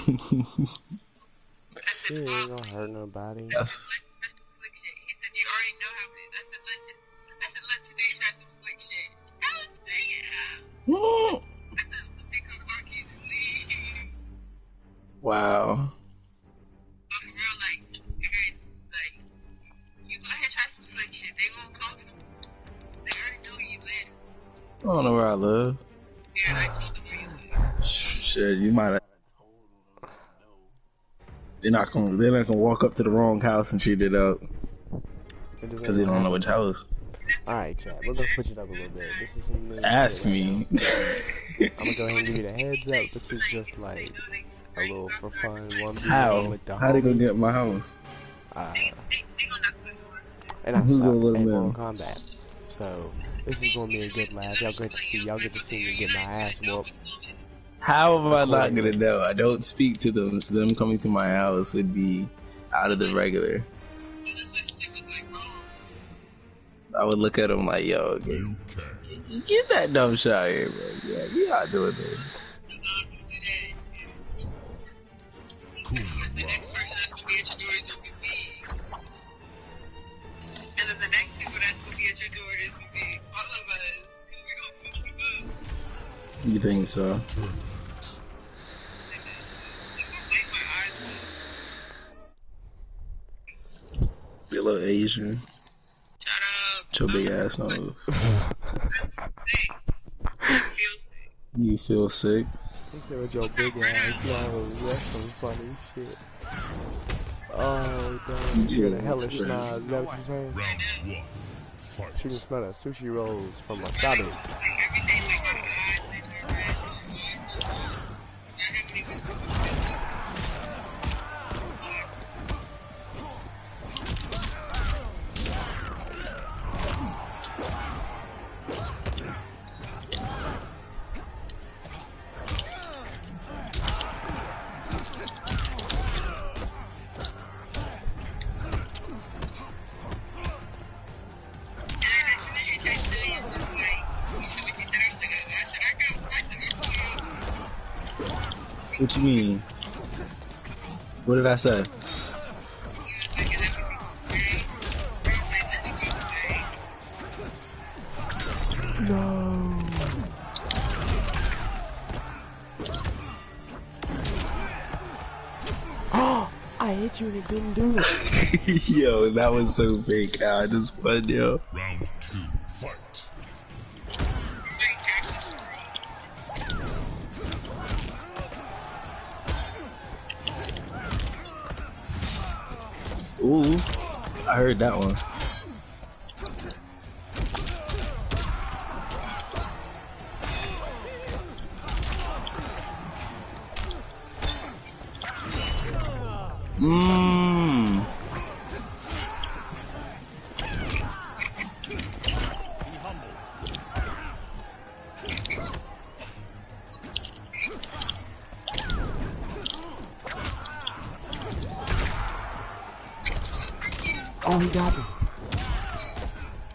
She ain't gonna hurt nobody. Yes. He said you already know how it is. I said let Tanae try some slick shit. God damn. I said let's take her Arky and leave. Wow. But for real, like you go ahead and try some slick shit. They gonna come from. They already know where you live. I don't know where I live. Yeah, I told them where you live. Shit, you might have. They're not gonna walk up to the wrong house and shoot it up. Because they don't know which house. Alright, chat, we're gonna switch it up a little bit. This is some new Ask shit me. right I'm gonna go ahead and give you the heads up. This is just like a little for fun 1v1 How? with the How they gonna homies. get my house? And I Who's suck gonna let at 'em in? Mortal Kombat. So this is gonna be a good laugh. Y'all get to see me get my ass whooped. How am I not gonna know? I don't speak to them, so them coming to my house would be out of the regular. I would look at them like, yo, get that dumb shit out here, bro. Yeah, we not doing this. The next person that's gonna be at your door is gonna be me. And then the next people that's gonna be at your door is gonna be all of us. Cause we gonna fuck you up. You think so? Be a little Asian. Shut up. Your big ass nose. You feel sick? He said with your big ass, yo, that's some funny shit. Oh, damn, you got a hellish schnoz, is that what you're saying? Round one. Fight. She can smell the sushi rolls from Wasabi. What you mean? What did I say? No. Oh, I hit you and it didn't do it. Yo, that was so fake. I just fun, yo. Round two. Fight. Ooh, I heard that one. Mmm. Oh, he got me.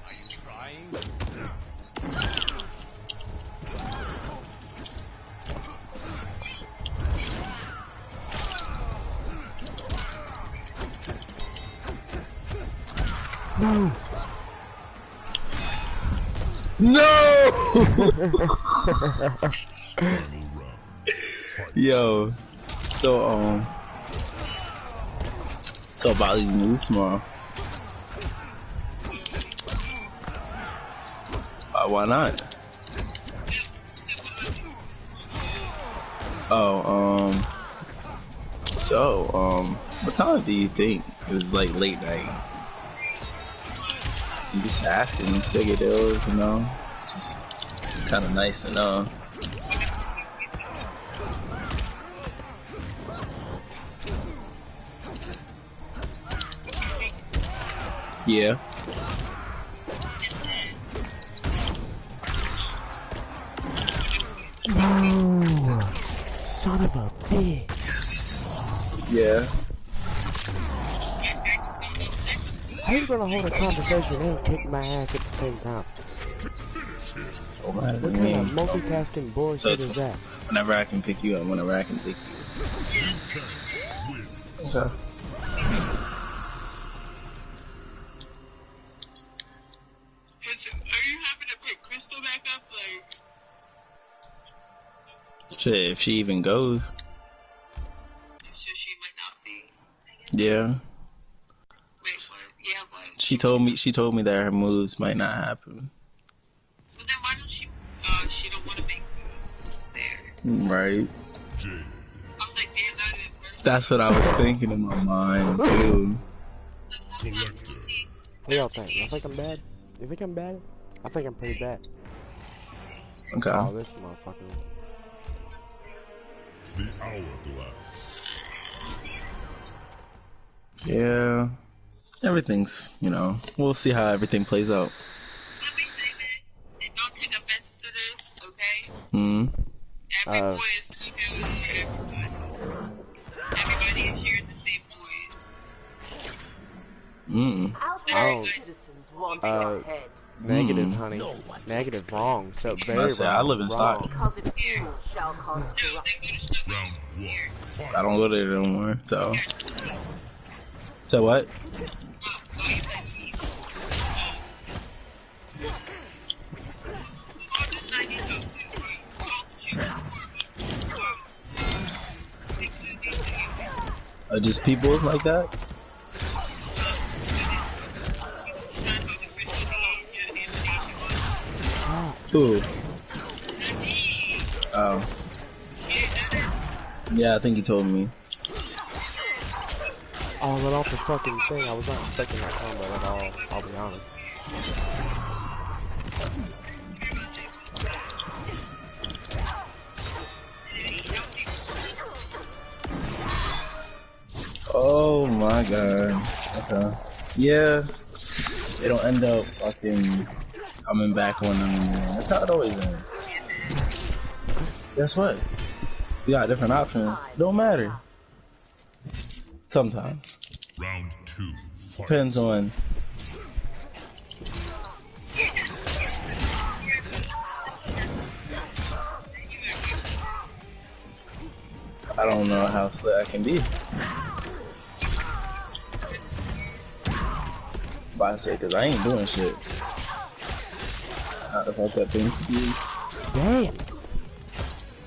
Are you trying? No. No! Final round. Fight. Yo, so about these moves tomorrow. Why not? Oh, what time do you think? It was like late night. I'm just asking, figured it was, you know, just kind of nice to know. Yeah. No. Son of a bitch. Yeah. How you gonna hold a conversation and kick my ass at the same time? Oh, What kind of multitasking bullshit is that? Whenever I can pick you up, whenever I can take you. Okay. Listen, are you happy to pick Crystal back up? Like, Shit, if she even goes. so she might not be. Yeah. Wait, what? Yeah, but. She told me that her moves might not happen. But then why don't she don't want to make moves there? Right. Jade. I was like, damn, that is first. That's what I was thinking in my mind too. What y'all think? Y'all think I'm bad? You think I'm bad? I think I'm pretty bad. Okay. Oh, this motherfucker. The hourglass. Yeah. Everything's, we'll see how everything plays out. Let me say this, and don't take offense to this, okay? Hmm. Every boy is two goes for everybody. Everybody is sharing the same boys. Oh, negative, honey. Negative, wrong. So very I say, I wrong. live in Stockton. No, they go to Snowball Round one. here. Fight. I don't go there no more, so. So what? Just people like that? Who? Oh. Yeah, I think he told me. Oh, let off the fucking thing. I was not expecting that combo at all. I'll be honest. Oh my god. Okay. Yeah. They don't end up fucking coming back on them. That's how it always ends. Guess what? We got different options. Don't matter. Sometimes. Round two. Fight. Depends on. I don't know how slick I can be. But I say, cause I ain't doing shit. Not if I got things to do. Damn.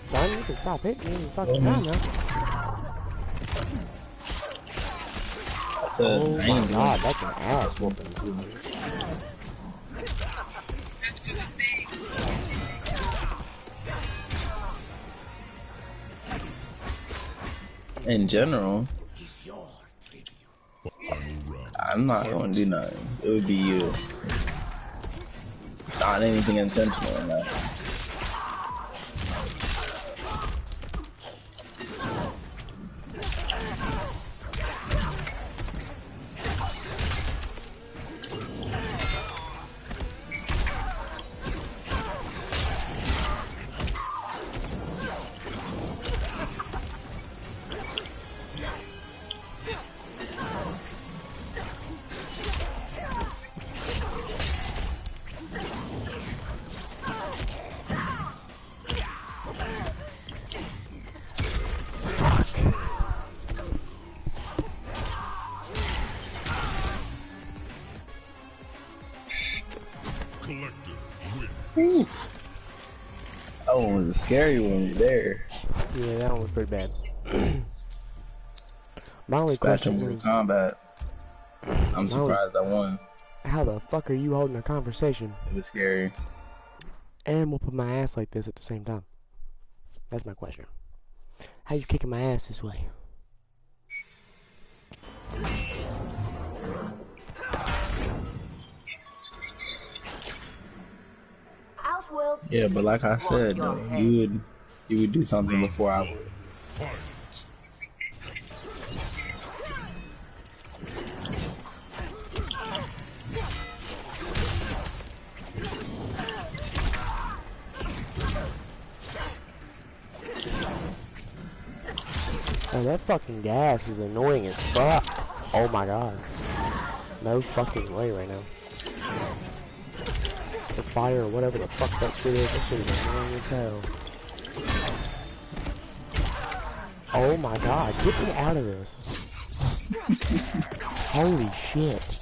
Son, you can stop hitting me any fucking time now. I said, Oh I my ain't doing god, that's an ass whooping. in general. Final round. I'm not gonna do nothing. It would be you. Not anything intentional in that. Collective win. That one was a scary one there. Yeah, that one was pretty bad. My only Smashing question Mortal is, Kombat. I'm surprised I won. how the fuck are you holding a conversation It was scary. and whooping my ass like this at the same time? That's my question. How you kicking my ass this way? Yeah, but like I said, though, you would do something before I would. Fight. Oh, that fucking gas is annoying as fuck. Oh my god. No fucking way right now. The fire or whatever the fuck that shit is, that shit is annoying as hell. Oh my god, get me out of this. Holy shit.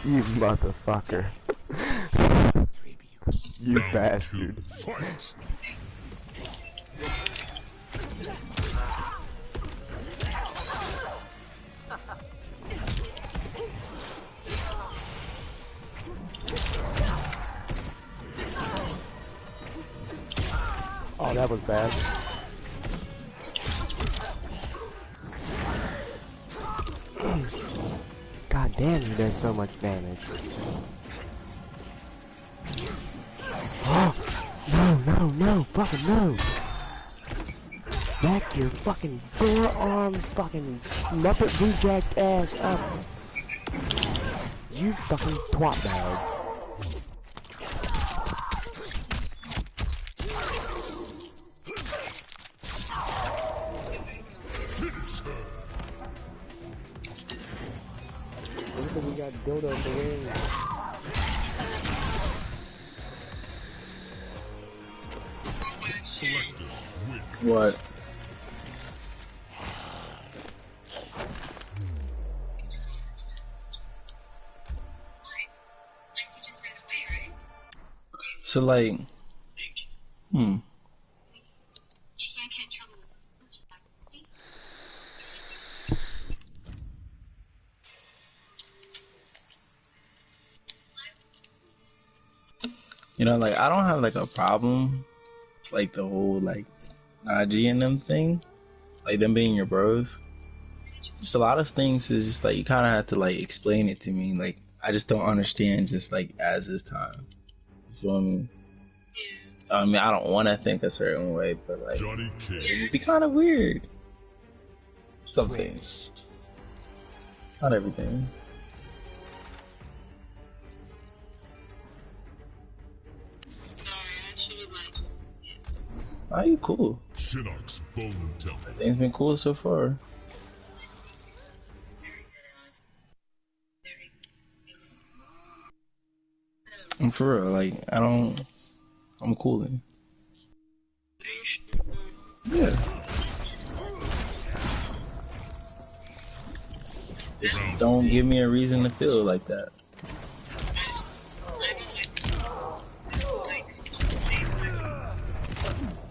You motherfucker. You bastard. Fight! Oh, that was bad. God damn, he does so much damage. No, fucking no! Back your fucking forearm fucking Muppet Boojacked ass up! You fucking twat bag. Look at we got dildo in the ring. Selected. Win. What? So like, you know, like I don't have like a problem, like the whole like Najee and them thing, like them being your bros. Just a lot of things is just like you kind of have to like explain it to me. Like I just don't understand just like as this time. You feel what I mean? I mean, I don't want to think a certain way, but like Johnny Cage. it just be kind of weird. Some things, not everything. Are you cool? Shinnok's Bone Temple. Things been cool so far. And for real, like I'm cooling. Yeah. Just don't give me a reason to feel like that.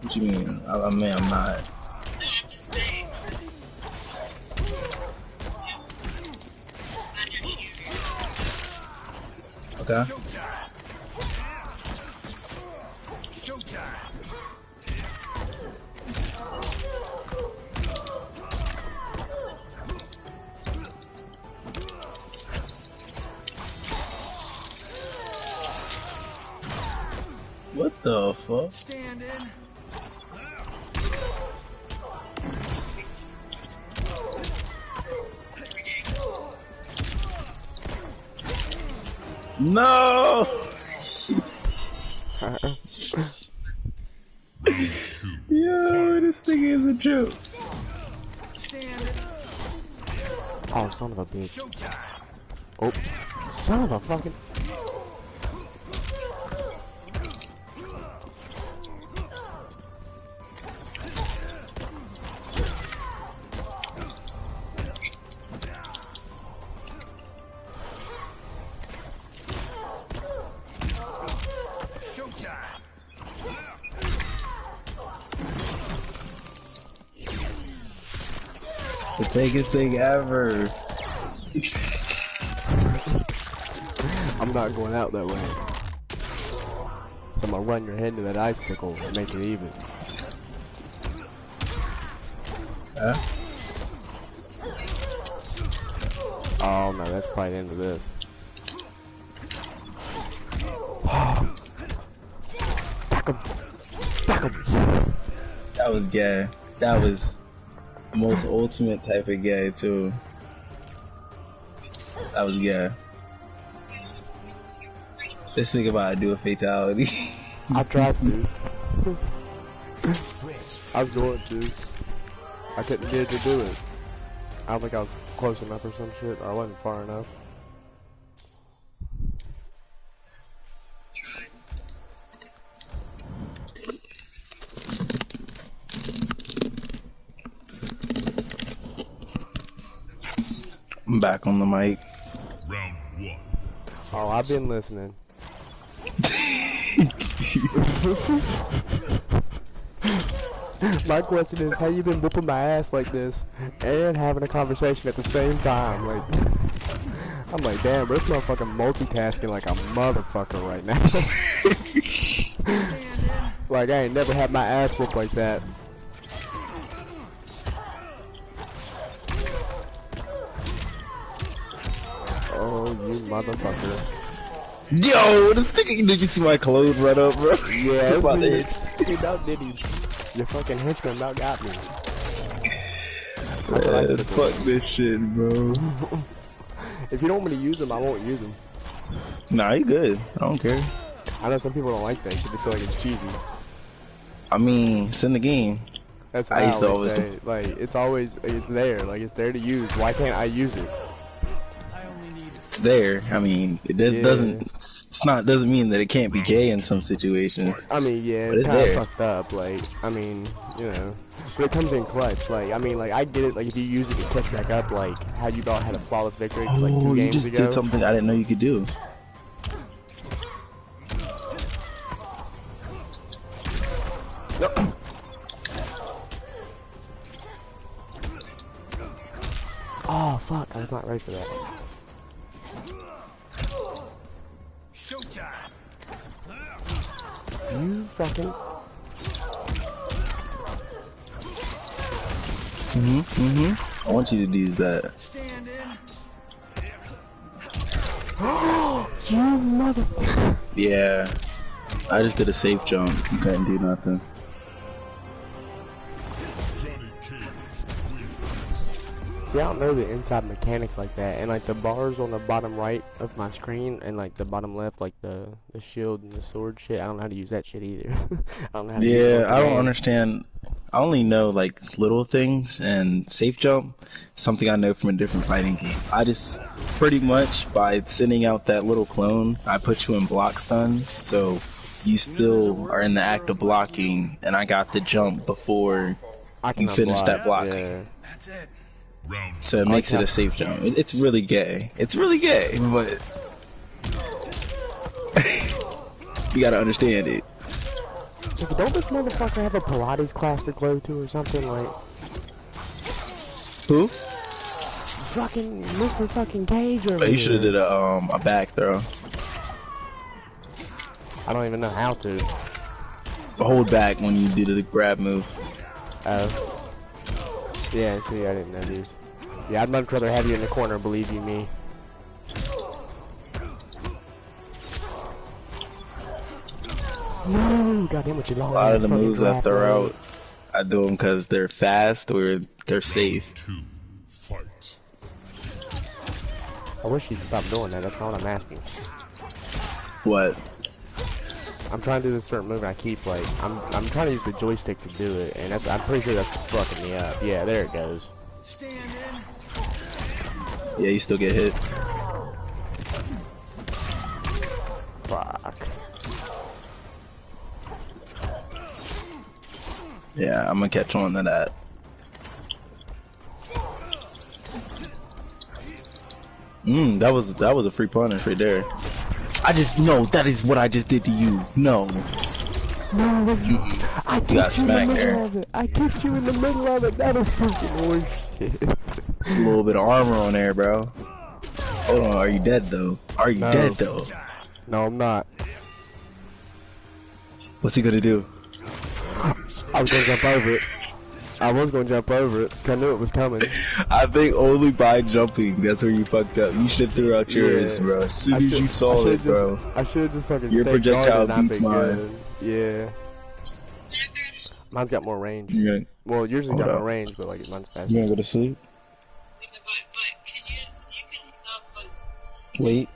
What you mean? I mean, I'm not. Okay. What the fuck? Stand in. No! Yo, this thing is a joke. Stand in. Oh, son of a bitch. Showtime. Oh, son of a fucking... The biggest thing ever. I'm not going out that way. So I'm gonna run your head into that icicle and make it even. Huh? Oh no, that's probably the end of this. That was gay. That was the most ultimate type of gay too. That was gay. This nigga about to do a fatality. I tried to. I was going to. I couldn't get it to do it. I don't think I was close enough or some shit, or I wasn't far enough. I'm back on the mic. Round one. Oh, I've been listening. My question is, how you been whooping my ass like this and having a conversation at the same time? Like, I'm like, damn, bro, this motherfucking multitasking like a motherfucker right now. Like, I ain't never had my ass whooped like that. Oh, you motherfucker. Yo, this nigga, did you see my clothes run up, bro? Yeah, It's about to hit he about did he. Your fucking henchman about got me. Man, fuck this shit, bro. If you don't want me to use them, I won't use them. Nah, you good. I don't care. I know some people don't like that shit. They feel like it's cheesy. I mean, it's in the game. That's what I I used to always always say. Like, it's there. Like, it's there to use. Why can't I use it? It's there. I mean, it doesn't mean that it can't be gay in some situations. I mean, yeah, But it's it's kind of there. fucked up. Like, I mean, you know, but it comes in clutch. Like, I mean, like, I get it. Like, if you use it to catch back up, like how you about had a flawless victory like 2 Oh, you games just ago. did something I didn't know you could do. Nope. Oh fuck! I was not ready for that. Showtime. You fucking. I want you to use that. Stand in. You mother. Yeah. I just did a safe jump. You couldn't do nothing. Johnny Cage wins. See, I don't know the inside mechanics like that, and like the bars on the bottom right of my screen and like the bottom left, like the shield and the sword shit. I don't know how to use that shit either. I don't know how to use Yeah, both I don't commands. understand. I only know like little things, and safe jump, something I know from a different fighting game. I just pretty much by sending out that little clone, I put you in block stun, so you still are in the act of blocking, and I got the jump before I you can finish unblock. that block. Yeah. That's it. Round So it makes it a safe jump. It's really gay. It's really gay, but you gotta understand it. Don't this motherfucker have a Pilates class to go to or something like? Who? Fucking Mr. fucking Cage over Oh, you should have here. did a back throw. I don't even know how to. Hold back when you do the grab move. Oh. Yeah, see, I didn't know these. Yeah, I'd much rather have you in the corner, believe you me. No, goddamn what you long A lot of the ass fucking moves I grab throw leg. out, I do them because they're fast or they're safe. two. Fight. I wish you'd stop doing that, that's not what I'm asking. What? I'm trying to do this certain move and I keep like, I'm trying to use the joystick to do it, and I'm pretty sure that's fucking me up. Yeah, there it goes. Stand in. Yeah, you still get hit. Fuck. Yeah, I'm gonna catch on to that. That was a free punish right there. No, that is what I just did to you. No. No, I got kicked you in the smacked middle there. of it. I kicked you in the middle of it. That is fucking horseshit. It's a little bit of armor on there, bro. Hold on, are you dead though? Are you No. dead though? No, I'm not. What's he gonna do? I was gonna jump over it. I was gonna jump over it 'cause I knew it was coming. I think only by jumping, that's where you fucked up. You should throw out yours, Yeah. bro. As soon I as should- you saw I should it, bro. I should have just fucking Your stayed projectile guarded and I'd beats been mine. good. Yeah. Mine's got more range. You gonna, Well, yours has Hold got up. more range, but like mine's faster. you gonna go to sleep? But can you can but Wait.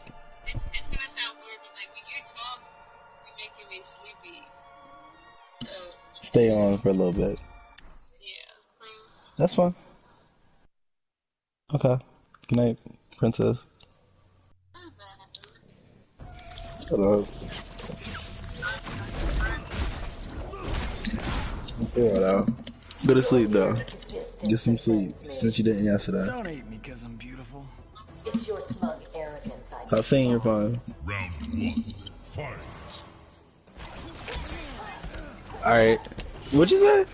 it's gonna sound weird, but like when you talk, you're making me sleepy. So Stay on for a little bit. yeah, please. That's fine. Okay. Good night, princess. Hello. Hello. Go to sleep though. Get some sleep since you didn't yesterday. Don't hate me because I'm beautiful. It's your smug arrogance. Stop saying you're fine. Round 1. Fight. Alright. What'd you say?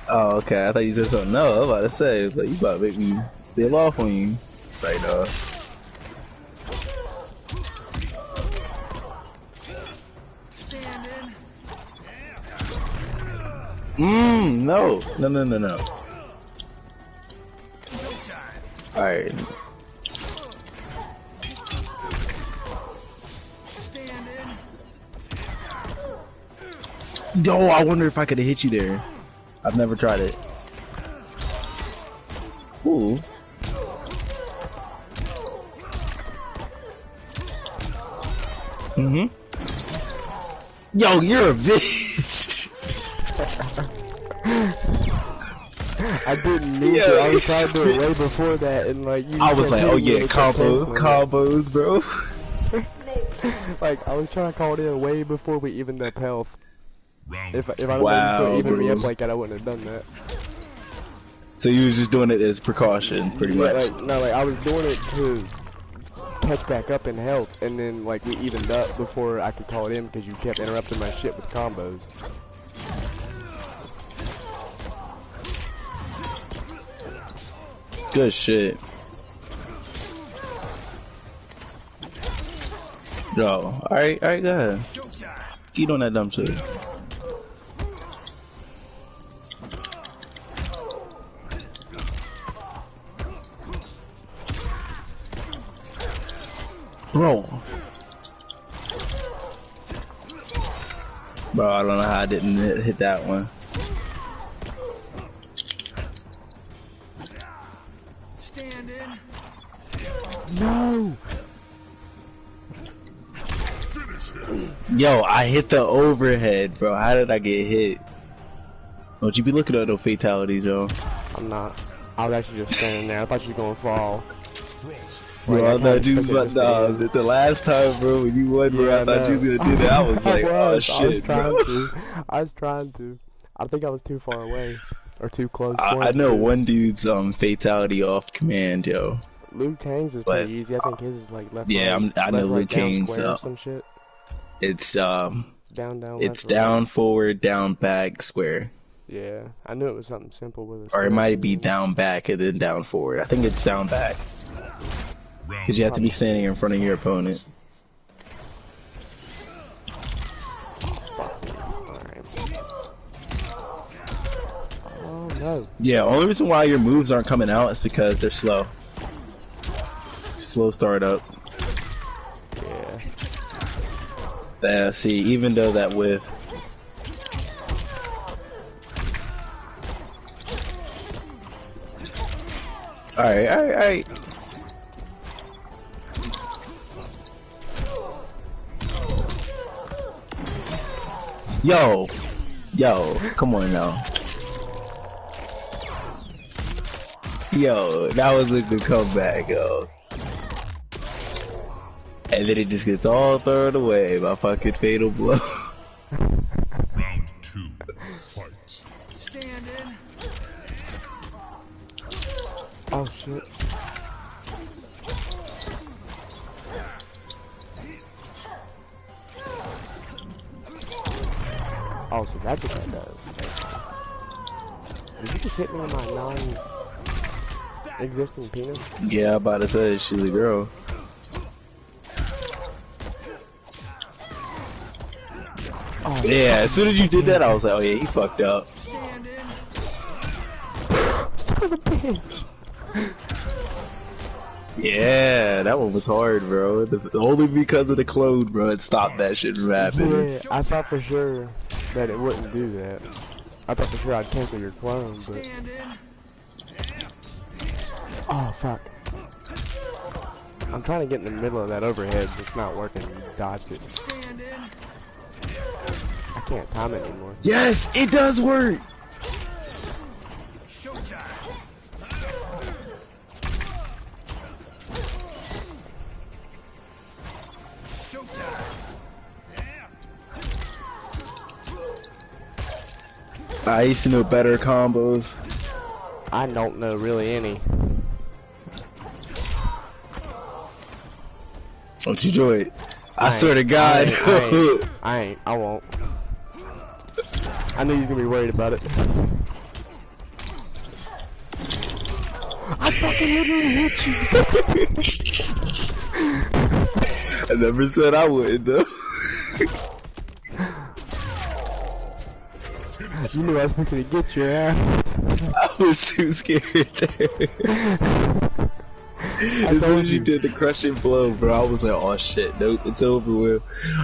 Oh, okay. I thought you said something. No, I was about to say, like, you about to make me steal off on you. Say no. Stand in. No. No. Showtime. Alright. Stand in. Yo, I wonder if I could have hit you there. I've never tried it. Ooh. Yo, you're a bitch. I didn't mean Yeah. to. I was trying to do it way before that, and like you. I was kept like, oh hitting me yeah, with that combos, bro. Like I was trying to call it in way before we evened up health. Round If I don't Wow, know you even me bro. up like that, I wouldn't have done that. So you was just doing it as precaution, pretty Yeah, much. like no, like I was doing it to catch back up in health, and then like we evened up before I could call it in because you kept interrupting my shit with combos. Good shit. Yo, alright, go ahead. Showtime. Eat on that dumb shit. Bro. Bro, I don't know how I didn't hit that one. Stand in. No. Finish him. Yo, I hit the overhead, bro. How did I get hit? Don't you be looking at no fatalities, yo. I'm not. I was actually just standing there. I thought you were gonna fall. Bro, Like, I I thought kinda you was expected about this to end. the last time, bro, when you won, bro, Yeah, I thought you was know. gonna do that. I was like, oh I shit, was trying bro. to. I was trying to. I think I was too far away. Or too close. I know one dude's fatality off command, yo. Liu Kang's is but- pretty easy. I think his is like left. Yeah, right, I know left, Liu right, down, Kang's, square or some shit. It's Down, it's left, down, forward, down, back, square. Right. Yeah, I knew it was something simple with it. Or it might be down, back, and then down, forward. I think it's down, back. Because you have to be standing in front of your opponent. Oh no. Yeah, only reason why your moves aren't coming out is because they're slow. Slow start up. Yeah. See, even though that whiff. Alright. Yo, come on now. Yo, that was a good comeback, yo. And then it just gets all thrown away by fucking fatal blow. Round 2. Fight. Stand in. Oh shit. Oh, so that's what that does. Did you just hit me on my non-existing penis? Yeah, I'm about to say she's a girl. Oh, Yeah, as soon as you did that, I was like, oh yeah, you fucked up. Stand in. son of a bitch. Yeah, that one was hard, bro. Only because of the clone, bro, it stopped that shit from happening. Yeah, I thought for sure. that it wouldn't do that. I thought for sure I'd cancel your clone, but... Stand in. Oh, fuck. I'm trying to get in the middle of that overhead, but it's not working. You dodged it. Stand in. I can't time it anymore. Yes, it does work. Showtime. Showtime. I used to know better combos. I don't know really any. Don't you do it? I swear to God. I won't. I knew you were gonna be worried about it. I fucking literally hit you. I never said I wouldn't though. You knew I was fixing to get your ass. I was too scared. As soon as you did the crushing blow, bro, I was like, oh shit, nope, it's over with.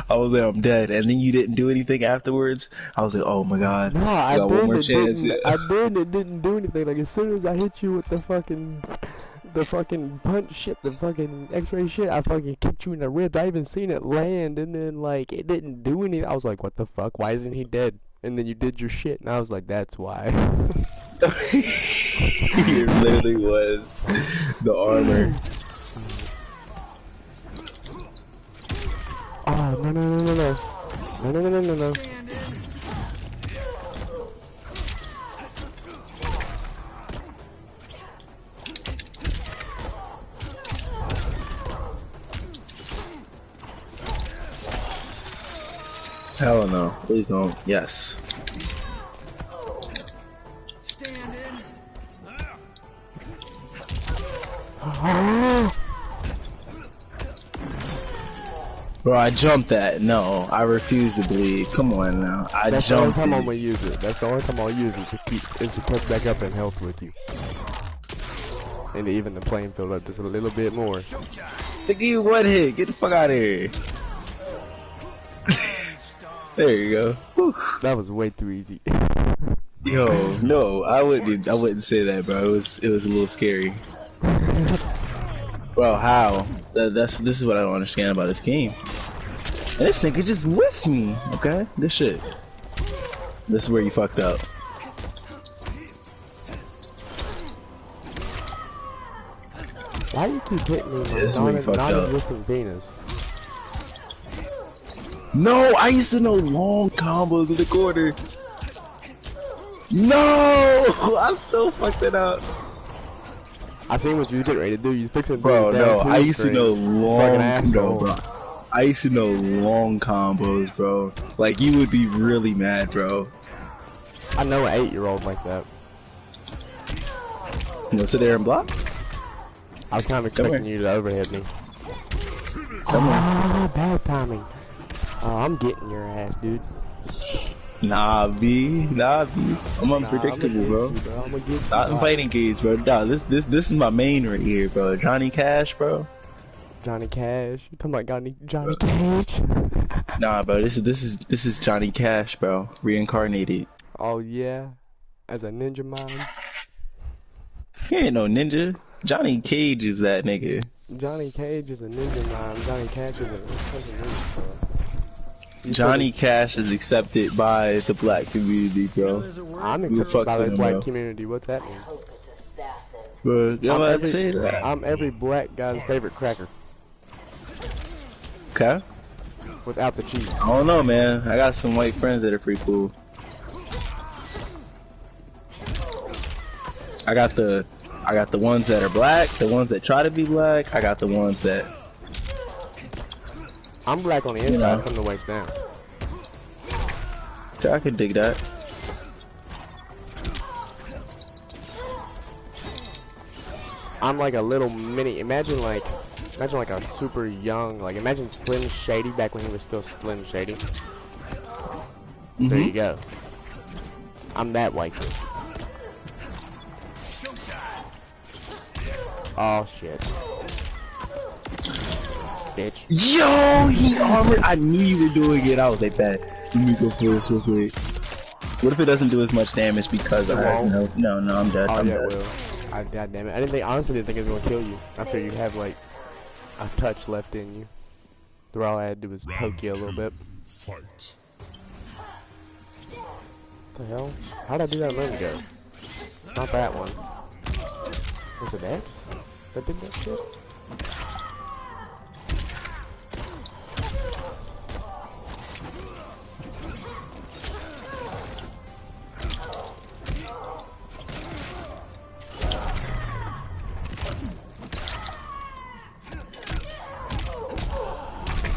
I was like, I'm dead. And then you didn't do anything afterwards. I was like, oh my god. No, I got one more did chance. it didn't do anything. Like, as soon as I hit you with the fucking punch shit, the fucking x-ray shit, I fucking kicked you in the ribs. I even seen it land, and then, like, it didn't do anything. I was like, what the fuck? Why isn't he dead? And then you did your shit, and I was like, that's why. It literally was the armor. Oh, no. No. Stand in. Hell no. Please don't. Yes. Stand in. Bro, I jumped that. No, I refuse to believe. Come on now. That's the only jumped time I'm it. gonna use it. That's the only time I'll use it to catch back up in health with you. And to even the playing field up just a little bit more. Think you one hit. Get the fuck out of here. There you go. Whew. That was way too easy. Yo, no, I wouldn't say that, bro. It was a little scary. Bro, how? This is what I don't understand about this game. And this nigga just with me, okay? This shit. This is where you fucked up. Why do you keep hitting me with This is where you fucked up. non-existent penis? No, I used to know long combos in the corner. No, I still fucked it up. I seen what you was getting ready to do. You was fixing to Bro, do it down no, two I used to straight. know Fucking long asshole. bro. I used to know long combos, bro. Like, you would be really mad, bro. I know an 8-year-old like that. You know, sit there and block? I was kind of Come expecting here. you to overhead me. Come on. Ah, bad timing. Oh, I'm getting your ass, dude. Nah, B. I'm unpredictable, bro. I'm gonna get you. Not in fighting games, bro. Nah, this is my main right here, bro. Johnny Cash, bro. Johnny Cash. You talking about Johnny Cash? Nah, bro. This is Johnny Cash, bro. Reincarnated. Oh yeah, as a ninja mime. He ain't no ninja. Johnny Cage is that nigga. Johnny Cage is a ninja mime. Johnny Cash is a ninja. Bro. You Johnny Cash is accepted by the black community, bro. There's a word. I'm Who the accepted by fuck's the with him, black bro? community. What's that mean? Hopeless assassin. Bro, y'all I'm about to say that. I'm every black guy's favorite cracker Okay. without the cheese. I don't know, man. I got some white friends that are pretty cool. I got the ones that are black, the ones that try to be black. I got the ones that. I'm black on the You inside know. from the waist down. Okay, I can dig that. I'm like a little mini. Imagine like a super young. Like imagine Slim Shady back when he was still Slim Shady. There you go. I'm that white kid. Oh shit. bitch. Yo, he armored. I knew you were doing it. I was like, "Bad. Let me go for this real quick." What if it doesn't do as much damage because I had no, I'm dead. Oh I'm yeah, dead. it will. God damn it. I honestly didn't think it was gonna kill you. After you have like a touch left in you. So all I had to do was poke you a little bit. Fight. What the hell? How'd I do that a minute ago? Not that one. Was it X? That did that shit?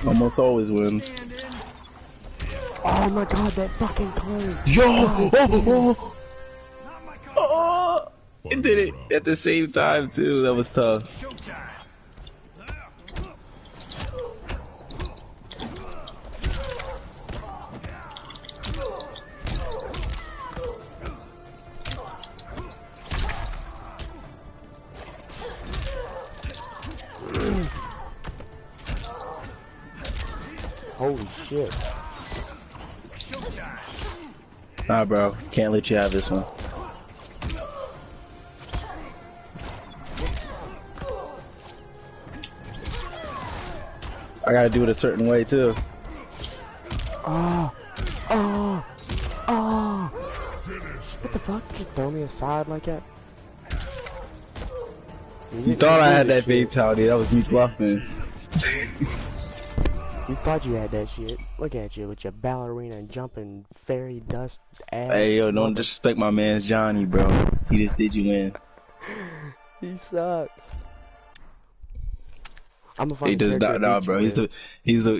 Almost always wins. Oh my god, that fucking clone! Yo! Oh! It did it at the same time too. That was tough. Showtime. Holy shit. Showtime. Nah, bro. Can't let you have this one. I gotta do it a certain way too. Oh! Oh! Oh! What the fuck? Just throw me aside like that? You thought I had that fatality. That was me bluffing. You thought you had that shit. Look at you with your ballerina and jumping fairy dust ass. Hey, yo, don't disrespect my man's Johnny, bro. He just did you in. He sucks. I'm a He fucking does character not, that bro. beats He's you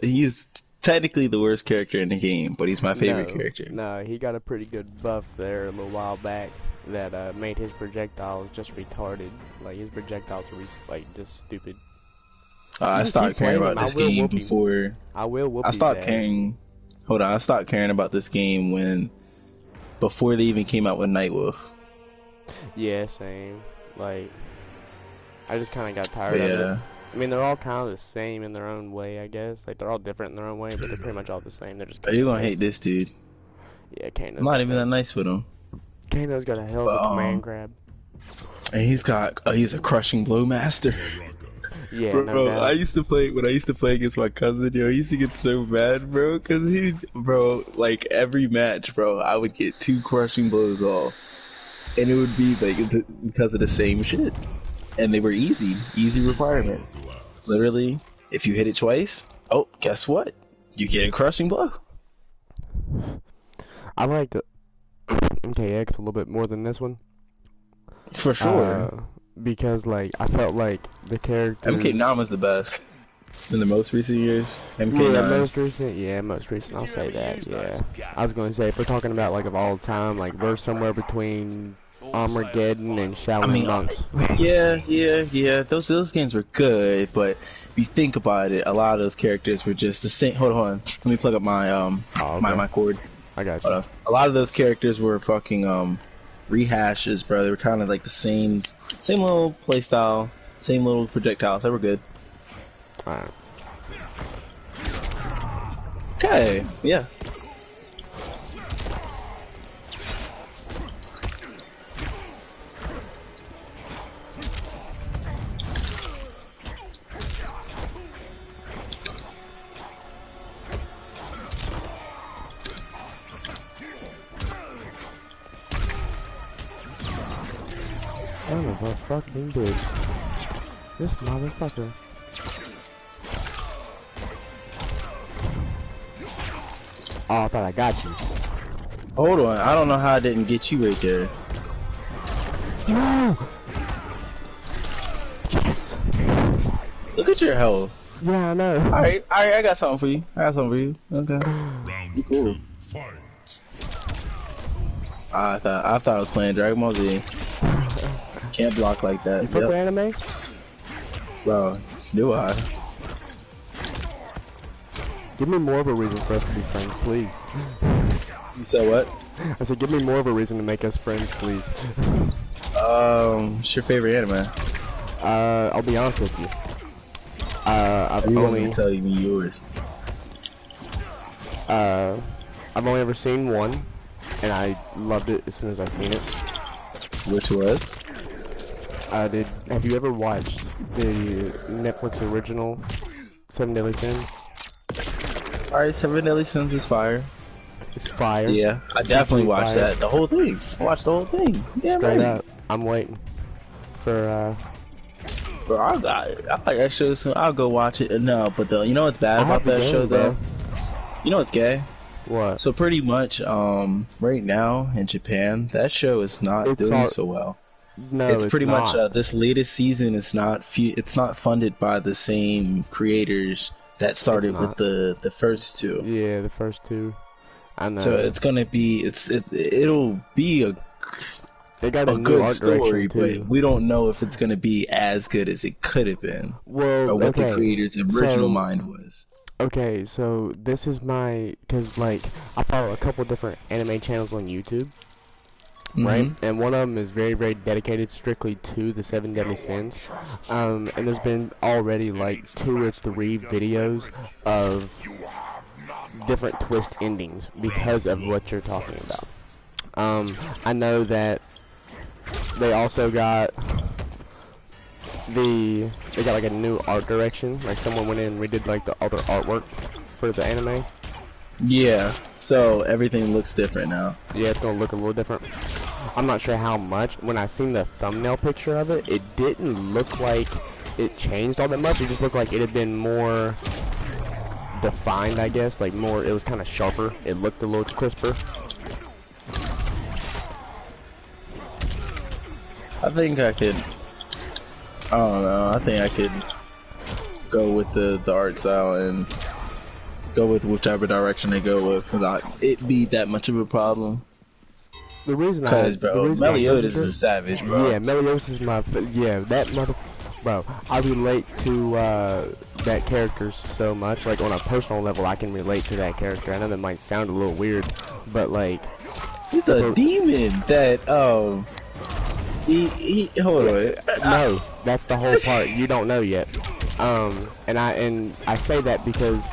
he is technically the worst character in the game, but he's my favorite No, character. No, he got a pretty good buff there a little while back that made his projectiles just retarded. Like his projectiles were like just stupid. I You stopped keep caring playing about him, this I will game whoop you. before. I will whoop I his stopped ass. caring. Hold on, I stopped caring about this game before they even came out with Nightwolf. Yeah, same. Like, I just kind of got tired of it. Yeah. I mean, they're all kind of the same in their own way, I guess. Like, they're all different in their own way, but they're pretty much all the same. They're just. Are you gonna hate this dude? Yeah, Kano's I'm not even that nice with him. Kano's got a hell of a command grab. And he's a crushing blow master. Yeah, Bro, no doubt. when I used to play against my cousin, yo, I used to get so mad, bro, cause like every match, bro, I would get 2 crushing blows off, and it would be like because of the same shit, and they were easy requirements. Literally, if you hit it twice, oh, guess what? You get a crushing blow. I like the MKX a little bit more than this one. For sure. Because, like, I felt like the character. MK9 was the best in the most recent years. MK9. Yeah, most recent, I'll say that, yeah. I was going to say, if we're talking about, like, of all time, like, we're somewhere between Armageddon and Shaolin Monks. Yeah. Those games were good, but if you think about it, a lot of those characters were just the same. Hold on, let me plug up my my cord. I got you. A lot of those characters were fucking rehashes, bro. They were kind of like the same little playstyle, same little projectiles. They were good. Alright. Okay, yeah. Son of a fucking bitch. This motherfucker. Oh, I thought I got you. Hold on, I don't know how I didn't get you right there. No! Yes! Look at your health. Yeah, I know. Alright, I got something for you. Okay. Round Cool. 2, fight. I thought I was playing Dragon Ball Z. Can't block like that. You fuck with anime? Bro, do I? Give me more of a reason for us to be friends, please. You said what? I said, give me more of a reason to make us friends, please. What's your favorite anime? I'll be honest with you. I've You want only me to tell me yours? I've only ever seen one, and I loved it as soon as I seen it. Which was? Have you ever watched the Netflix original Seven Deadly Sins? Alright, Seven Deadly Sins is fire. It's fire. Yeah, I definitely Complete watched fire. that. The whole thing. I watched the whole thing. Yeah, Straight man. up. I'm waiting for Bro, I like that show, so I'll go watch it. No, but you know what's bad I about have the that game, show, though? bro. You know what's gay? What? So pretty much, right now in Japan, that show is not It's doing all- so well. No, It's pretty not. much this latest season is not it's not funded by the same creators that started with not. the first two. Yeah, the first two. I know. So it's gonna be it'll be they got a a new good art story, direction but too. we don't know if it's gonna be as good as it could have been, Well, or what okay. the creator's original so- mind was. Okay, so this is cause like I follow a couple different anime channels on YouTube, right? Mhm. And one of them is very, very dedicated strictly to the Seven Deadly Sins. And there's been already like 2 or 3 videos of different twist endings because of what you're talking about. I know that they also got they got like a new art direction, like someone went in and redid like all their artwork for the anime. Yeah, so everything looks different now. Yeah, it's gonna look a little different. I'm not sure how much. When I seen the thumbnail picture of it, it didn't look like it changed all that much. It just looked like it had been more defined, I guess. Like more, it was kind of sharper. It looked a little crisper. I think I could. I don't know. I think I could go with the art style and go with whichever direction they go with, without it be that much of a problem. The reason Cause, bro, Meliodas I is a savage, bro. Yeah, Meliodas is that mother. Bro, I relate to that character so much. Like on a personal level, I can relate to that character. I know that might sound a little weird, but like He's a demon that he hold on. no, that's the whole part. You don't know yet. And I say that because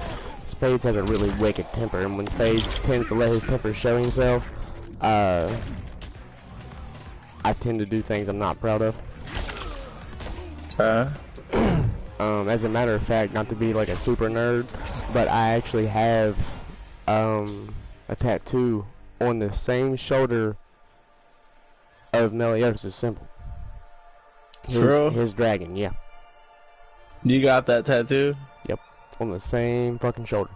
Spades has a really wicked temper, and when Spades tends to let his temper show himself, I tend to do things I'm not proud of. As a matter of fact, not to be like a super nerd, but I actually have a tattoo on the same shoulder of Meliodas' symbol. For real? His dragon, yeah. You got that tattoo? Yep. On the same fucking shoulder.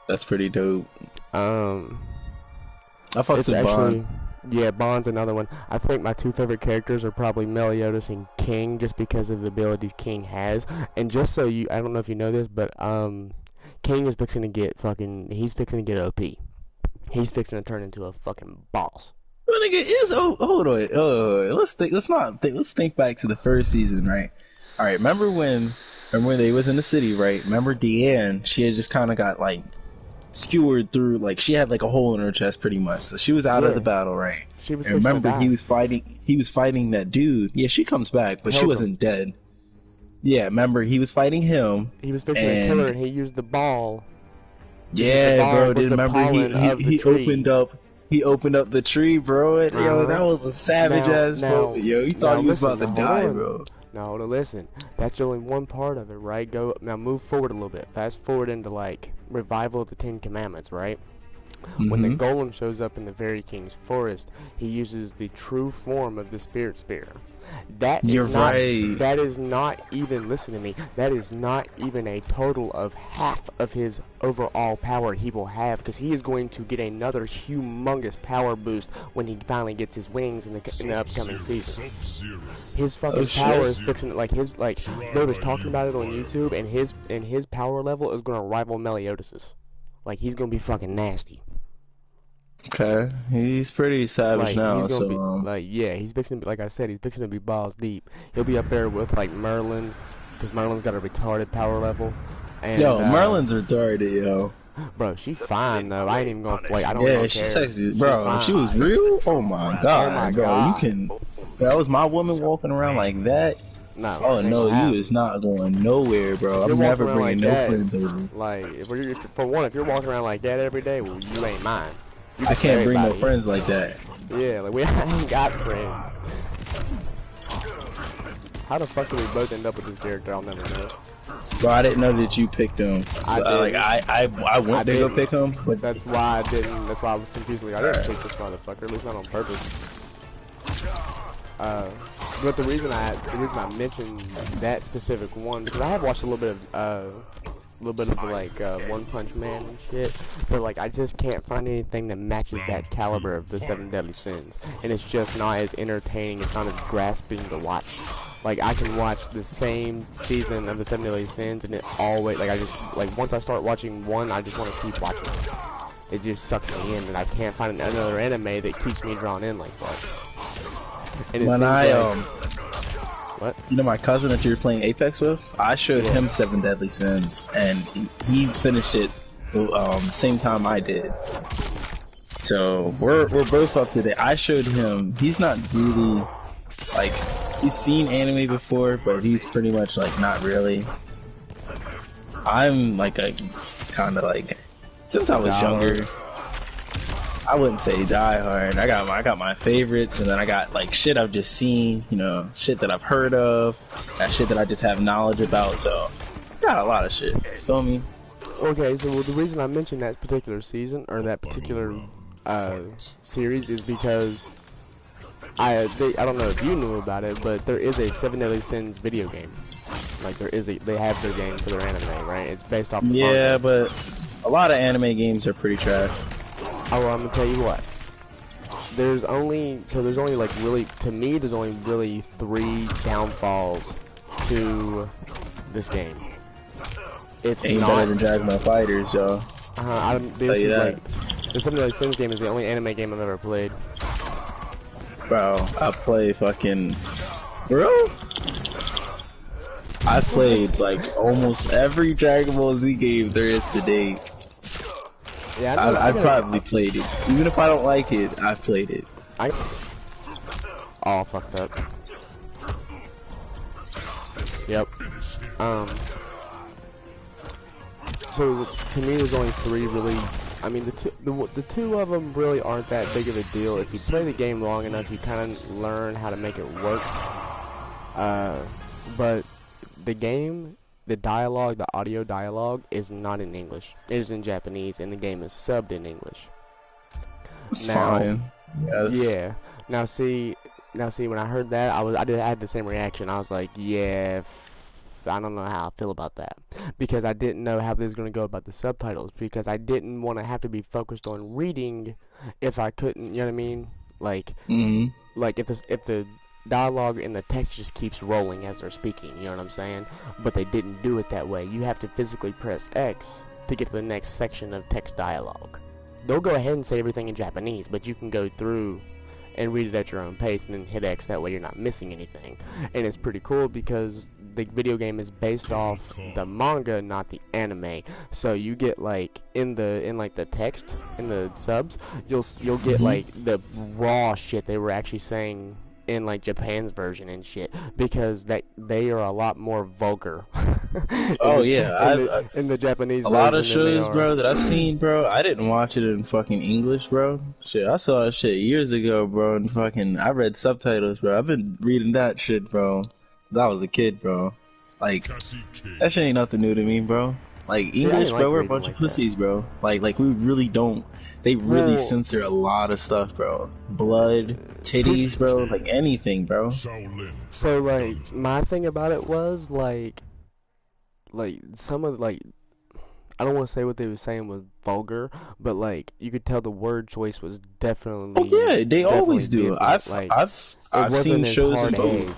That's pretty dope. I fucks it's with actually, Bond. yeah, Bond's another one. I think my 2 favorite characters are probably Meliodas and King, just because of the abilities King has. And just so I don't know if you know this, but King is fixing to get he's fixing to get OP. He's fixing to turn into a fucking boss. Well, nigga, hold on. Let's think back to the first season, right? All right, remember when they was in the city, right? Remember Deanne? She had just kind of got like skewered through, like she had like a hole in her chest, pretty much. So she was out of the battle, right? She was And fixing to remember, die. he was fighting that dude. Yeah, she comes back, but she Helga. wasn't dead. Yeah, remember he was fighting him. He was fixing to kill her, and he used the ball. Yeah, ball bro. was Did the remember pollen of the he tree. opened up the tree, bro. And, yo, that was a savage ass Now- moment. Yo, you thought now he was listen, about to now hold die, on. bro. Now, hold on, listen. That's only one part of it, right? Now move forward a little bit. Fast forward into like revival of the 10 Commandments, right? When the Mhm. golem shows up in the Very King's forest, he uses the true form of the Spirit Spear. That is You're not, right. That is not even, listen to me, that is not even a total of half of his overall power he will have, because he is going to get another humongous power boost when he finally gets his wings in the upcoming season. Sub-Zero. His fucking Oh, shit. power is fixing, like they was talking about it on YouTube, and his power level is gonna rival Meliodas's. Like he's gonna be fucking nasty. Okay, he's pretty savage Like now. he's gonna So be like, yeah, he's fixing to be, like I said, he's fixing to be balls deep. He'll be up there with like Merlin, because Merlin's got a retarded power level. And, yo, Merlin's retarded, yo. bro, she fine though. I ain't even gonna play. I don't Yeah, even she's care. sexy, bro. fine. If she was real, oh my god, my bro. God. You can. That was my woman walking around like that. No. Oh ain't no, gonna happen. you is not going nowhere, bro. You're I'm never walking around bringing like no that. friends over. Like, for one, if you're walking around like that every day, well, you ain't mine. You I can can't bring no everybody. friends like that. Yeah, like we ain't got friends. How the fuck did we both end up with this character? I'll never know. Bro, I didn't know that you picked him. So, I went to go didn't. pick him, but That's why I didn't. That's why I was confused. Like, I didn't pick this motherfucker. At least not on purpose. But the reason I mentioned that specific one, because I have watched a little bit of like One Punch Man and shit, but like I just can't find anything that matches that caliber of the Seven Deadly Sins, and it's just not as entertaining. It's not as grasping to watch. Like I can watch the same season of the Seven Deadly Sins, and it always once I start watching one, I just want to keep watching it. It just sucks me in, and I can't find another anime that keeps me drawn in like that. And when what? You know my cousin that you were playing Apex with? I showed him Seven Deadly Sins, and he finished it same time I did. So we're both up to date. I showed him. He's not really like he's seen anime before, but he's pretty much like not really. I'm like a kind of like since I was younger. I wouldn't say die hard. I got my favorites, and then I got like shit I've just seen, you know, shit that I've heard of, that shit that I just have knowledge about. So, I got a lot of shit. Feel me? Okay, so the reason I mentioned that particular season or that particular series is because I don't know if you knew about it, but there is a Seven Deadly Sins video game. Like they have their game for their anime, right? It's based off the manga. But a lot of anime games are pretty trash. Oh, well, I'm gonna tell you what. There's only like really, to me, there's only really 3 downfalls to this game. It's Ain't not better than Dragon Ball Fighters, yo. this is like the Seven Deadly Sins game is the only anime game I've ever played. Bro, I play fucking bro. I played like almost every Dragon Ball Z game there is today. Yeah, I probably played it. Even if I don't like it, I've played it. Oh, fucked up. Yep. So to me, there's only 3 really. I mean, the two of them really aren't that big of a deal. If you play the game long enough, you kind of learn how to make it work. But the game, the dialogue, the audio dialogue is not in English. It is in Japanese, and the game is subbed in English. It's fine. Yes. Yeah. Now see, when I heard that, I had the same reaction. I was like, yeah, I don't know how I feel about that, because I didn't know how this was going to go about the subtitles, because I didn't want to have to be focused on reading if I couldn't, you know what I mean? Like, like if the dialogue and the text just keeps rolling as they're speaking, you know what I'm saying? But they didn't do it that way. You have to physically press X to get to the next section of text dialogue. They'll go ahead and say everything in Japanese, but you can go through and read it at your own pace and then hit X, that way you're not missing anything. And it's pretty cool because the video game is based off the manga, not the anime. So you get like in the text in the subs, you'll get like the raw shit they were actually saying in like Japan's version and shit, because they are a lot more vulgar. In the Japanese a lot of version than they shows, are. bro, that I've seen, bro. I didn't watch it in fucking English, bro. Shit, I saw that shit years ago, bro, and fucking I read subtitles, bro. I've been reading that shit, bro, since I was a kid, bro. Like that shit ain't nothing new to me, bro. Like English, like bro, we're a reading bunch like of pussies, bro. Like we really don't. They really censor a lot of stuff, bro. Blood, titties, bro, like anything, bro. So like my thing about it was like some of like, I don't want to say what they were saying was vulgar, but like you could tell the word choice was definitely. Oh yeah, they always do. Different. I've seen shows in both.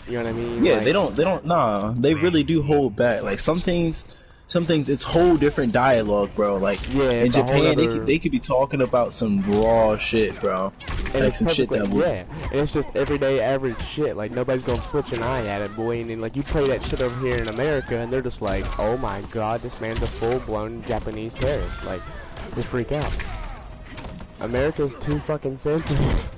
You know what I mean? Yeah, like, they don't. Nah, they really do hold back. Like some things it's whole different dialogue, bro. Like in Japan, they could be talking about some raw shit, bro. Like some shit that would. Yeah, and it's just everyday average shit. Like nobody's gonna flinch an eye at it, boy. And then like you play that shit over here in America, and they're just like, oh my god, this man's a full-blown Japanese terrorist. Like they freak out. America's too fucking sensitive.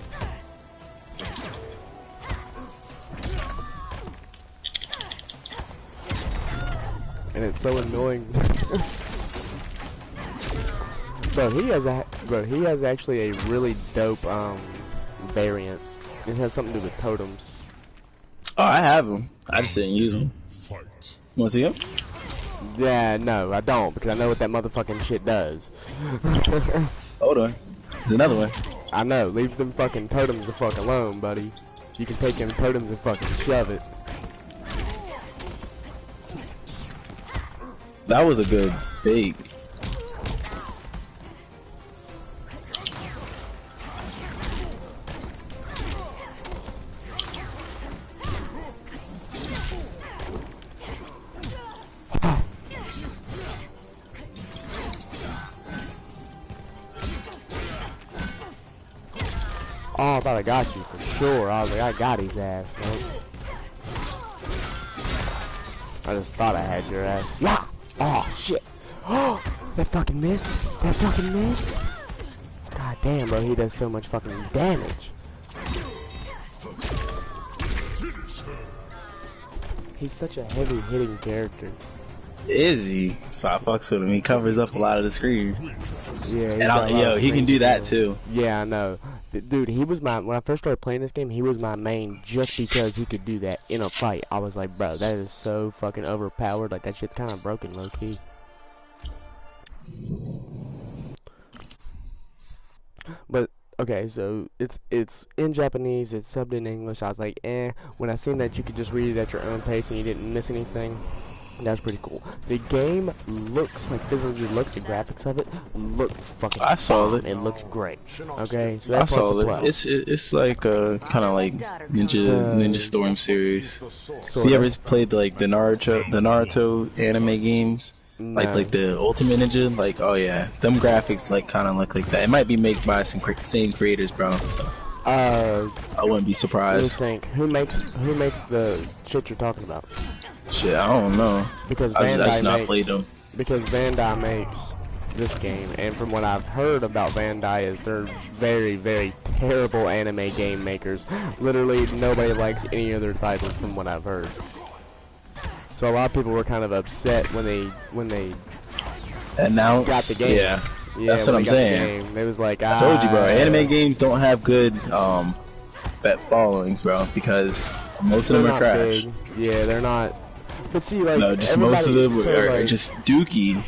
and it's so annoying. Bro, he has actually a really dope variant. It has something to do with totems. Oh, I have them. I just didn't use them. Fight. You wanna see them? Yeah, no, I don't, because I know what that motherfucking shit does. Hold on. There's another one. I know, leave them fucking totems the fuck alone, buddy. You can take them totems and fucking shove it. That was a good bait. Oh, I thought I got you for sure. I was like, I got his ass, man. I just thought I had your ass. Yeah! Oh, shit. Oh, that fucking missed. That fucking missed. God damn, bro, he does so much fucking damage. He's such a heavy hitting character. Is he? So I fucks with him. He covers up a lot of the screen. Yeah, And he can do that too. Yeah, I know. Dude, he was my, when I first started playing this game, he was my main just because he could do that in a fight. I was like, bro, that is so fucking overpowered. Like, that shit's kind of broken low-key. But, okay, so it's in Japanese, it's subbed in English. I was like, eh. When I seen that you could just read it at your own pace and you didn't miss anything, that's pretty cool. The game looks, like, physically looks, the graphics of it look fucking I saw bomb. it. It looks great. Okay, so I that's saw it. plus. It's like kind of like Ninja Storm series. Have you ever played like the Naruto anime games? Like the Ultimate Ninja? Like, oh yeah, them graphics like kind of look like that. It might be made by some same creators, bro. So I wouldn't be surprised. Let me think. Who makes the shit you're talking about? Shit, I don't know. Because I just not makes, played them. Because Bandai makes this game, and from what I've heard about Bandai is they're very, very terrible anime game makers. Literally nobody likes any of their titles from what I've heard. So a lot of people were kind of upset when they announced got the game. Yeah, that's what I'm saying. They was like, I told you, bro. Anime games don't have good followings, bro, because most of them are trash. Big. Yeah, they're not. But see, like, no, just most of them are like, just dookie.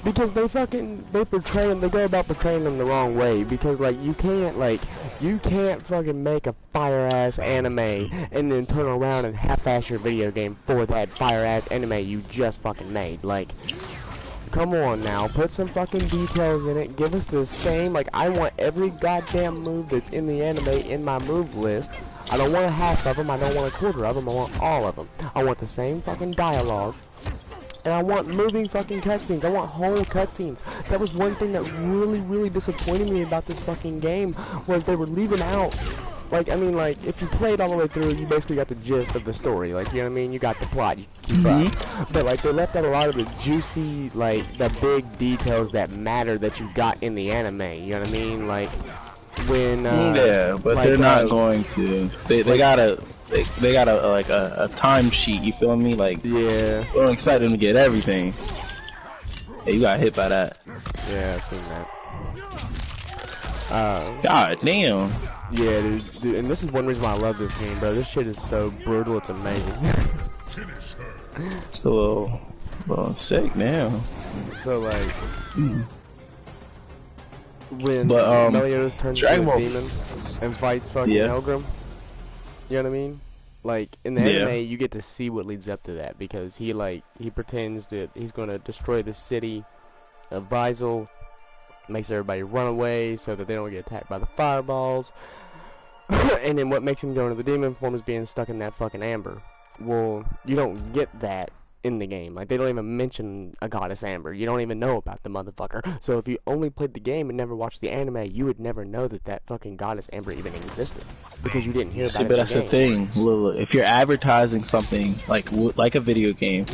Because they portray them, they go about portraying them the wrong way. Because, like, you can't fucking make a fire-ass anime and then turn around and half-ass your video game for that fire-ass anime you just fucking made. Like, come on now, put some fucking details in it, give us the same, like, I want every goddamn move that's in the anime in my move list. I don't want a half of them, I don't want a quarter of them, I want all of them. I want the same fucking dialogue. And I want moving fucking cutscenes. I want whole cutscenes. That was one thing that really, really disappointed me about this fucking game, was they were leaving out, like, I mean, like, if you played all the way through, you basically got the gist of the story. Like, you know what I mean? You got the plot, you keep up. But, like, they left out a lot of the juicy, like, the big details that matter that you got in the anime. You know what I mean? Like, when, yeah, but like, they're not going to. They got a time sheet, you feel me? Like, yeah, we don't expect them to get everything. Hey, you got hit by that. Yeah, I've seen that. God damn. Yeah, dude, and this is one reason why I love this game, bro. This shit is so brutal, it's amazing. It's a little sick now. So, like, when Meliodas turns into a demon and fights fucking Helgrim, you know what I mean? Like, in the anime, you get to see what leads up to that, because he pretends that he's gonna destroy the city of Visel, makes everybody run away so that they don't get attacked by the fireballs, and then what makes him go into the demon form is being stuck in that fucking amber. Well, you don't get that in the game. Like, they don't even mention a goddess Amber. You don't even know about the motherfucker. So if you only played the game and never watched the anime, you would never know that that fucking goddess Amber even existed, because you didn't hear about it. But that's the thing. If you're advertising something like a video game,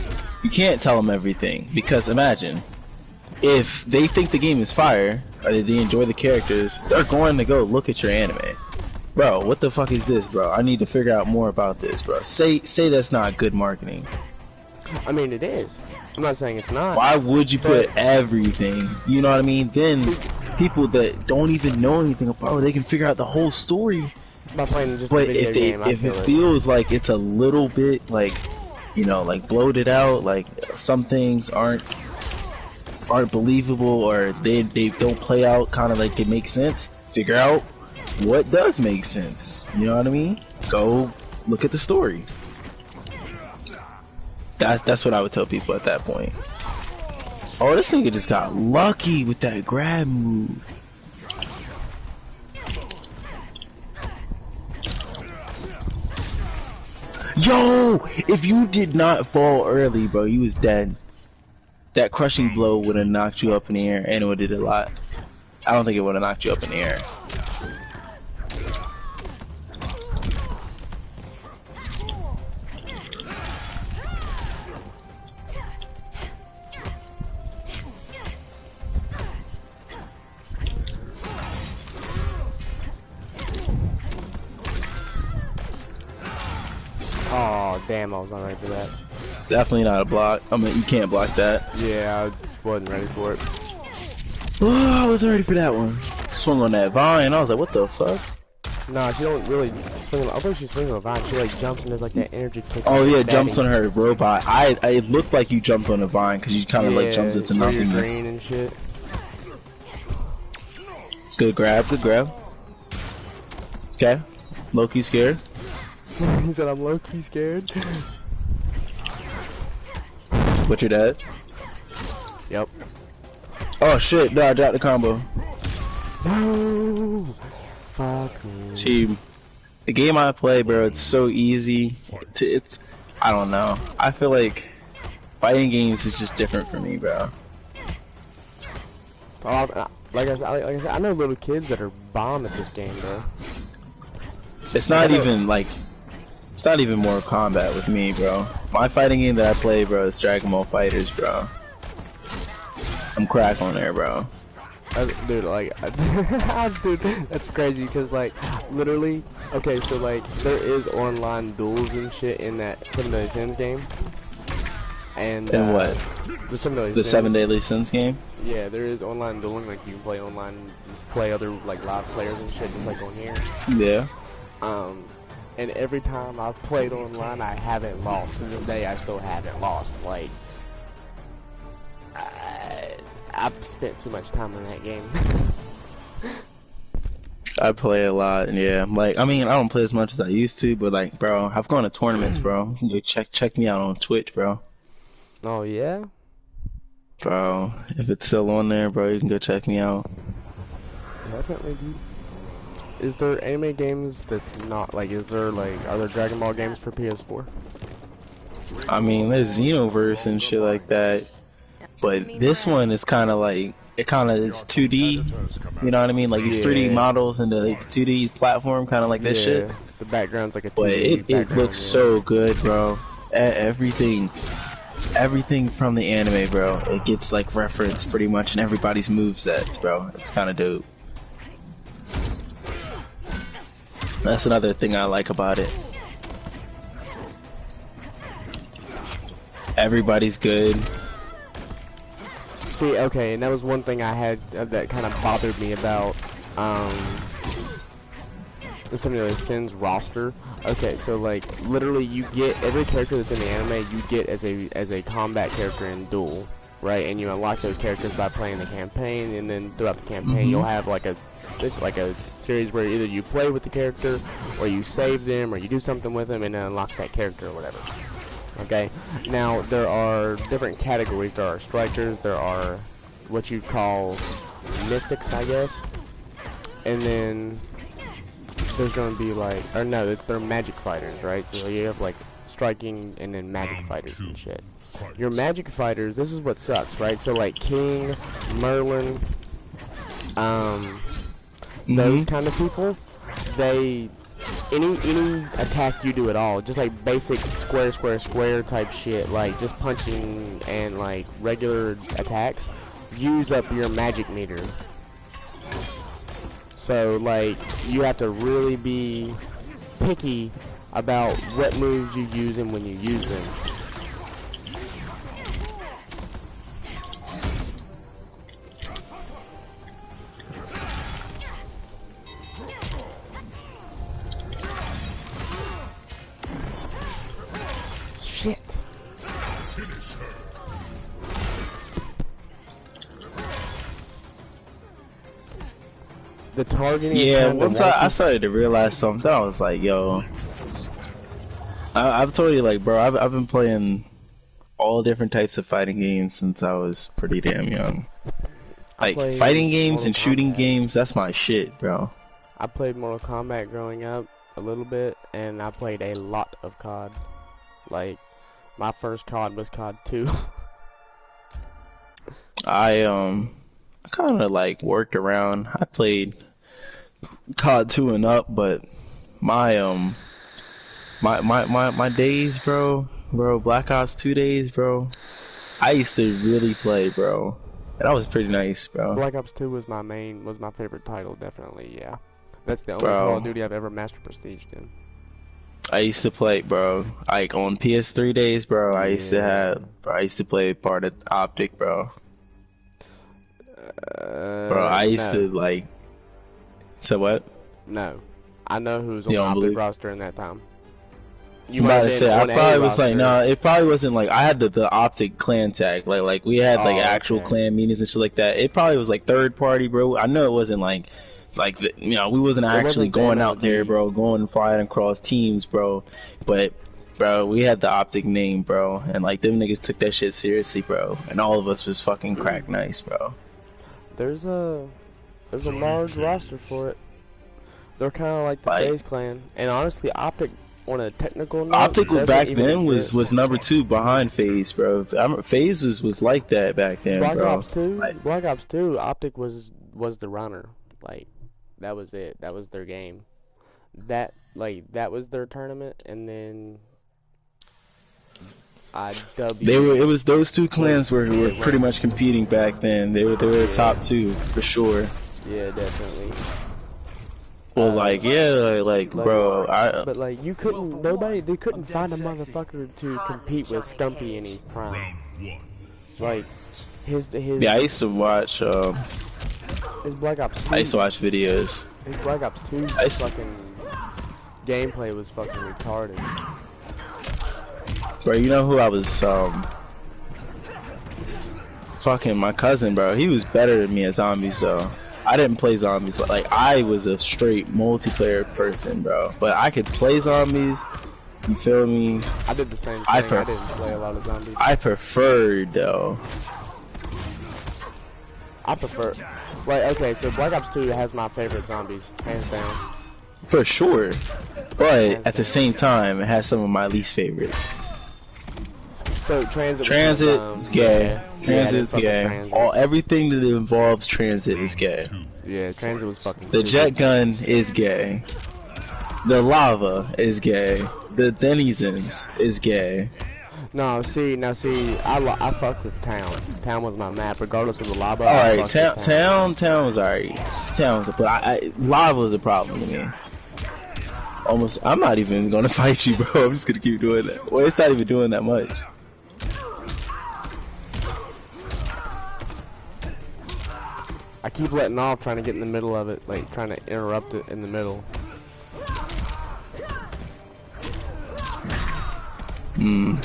you can't tell them everything, because imagine if they think the game is fire or they enjoy the characters, they're going to go look at your anime. Bro, what the fuck is this, bro? I need to figure out more about this, bro. Say that's not good marketing. I mean, it is. I'm not saying it's not. Why would you put everything? You know what I mean? Then people that don't even know anything about it, they can figure out the whole story. By playing just a But video game, if it feels like it's a little bit like, you know, like bloated out, like some things aren't believable, or they don't play out kind of like it makes sense, figure out what does make sense. You know what I mean? Go look at the story. That's what I would tell people at that point. Oh, this nigga just got lucky with that grab move. Yo, if you did not fall early, bro, you was dead. That crushing blow would have knocked you up in the air, and it would have did a lot. I don't think it would have knocked you up in the air. Oh damn, I was not ready for that. Definitely not a block. I mean, you can't block that. Yeah, I wasn't ready for it. Oh, I wasn't ready for that one. Swung on that vine. I was like, what the fuck? Nah, she don't really swing. I thought she swings on a vine. She like jumps and there's like that energy kick. Oh yeah, jumps on her robot. It looked like you jumped on a vine because you kind of like jumped into where you're nothingness. green and shit. Good grab, good grab. Okay, Loki scared. He said I'm low-key scared. But you're dead. Yep. Oh shit! No, I dropped the combo. No. Fuck me. See, the game I play, bro, it's so easy. It's I don't know. I feel like fighting games is just different for me, bro. Like I said, I know little kids that are bomb at this game, bro. It's not even like, it's not even Mortal Kombat with me, bro. My fighting game that I play, bro, is Dragon Ball Fighters, bro. I'm crack on there, bro. Dude, like, dude, that's crazy because, like, literally, okay, so, like, there is online duels and shit in that 7 Deadly Sins game. And what? The 7 Deadly The Sins. 7 Deadly Sins game? Yeah, there is online dueling, like, you can play online, play other, like, live players and shit, just like on here. Yeah. And every time I've played online, I haven't lost. To this day, I still haven't lost. Like, I've spent too much time in that game. I play a lot, and yeah, like, I mean, I don't play as much as I used to, but like, bro, I've gone to tournaments, bro. You can go check me out on Twitch, bro. Oh yeah? Bro, if it's still on there, bro, you can go check me out. Definitely, dude. Is there anime games that's not, like, are there Dragon Ball games for PS4? I mean, there's Xenoverse and shit like that, but this one is kind of like, it kind of is 2D, you know what I mean? Like, these 3D models and the like, 2D platform, kind of like that shit. The background's like a 2D But it looks so good, bro. Everything from the anime, bro, it gets like referenced pretty much in everybody's movesets, bro. It's kind of dope. That's another thing I like about it. Everybody's good. See, okay, and that was one thing I had that kind of bothered me about the 7 Deadly Sins roster. Okay, so like literally, you get every character that's in the anime, you get as a combat character in Duel, right? And you unlock those characters by playing the campaign, and then throughout the campaign, you'll have like a series where either you play with the character, or you save them, or you do something with them, and it unlocks that character or whatever. Okay, now there are different categories. There are strikers, there are what you call mystics, I guess, and then there's gonna be like, or no, they're magic fighters, right? So you have like striking and then magic fighters and shit. Your magic fighters, this is what sucks, right? So like King, Merlin, those kind of people, they any attack you do at all, just like basic square type shit, like just punching and like regular attacks, use up your magic meter. So like you have to really be picky about what moves you use and when you use them. The targeting. is Yeah, kinda once I wacky. started to realize something, I was like, yo, I've told you, like, bro, I've been playing all different types of fighting games since I was pretty damn young. I Like, played fighting games Mortal and shooting Kombat. games, that's my shit, bro. I played Mortal Kombat growing up a little bit, and I played a lot of COD. Like, my first COD was COD 2. I kind of like worked around. I played COD 2 and up, but my my days, bro, Black Ops 2 days, bro. I used to really play, bro. And that was pretty nice, bro. Black Ops 2 was my favorite title, definitely, yeah. That's the only Bro. Call of Duty I've ever master prestiged in. I used to play, bro. Like on PS3 days, bro. I used to Yeah. I used to play part of Optic, bro. Bro, I used no. to like. So what? No. I know who was on You the don't Optic believe- roster in that time. I'm might about have to been say, I on a probably was like, roster. no, it probably wasn't like, I had the Optic clan tag, like we had like Oh, actual okay. clan meetings and shit like that. It probably was like third party, bro. I know it wasn't like we wasn't actually wasn't going the out there, MOD. bro, going and flying across teams, bro. But, bro, we had the Optic name, bro, and like them niggas took that shit seriously, bro. And all of us was fucking crack nice, bro. There's a large roster for it. They're kind of like the Like- FaZe clan. And honestly, Optic, on a technical note, Optic doesn't back even then exist. was number 2 behind FaZe, bro. FaZe was like that back then, Black bro. Ops 2, Like- Black Ops 2, Optic was the runner. Like, that was it. That was their game. That was their tournament, and then It was those two clans were pretty much competing back then. They were the top two for sure. Yeah, definitely. Well, like bro, But like, they couldn't find a motherfucker to compete with Stumpy in his prime. Round 1. Like, his yeah, I used to watch his Black Ops 2. I used to watch videos. His Black Ops 2 I used- fucking gameplay was fucking retarded. Bro, you know who I was fucking my cousin, bro. He was better than me at zombies though. I didn't play zombies. Like, I was a straight multiplayer person, bro. But I could play zombies. You feel me? I did the same thing. I I didn't play a lot of zombies. I preferred though. I prefer. Like, okay, so Black Ops 2 has my favorite zombies, hands down. For sure. But at the same time, it has some of my least favorites. So Transit. Transit was is gay. yeah, Transit's fucking gay. Transit. Everything that involves transit is gay. Yeah, Transit was fucking. The stupid. jet gun is gay. The lava is gay. The denizens is gay. No, see, I fucked with Town. Town was my map, regardless of the lava. I Alright, fucked with town was alright. Town was, but lava was a problem to me. Almost, I'm not even gonna fight you, bro. I'm just gonna keep doing that. Well, it's not even doing that much. I keep letting off, trying to get in the middle of it, like trying to interrupt it in the middle. Hmm.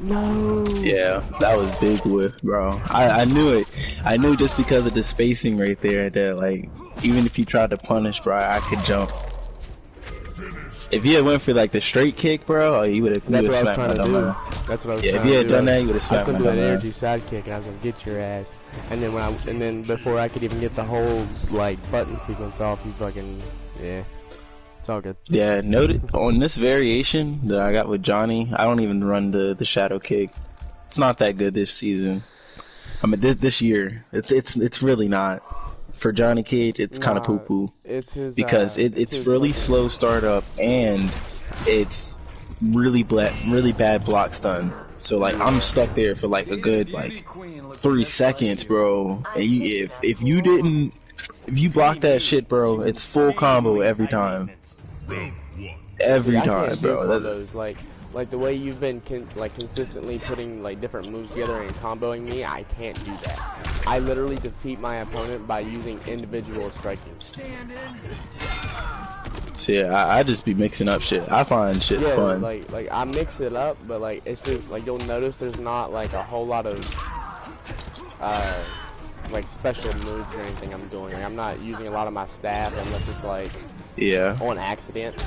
No. Yeah, that was big whiff, bro. I knew it. I knew just because of the spacing right there that, like, even if you tried to punish, bro, I could jump. If you had went for like the straight kick, bro, you would have That's what I was smacked my trying to dumb do. ass. That's what I was Yeah, trying if you to had do. done that, you would have I was smacked my gonna do an dumb energy ass. sidekick, and I was gonna get your ass. And then before I could even get the whole like button sequence off, you fucking yeah. It's all good. Yeah, noted on this variation that I got with Johnny, I don't even run the shadow kick. It's not that good this season. I mean, this year, it's really not. For Johnny Cage, it's kind of Nah, poo poo It's his because it's his really fucking- slow startup and it's really bad block stun. So like I'm stuck there for like a good like 3 seconds, bro. And if you block that shit, bro, it's full combo every time. Round 1. Every I time, can't do bro. combos like the way you've been consistently putting like different moves together and comboing me. I can't do that. I literally defeat my opponent by using individual striking. Stand in. So yeah, I just be mixing up shit. I find shit Yeah, fun. like I mix it up, but like it's just like you'll notice there's not like a whole lot of like special moves or anything I'm doing. Like I'm not using a lot of my staff unless it's like Yeah. on accident.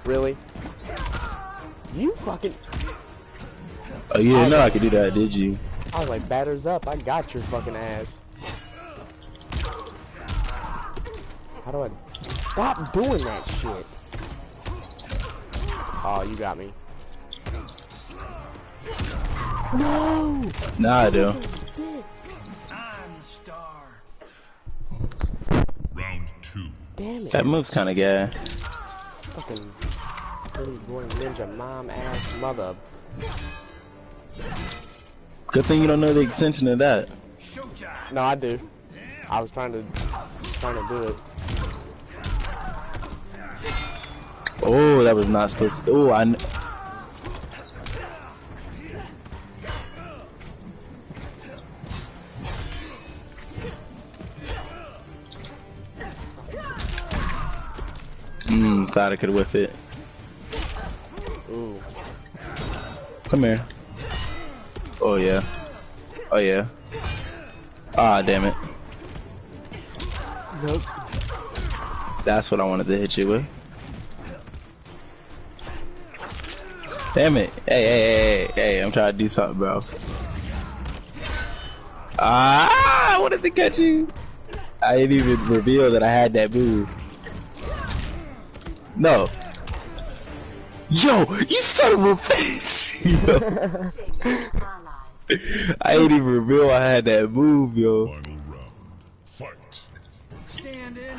Really? You fucking. Oh, you didn't know I could do that, did you? I was like, batters up. I got your fucking ass. How do I stop doing that shit? Oh, you got me. No! Nah, I do. I'm the star. Round 2. Damn it. That move's kind of gay. Fucking pretty boy ninja mom ass mother. Good thing you don't know the extension of that. Showtime. No, I do. I was trying to do it. Oh, that was not supposed to. Oh, thought I could whiff it. Ooh. Come here. Oh yeah. Oh yeah. Ah, damn it. Nope. That's what I wanted to hit you with. Damn it. Hey, I'm trying to do something, bro. Ah, I wanted to catch you. I didn't even reveal that I had that move. No. Yo, you son of a bitch. Yo. I didn't even reveal I had that move, yo. Final round. Fight. Stand in.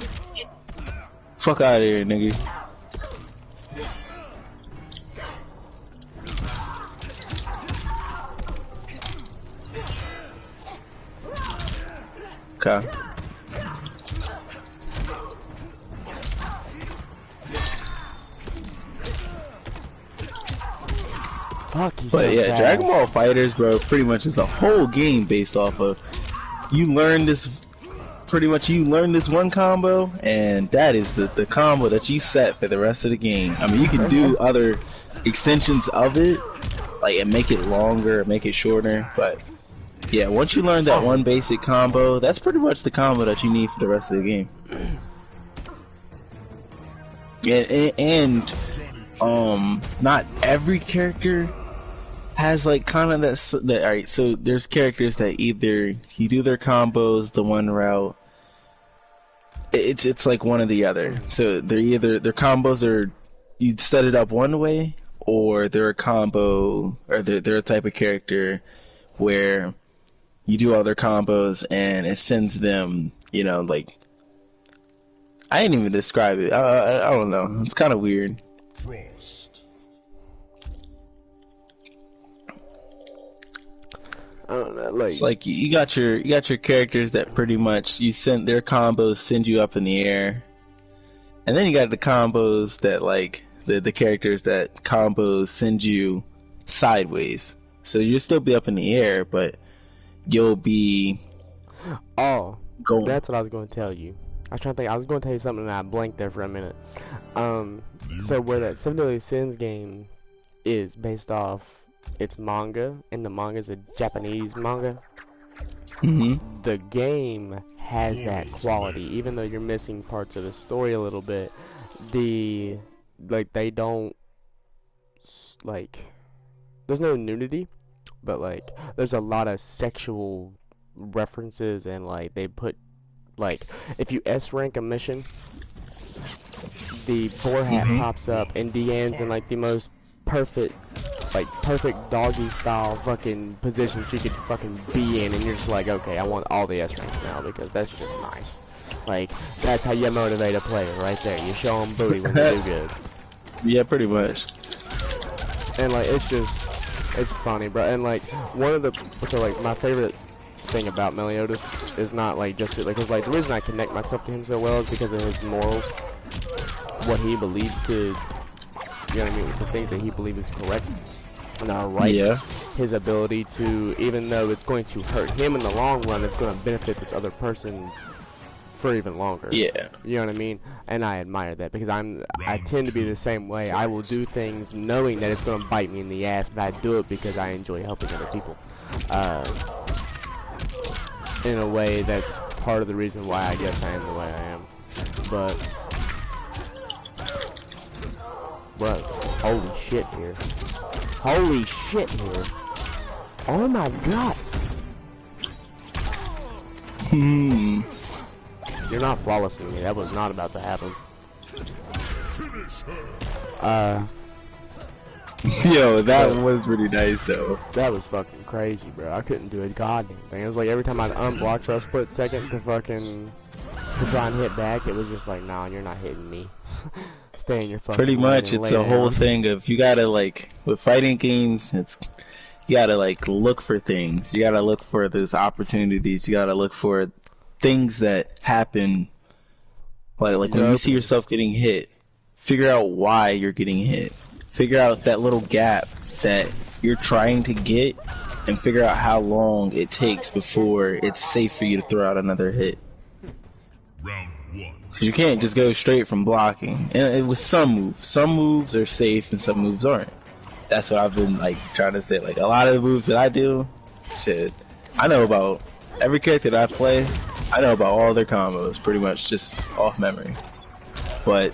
Fuck out of here, nigga. Okay. Fuck you. But yeah, Dragon Ball Fighters, bro, pretty much is a whole game based off of you learn this. Pretty much, you learn this one combo, and that is the combo that you set for the rest of the game. I mean, you can do other extensions of it, like and make it longer, make it shorter. But yeah, once you learn that one basic combo, that's pretty much the combo that you need for the rest of the game. And not every character has like kind of that. All right, so there's characters that either you do their combos the one route. It's like one or the other. So they're either their combos are you set it up one way, or they're a combo, or they're a type of character where you do all their combos and it sends them, you know, like I didn't even describe it. I don't know. It's kind of weird. Frost. I don't know, like, It's like you got your characters that pretty much you send their combos send you up in the air, and then you got the combos that like the characters that combos send you sideways. So you'll still be up in the air, but you'll be oh, going. that's what I was going to tell you. I was trying to think. I was going to tell you something and I blanked there for a minute. So where that Seven Deadly Sins game is based off, it's manga, and the manga is a Japanese manga. Mm-hmm. The game has that quality, even though you're missing parts of the story a little bit. They don't like. There's no nudity, but like there's a lot of sexual references, and like they put like if you S rank a mission, the boar hat pops up and Deanne's in like the most perfect doggy style fucking position she could fucking be in, and you're just like, okay, I want all the S ranks now because that's just nice. Like that's how you motivate a player right there. You show them booty when they do good. Yeah, pretty much. And like it's funny, bro. And like one of the my favorite thing about Meliodas is not like just like, cause like the reason I connect myself to him so well is because of his morals, what he believes to, you know what I mean, the things that he believes is correct and are right. Yeah. His ability to, even though it's going to hurt him in the long run, it's going to benefit this other person for even longer. Yeah. You know what I mean? And I admire that because I tend to be the same way. I will do things knowing that it's gonna bite me in the ass, but I do it because I enjoy helping other people. In a way that's part of the reason why I guess I am the way I am. But holy shit here. Holy shit here. Oh my god. You're not flawlessing me. That was not about to happen. Yo, that was pretty nice though. That was fucking crazy, bro. I couldn't do a goddamn thing. It was like every time I'd unblock for a split second to try and hit back, it was just like, nah, you're not hitting me. Stay in your fucking Pretty lane much, and it's lay a whole down. thing of you gotta like with fighting games. You gotta like look for things. You gotta look for those opportunities. You gotta look for things that happen. Like when you see yourself getting hit, figure out why you're getting hit. Figure out that little gap that you're trying to get, and figure out how long it takes before it's safe for you to throw out another hit. Round 1. So you can't just go straight from blocking. And with some moves are safe and some moves aren't. That's what I've been like trying to say. Like a lot of the moves that I do, shit, I know about every character that I play. I know about all their combos, pretty much just off memory. But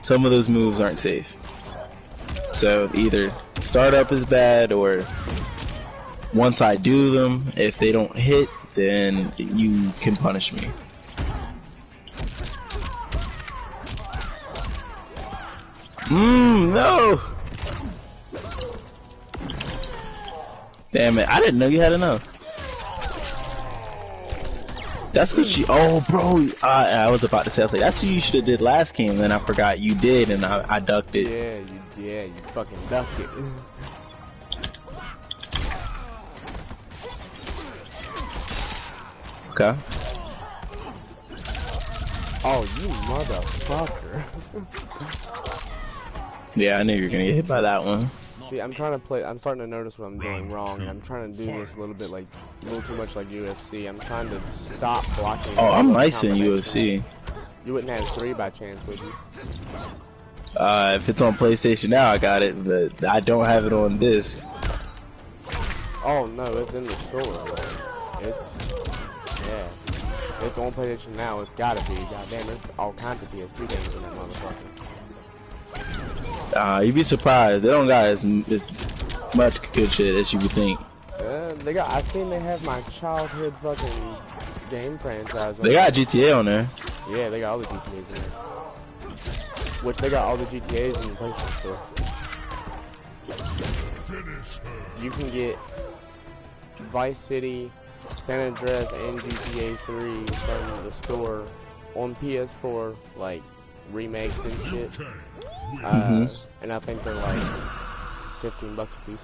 some of those moves aren't safe. So either startup is bad, or once I do them, if they don't hit, then you can punish me. No! Damn it, I didn't know you had enough. That's what you. Oh, bro, I was about to say, I was like, that's what you should have did last game, and then I forgot you did, and I ducked it. Yeah, you fucking ducked it. Okay. Oh, you motherfucker. Yeah, I knew you were gonna get hit by that one. See, I'm starting to notice what I'm doing wrong, and I'm trying to do this a little too much like UFC. I'm trying to stop blocking. Oh, I'm all nice in combinations. UFC. You wouldn't have 3 by chance, would you? If it's on PlayStation now, I got it, but I don't have it on disc. Oh no, it's in the store. It's on PlayStation now. It's gotta be. Goddamn, there's all kinds of PS2 games in that motherfucker. You'd be surprised. They don't got as much good shit as you would think. I seen they have my childhood fucking game franchise. They got GTA on there. Yeah, they got all the GTAs in there. Which they got all the GTAs in the PlayStation store. You can get Vice City, San Andreas, and GTA 3 from the store on PS4, like remakes and shit. And I think they're like $15 a piece.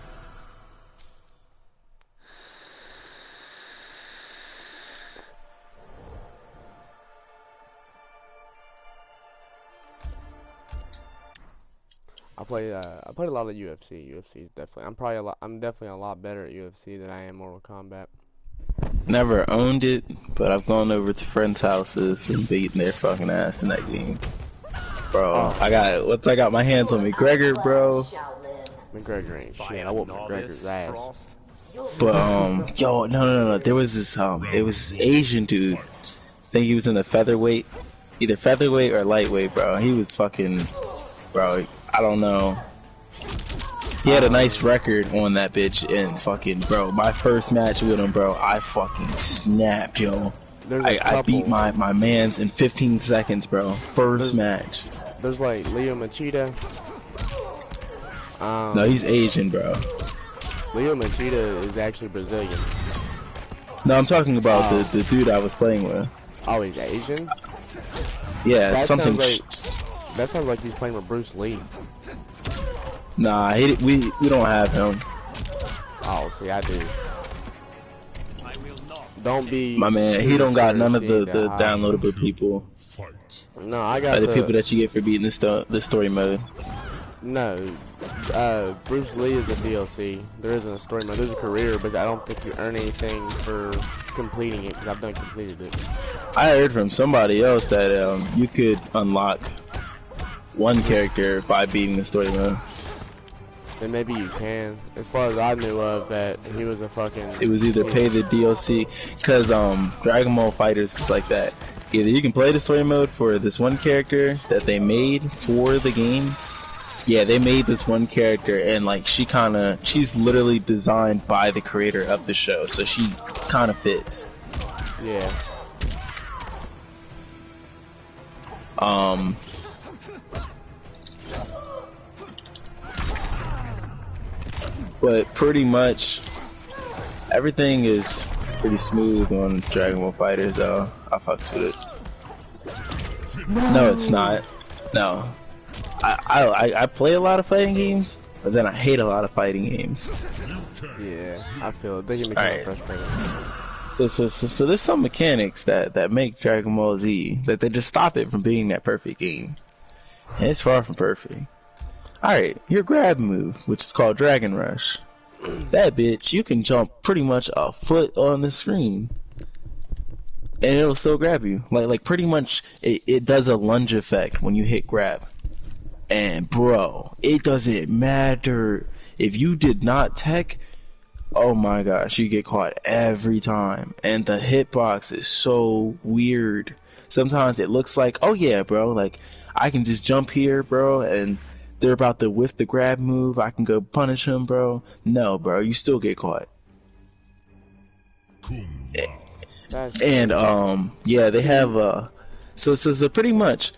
I played a lot of UFC. UFC is definitely. I'm definitely a lot better at UFC than I am Mortal Kombat. Never owned it, but I've gone over to friends' houses and beaten their fucking ass in that game. Bro, I got my hands on McGregor, bro. Shaolin. McGregor ain't shit. I whooped McGregor's ass. But yo, no. There was this it was this Asian dude. I think he was in the featherweight, either featherweight or lightweight, bro. He was fucking, bro. I don't know. He had a nice record on that bitch, and fucking, bro, my first match with him, bro, I fucking snapped, yo. I beat my mans in 15 seconds, bro. First match. There's like Leo Machida. No, he's Asian, bro. Leo Machida is actually Brazilian. No, I'm talking about the dude I was playing with. Oh, he's Asian? Yeah, That something. That sounds like he's playing with Bruce Lee. Nah, we don't have him. Oh, see, I do. Don't be. My man, he don't got none of the downloadable. downloadable people. Fight. No, I got The people that you get for beating the story mode. No, Bruce Lee is a DLC. There isn't a story mode. There's a career, but I don't think you earn anything for completing it because I've done completed it. I heard from somebody else that you could unlock one character by beating the story mode. Then maybe you can. As far as I knew of, that he was a fucking. It was either pay the DLC, cause Dragon Ball FighterZ is like that. Either you can play the story mode for this one character that they made for the game. Yeah, they made this one character, and like she's literally designed by the creator of the show, so she kind of fits. Yeah. But pretty much everything is pretty smooth on Dragon Ball FighterZ, though. I fucks with it. No, it's not. No. I play a lot of fighting games, but then I hate a lot of fighting games. Yeah, I feel it. They can be kind of frustrating. So there's some mechanics that make Dragon Ball Z that they just stop it from being that perfect game. And it's far from perfect. Alright, your grab move, which is called Dragon Rush. That bitch, you can jump pretty much a foot on the screen. And it'll still grab you. Like pretty much it does a lunge effect when you hit grab. And bro, it doesn't matter if you did not tech. Oh my gosh, you get caught every time. And the hitbox is so weird. Sometimes it looks like, oh yeah, bro, like I can just jump here, bro, and they're about to whiff the grab move. I can go punish him, bro. No, bro, you still get caught. And yeah, they have so pretty much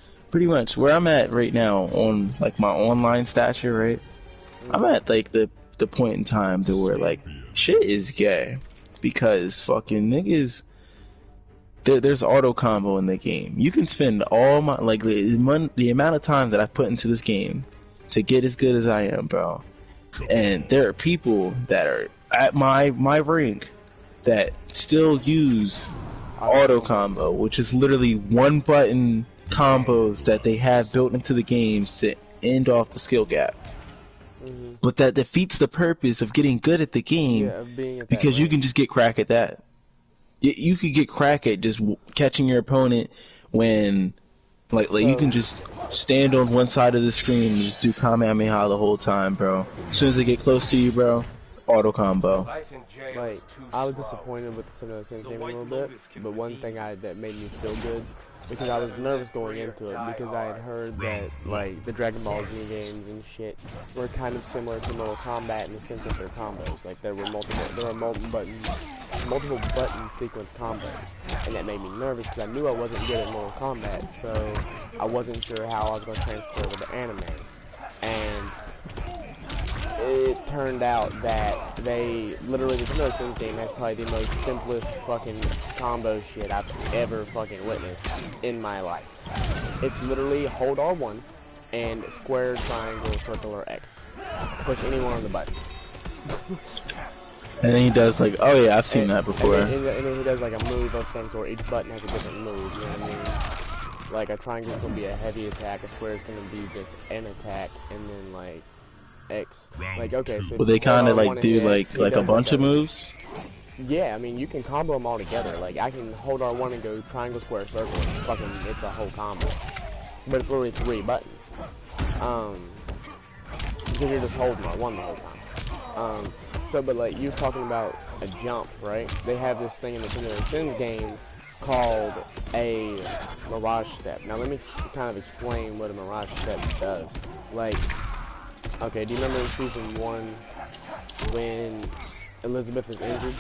where I'm at right now on like my online stature, right? I'm at like the point in time to where like shit is gay because fucking niggas. There's auto combo in the game. You can spend all my like the amount of time that I put into this game to get as good as I am, bro. And there are people that are at my rank that still use auto combo, which is literally one button combos that they have built into the games to end off the skill gap. But that defeats the purpose of getting good at the game, because you can just get crack at that. You could get crack at just catching your opponent when, like you can just stand on one side of the screen and just do Kamehameha the whole time, bro. As soon as they get close to you, bro, auto combo. Like, I was disappointed with the Similar Sins game a little bit, but one thing that made me feel good, because I was nervous going into it, because I had heard that, like, the Dragon Ball Z games and shit were kind of similar to Mortal Kombat in the sense of their combos. Like, there were multiple button sequence combos, and that made me nervous because I knew I wasn't good at Mortal Kombat, so I wasn't sure how I was going to transfer over to anime. And it turned out that they literally, the Similar Sins game has probably the most simplest fucking combo shit I've ever fucking witnessed in my life. It's literally hold R1 and square, triangle, circle, or X. Push any one of the buttons. And then he does like, oh yeah, I've seen that before. And then he does like a move of some sort. Each button has a different move, you know what I mean? Like a triangle is going to be a heavy attack, a square is going to be just an attack, and then like X. Like, okay, so... Well, they kind of like do like a bunch of moves? Yeah, I mean, you can combo them all together. Like, I can hold R1 and go triangle, square, circle, and fucking, it's a whole combo. But it's literally 3 buttons. Because you're just holding R1 the whole time. So, but like, you're talking about a jump, right? They have this thing in the Similar Sins game called a Mirage Step. Now, let me kind of explain what a Mirage Step does. Like, okay, do you remember in Season 1 when Elizabeth is injured?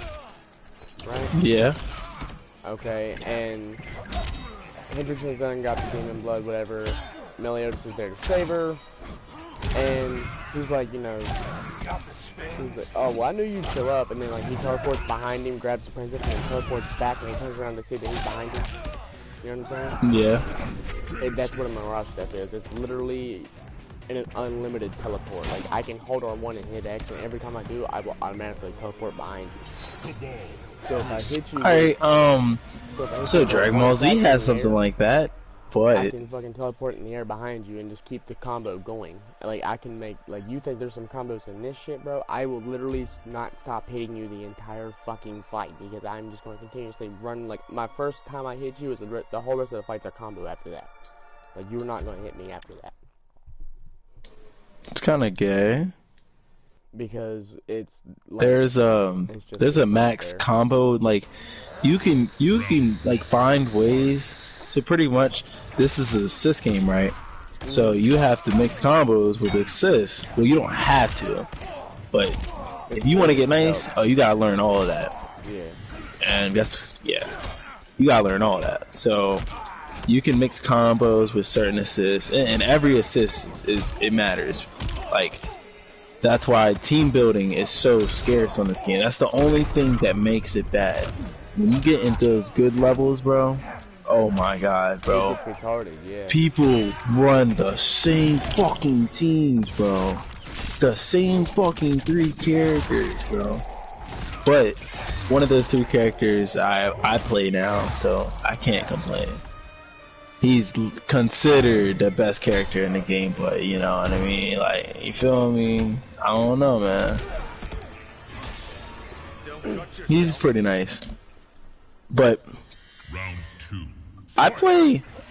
Right? Yeah. Okay, and Hendrickson's done got the demon blood, whatever. Meliodas is there to save her. And he's like, you know, he's like, oh, well, I knew you'd show up. And then, like, he teleports behind him, grabs the princess, and then teleports back, and he turns around to see that he's behind him. You know what I'm saying? Yeah. And that's what a Mirage Step is. It's literally an unlimited teleport. Like, I can hold R1 and hit X, and every time I do, I will automatically teleport behind you. So if I hit you... Alright, so Dragon Ball Z has something like that. But can fucking teleport in the air behind you and just keep the combo going. Like, I can make, like, you think there's some combos in this shit, bro? I will literally not stop hitting you the entire fucking fight because I'm just going to continuously run. Like, my first time I hit you is the whole rest of the fights are combo after that. Like, you're not going to hit me after that. it's kind of gay. Because it's like, There's just there's a not max fair. combo, like you can like find ways. So pretty much this is an assist game, right? So you have to mix combos with assists. Well, you don't have to, but if you want to get nice, oh, you gotta learn all of that. Yeah. And you gotta learn all that. So you can mix combos with certain assists, and every assist is it matters. Like, that's why team building is so scarce on this game. That's the only thing that makes it bad. When you get into those good levels, bro, oh my god, bro. It's retarded, yeah. People run the same fucking teams, bro. The same fucking 3 characters, bro. But one of those 3 characters I play now, so I can't complain. He's considered the best character in the game, but you know what I mean? Like, you feel me? I don't know, man. He's pretty nice. But Round 2.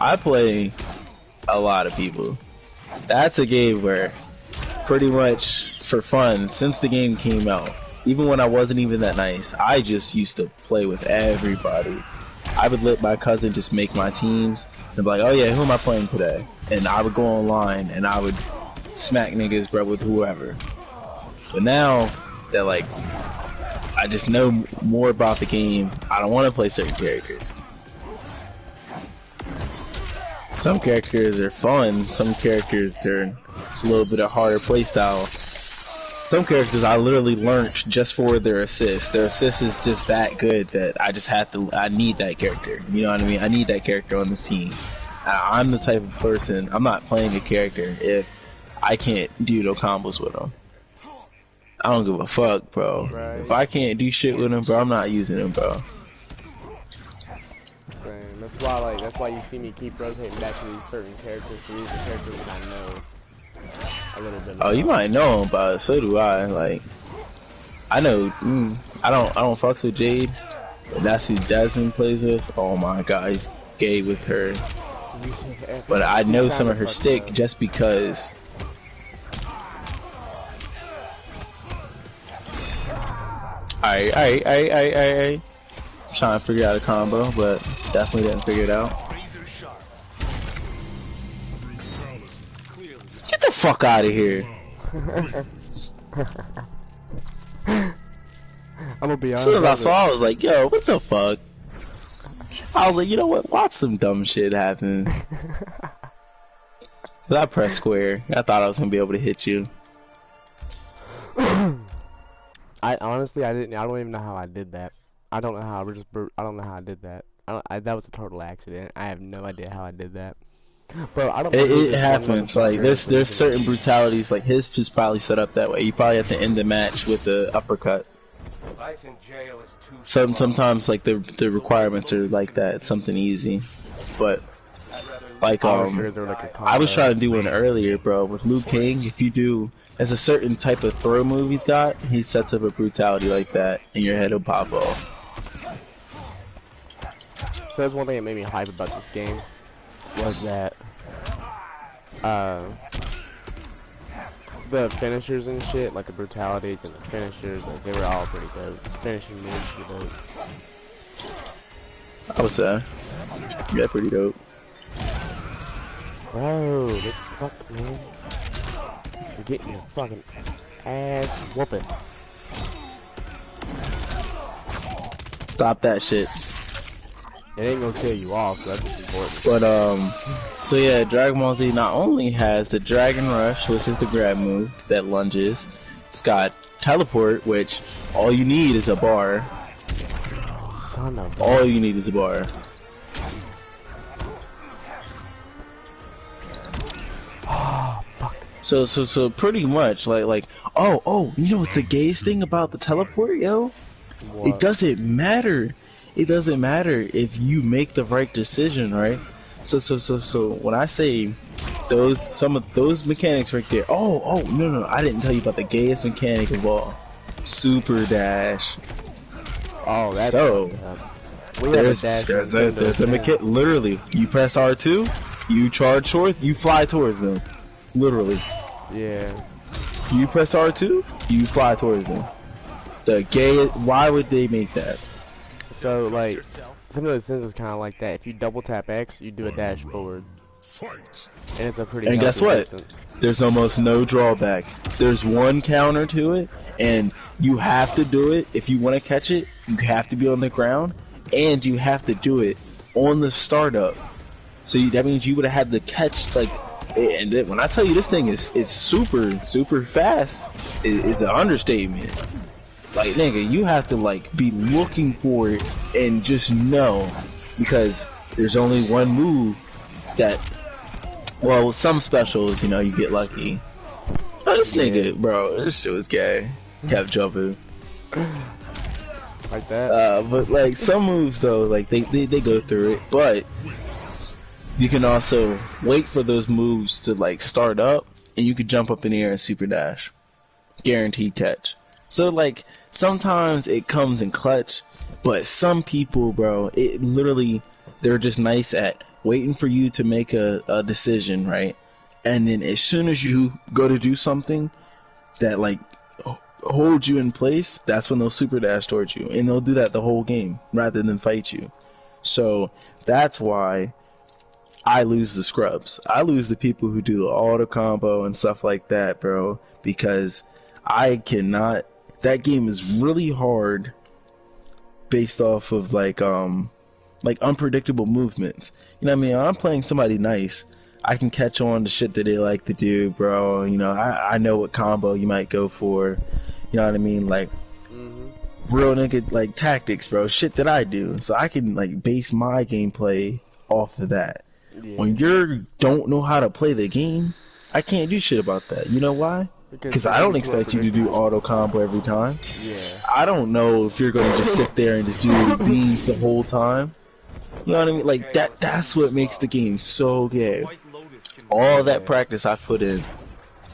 I play a lot of people. That's a game where pretty much for fun, since the game came out, even when I wasn't even that nice, I just used to play with everybody. I would let my cousin just make my teams and be like, oh yeah, who am I playing today? And I would go online and I would smack niggas, bro, with whoever. But now that, like, I just know more about the game, I don't want to play certain characters. Some characters are fun, some characters it's a little bit of harder playstyle. Some characters I literally learned just for their assist. Their assist is just that good that I need that character. You know what I mean? I need that character on the team. I'm the type of person, I'm not playing a character if I can't do no combos with them. I don't give a fuck, bro. Right. If I can't do shit with him, bro, I'm not using him, bro. Same. That's why you see me keep rotating back to these certain characters, to use the characters that I know a little bit. Oh, you might know him, but so do I. Like, I know. I don't fucks with Jade. But that's who Desmond plays with. Oh my god, he's gay with her. But I know some of her stick just because. Alright. Trying to figure out a combo, but definitely didn't figure it out. Get the fuck out of here. I'm gonna be As honest. soon as I saw it, I was like, yo, what the fuck? I was like, you know what? Watch some dumb shit happen. Cause I pressed square. I thought I was gonna be able to hit you. I honestly, I don't even know how I did that. I don't know how I did that. That was a total accident. I have no idea how I did that. Bro, I don't know. It happens. Like, there's certain brutalities. Like, his is probably set up that way. You probably have to end the match with the uppercut. Life in jail is too Sometimes like the requirements are like that. It's something easy, but like I was trying to do one earlier, bro. With Liu Kang, if you do, there's a certain type of throw move he's got. He sets up a brutality like that, and your head will pop off. So that's one thing that made me hype about this game, was that the finishers and shit, like the brutalities and the finishers, like, they were all pretty dope. Finishing moves were dope. I would say, yeah, pretty dope. Bro, what the fuck, man? You're getting your fucking ass whooping. Stop that shit. It ain't gonna kill you off, so that's what's important. But so yeah, Dragon Ball Z not only has the Dragon Rush, which is the grab move that lunges. It's got Teleport, which all you need is a bar. Son of All you need is a bar. oh fuck. So pretty much like oh, you know what's the gayest thing about the teleport, yo? What? It doesn't matter. It doesn't matter if you make the right decision, right? So when I say some of those mechanics right there. Oh, no, I didn't tell you about the gayest mechanic of all. Super dash. Oh, that's So fucked up. We have a dash. there's a mechanic. Literally, you press R2, you charge towards, you fly towards them. Literally. Yeah. You press R2, you fly towards them. The gay. Why would they make that? So like, some of those things is kind of like that. If you double tap X, you do a dash forward, Fight. and it's a pretty. And guess healthy what? distance. There's almost no drawback. There's one counter to it, and you have to do it if you want to catch it. You have to be on the ground, and you have to do it on the startup. So that means you would have had to catch like. And then when I tell you this thing is super fast, is an understatement. Like nigga, you have to like be looking for it and just know, because there's only one move that. Well, with some specials, you know, you get lucky. Oh, this nigga, bro, this shit was gay. Kept jumping. Like that. But like some moves though, like they go through it, but you can also wait for those moves to like start up, and you can jump up in the air and super dash. Guaranteed catch. So like sometimes it comes in clutch, but some people, bro, it literally they're just nice at waiting for you to make a decision, right? And then as soon as you go to do something that like holds you in place, that's when they'll super dash towards you, and they'll do that the whole game rather than fight you. So that's why I lose the scrubs. I lose the people who do the auto combo and stuff like that, bro, because I cannot. That game is really hard based off of like unpredictable movements. You know what I mean? When I'm playing somebody nice, I can catch on to shit that they like to do, bro. You know, I know what combo you might go for. You know what I mean? Like real nigga like tactics, bro. Shit that I do. So I can like base my gameplay off of that. Yeah. When you don't know how to play the game, I can't do shit about that. You know why? Because I don't expect you to do auto combo every time. Yeah. I don't know if you're going to just sit there and just do beams the whole time. You know what I mean? Like that's what makes the game so gay. All that practice I put in,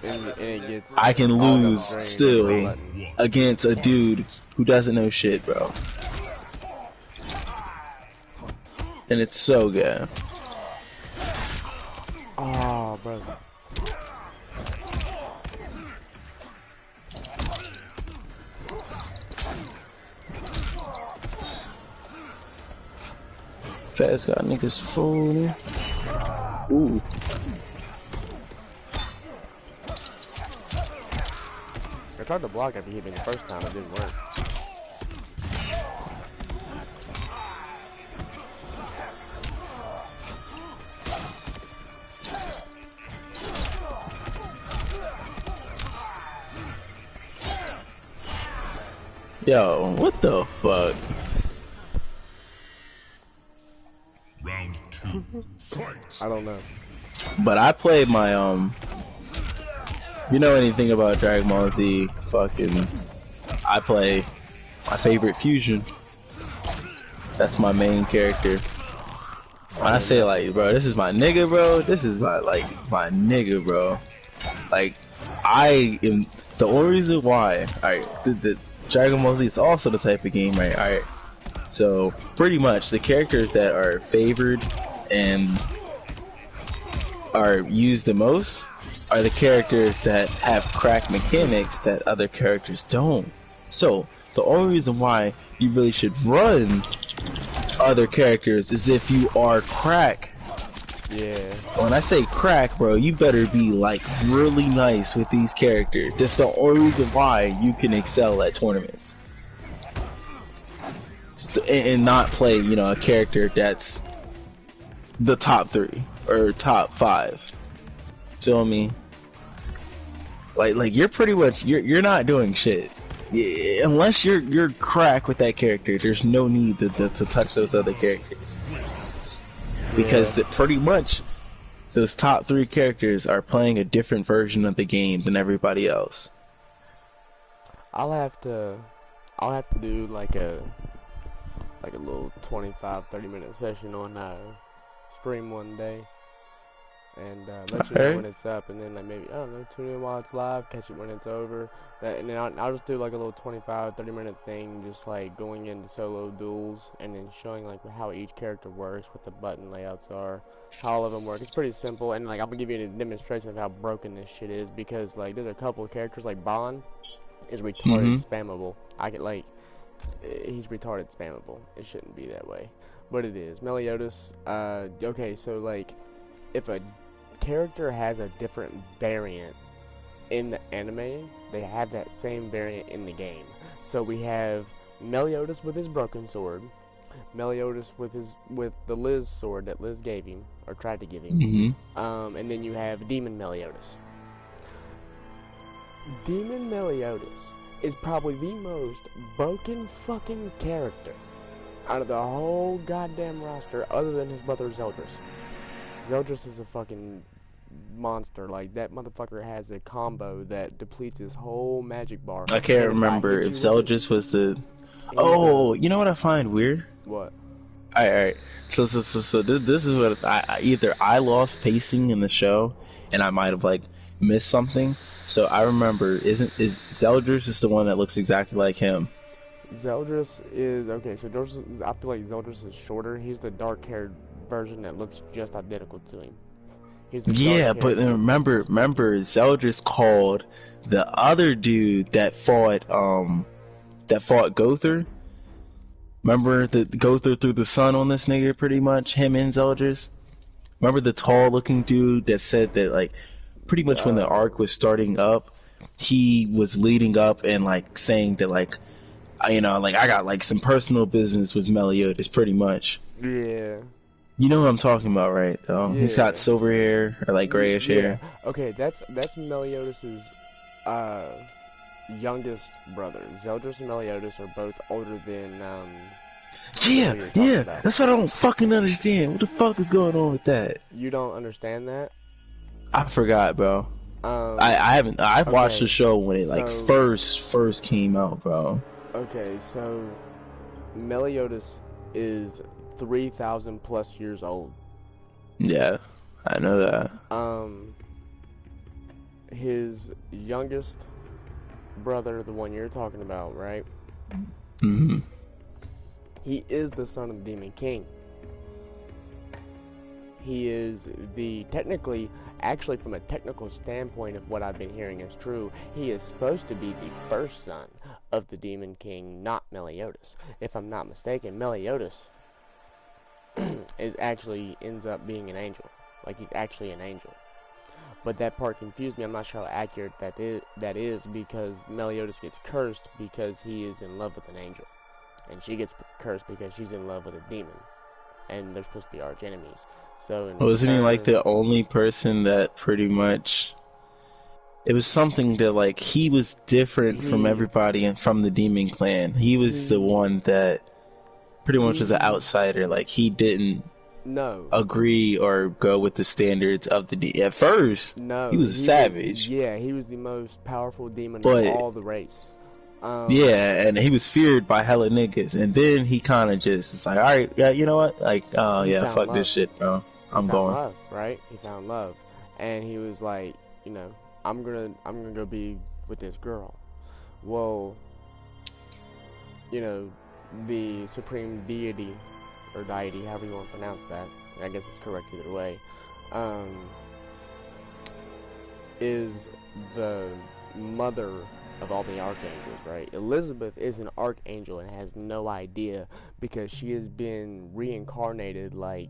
And it gets I can all lose the brain still button. against a dude who doesn't know shit, bro. And it's so good. Oh, bro. Fast got niggas fooling. Ooh. I tried to block after he hit me the first time, it didn't work. Yo, what the fuck? Round 2. Fight. I don't know. But I played my you know anything about Dragon Ball Z? Fucking, I play my favorite fusion. That's my main character. When I say like, bro, this is my nigga, bro. This is my my nigga, bro. Like, I am the only reason why. Alright, the Dragon Ball Z is also the type of game, right? Alright, so pretty much the characters that are favored and are used the most are the characters that have crack mechanics that other characters don't. So the only reason why you really should run other characters is if you are crack. Yeah. When I say crack, bro, you better be like really nice with these characters. That's the only reason why you can excel at tournaments. So, and not play, you know, a character that's the top 3 or top 5. Feel me? Like you're pretty much you're not doing shit. Yeah, unless you're crack with that character, there's no need to touch those other characters. Because pretty much those top 3 characters are playing a different version of the game than everybody else. I'll have to do like a little 25-30 minute session on stream one day. And let you know Okay. when it's up, and then like maybe, I don't know, tune in while it's live, catch it when it's over. And then I'll just do like a little 25-30 minute thing, just like going into solo duels and then showing like how each character works, what the button layouts are, how all of them work. It's pretty simple, and like I'm gonna give you a demonstration of how broken this shit is, because like there's a couple of characters like Bond is retarded spammable. I could like he's retarded spammable. It shouldn't be that way, but it is. Meliodas. Okay, so like if a character has a different variant in the anime, they have that same variant in the game. So we have Meliodas with his broken sword, Meliodas with the Liz sword that Liz gave him or tried to give him, Mm-hmm. and then you have Demon Meliodas. Demon Meliodas is probably the most broken fucking character out of the whole goddamn roster, other than his brother Zeldris. Zeldris is a fucking monster. Like, that motherfucker has a combo that depletes his whole magic bar. I can't And remember hit if you with it, Zeldris was the. he's Oh, you know what I find weird? what? Alright. So this is what either I lost pacing in the show, and I might have like missed something. So I remember, is Zeldris is the one that looks exactly like him? Zeldris is okay. So I feel like Zeldris is shorter. He's the dark-haired version that looks just identical to him. He's the Yeah, dark-haired but then one. remember, Zeldris called the other dude that fought Gother. Remember the Gother threw the sun on this nigga, pretty much, him and Zeldris. Remember the tall-looking dude that said that, like, pretty much when the arc was starting up, he was leading up and like saying that like, I got like some personal business with Meliodas, pretty much. Yeah. You know what I'm talking about, right? Though he's got Yeah. silver hair or like grayish hair. Okay, that's Meliodas's youngest brother. Zeldris and Meliodas are both older than Yeah, what you're talking yeah. about. That's what I don't fucking understand. What the fuck is going on with that? You don't understand that? I forgot, bro. I haven't. I watched okay, the show when it like so- first came out, bro. Okay, so Meliodas is 3,000 plus years old. Yeah, I know that. His youngest brother, the one you're talking about, right? Hmm. He is the son of the Demon King. He is actually from a technical standpoint of what I've been hearing is true, he is supposed to be the first son of the Demon King, not Meliodas. If I'm not mistaken, Meliodas ends up being an angel. Like, he's actually an angel. But that part confused me. I'm not sure how accurate that is because Meliodas gets cursed because he is in love with an angel. And she gets cursed because she's in love with a demon. And they're supposed to be arch enemies. So Wasn't he like the only person that pretty much? It was something that like he was different from everybody and from the Demon Clan. He was the one that pretty much was an outsider. Like he didn't agree or go with the standards of the at first. No, he was a savage. He was the most powerful demon But- of all the race. Yeah, and he was feared by hella niggas. And then he kind of just was like, all right, yeah, you know what? Like, oh He yeah, found fuck love. this shit, bro. I'm He found going. love, right? He found love, and he was like, you know, I'm gonna go be with this girl. Well, you know, the supreme deity or deity, however you want to pronounce that, I guess it's correct either way, is the mother of all the archangels, right? Elizabeth is an archangel and has no idea because she has been reincarnated like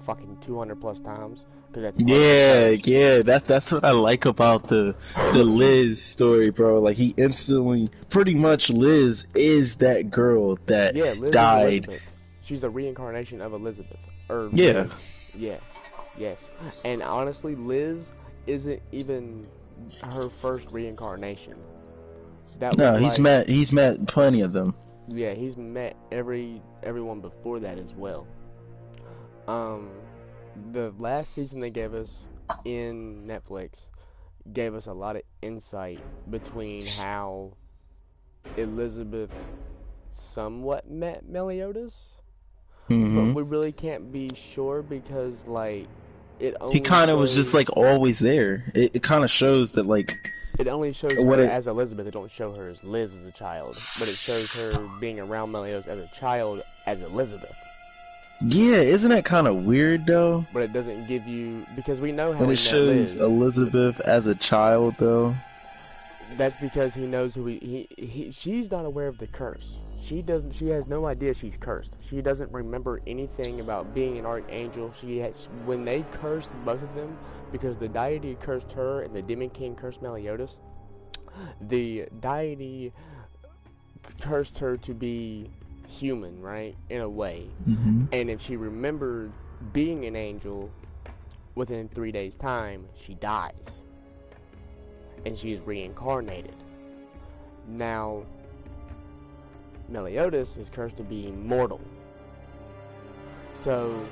fucking 200 plus times. Cause that's part of the curse. Yeah, that's what I like about the Liz story, bro. Like he instantly, pretty much, Liz is that girl that Yeah, Liz is died. Elizabeth. She's the reincarnation of Elizabeth. Yeah. Liz. Yeah. Yes. And honestly, Liz isn't even her first reincarnation. No, he's met plenty of them. Yeah, he's met everyone before that as well. The last season they gave us in Netflix gave us a lot of insight between how Elizabeth somewhat met Meliodas, Hmm. we really can't be sure because like it He only kind of was just shows like always there. It kind of shows that like it only shows what her it. as Elizabeth. It don't show her as Liz as a child, but it shows her being around Meliodas as a child as Elizabeth. Yeah, isn't that kind of weird though? But it doesn't give you because we know how When he it met shows Liz. Elizabeth as a child though. That's because he knows who she's not aware of the curse. She has no idea she's cursed. She doesn't remember anything about being an archangel. When they cursed both of them, because the deity cursed her and the demon king cursed Meliodas, the deity cursed her to be human, right? In a way. Hmm. And if she remembered being an angel within 3 days' time, she dies. And she is reincarnated. Now, Meliodas is cursed to be mortal. So,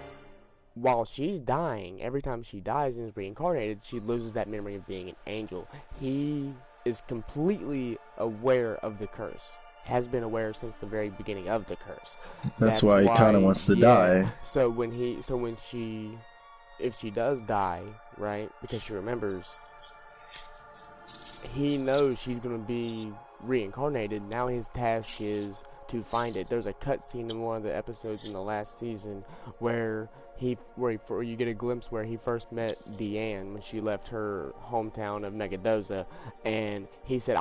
while she's dying, every time she dies and is reincarnated, she loses that memory of being an angel. He is completely aware of the curse. Has been aware since the very beginning of the curse. That's why he kind of wants to die. So if she does die, right, because she remembers, he knows she's gonna be reincarnated. Now his task is to find it. There's a cutscene in one of the episodes in the last season where you get a glimpse where he first met Deanne when she left her hometown of Megadoza, and he said,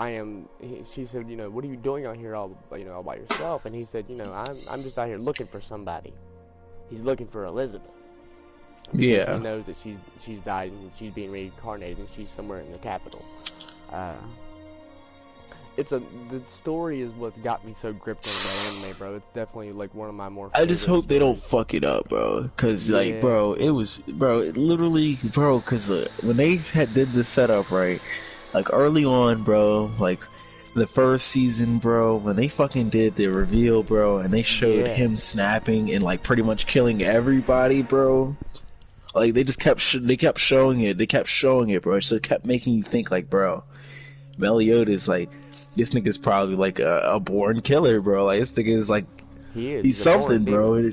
she said, what are you doing out here all by yourself? And he said, I'm just out here looking for somebody. He's looking for Elizabeth. Yeah. He knows that she's died and she's being reincarnated and she's somewhere in the capital. The story is what's got me so gripped on that anime, bro. It's definitely like one of my more I just favorite hope they don't stories. fuck it up, bro. Cause like, Yeah. bro, it literally, bro. Cause when they did the setup right, like early on, bro, like the first season, bro, when they fucking did the reveal, bro, and they showed Yeah. him snapping and like pretty much killing everybody, bro. Like they just kept showing it, bro. So it kept making you think like, bro, Meliodas, like this nigga's probably like a born killer, bro. Like this nigga is like he's He's a born something, bro. demon.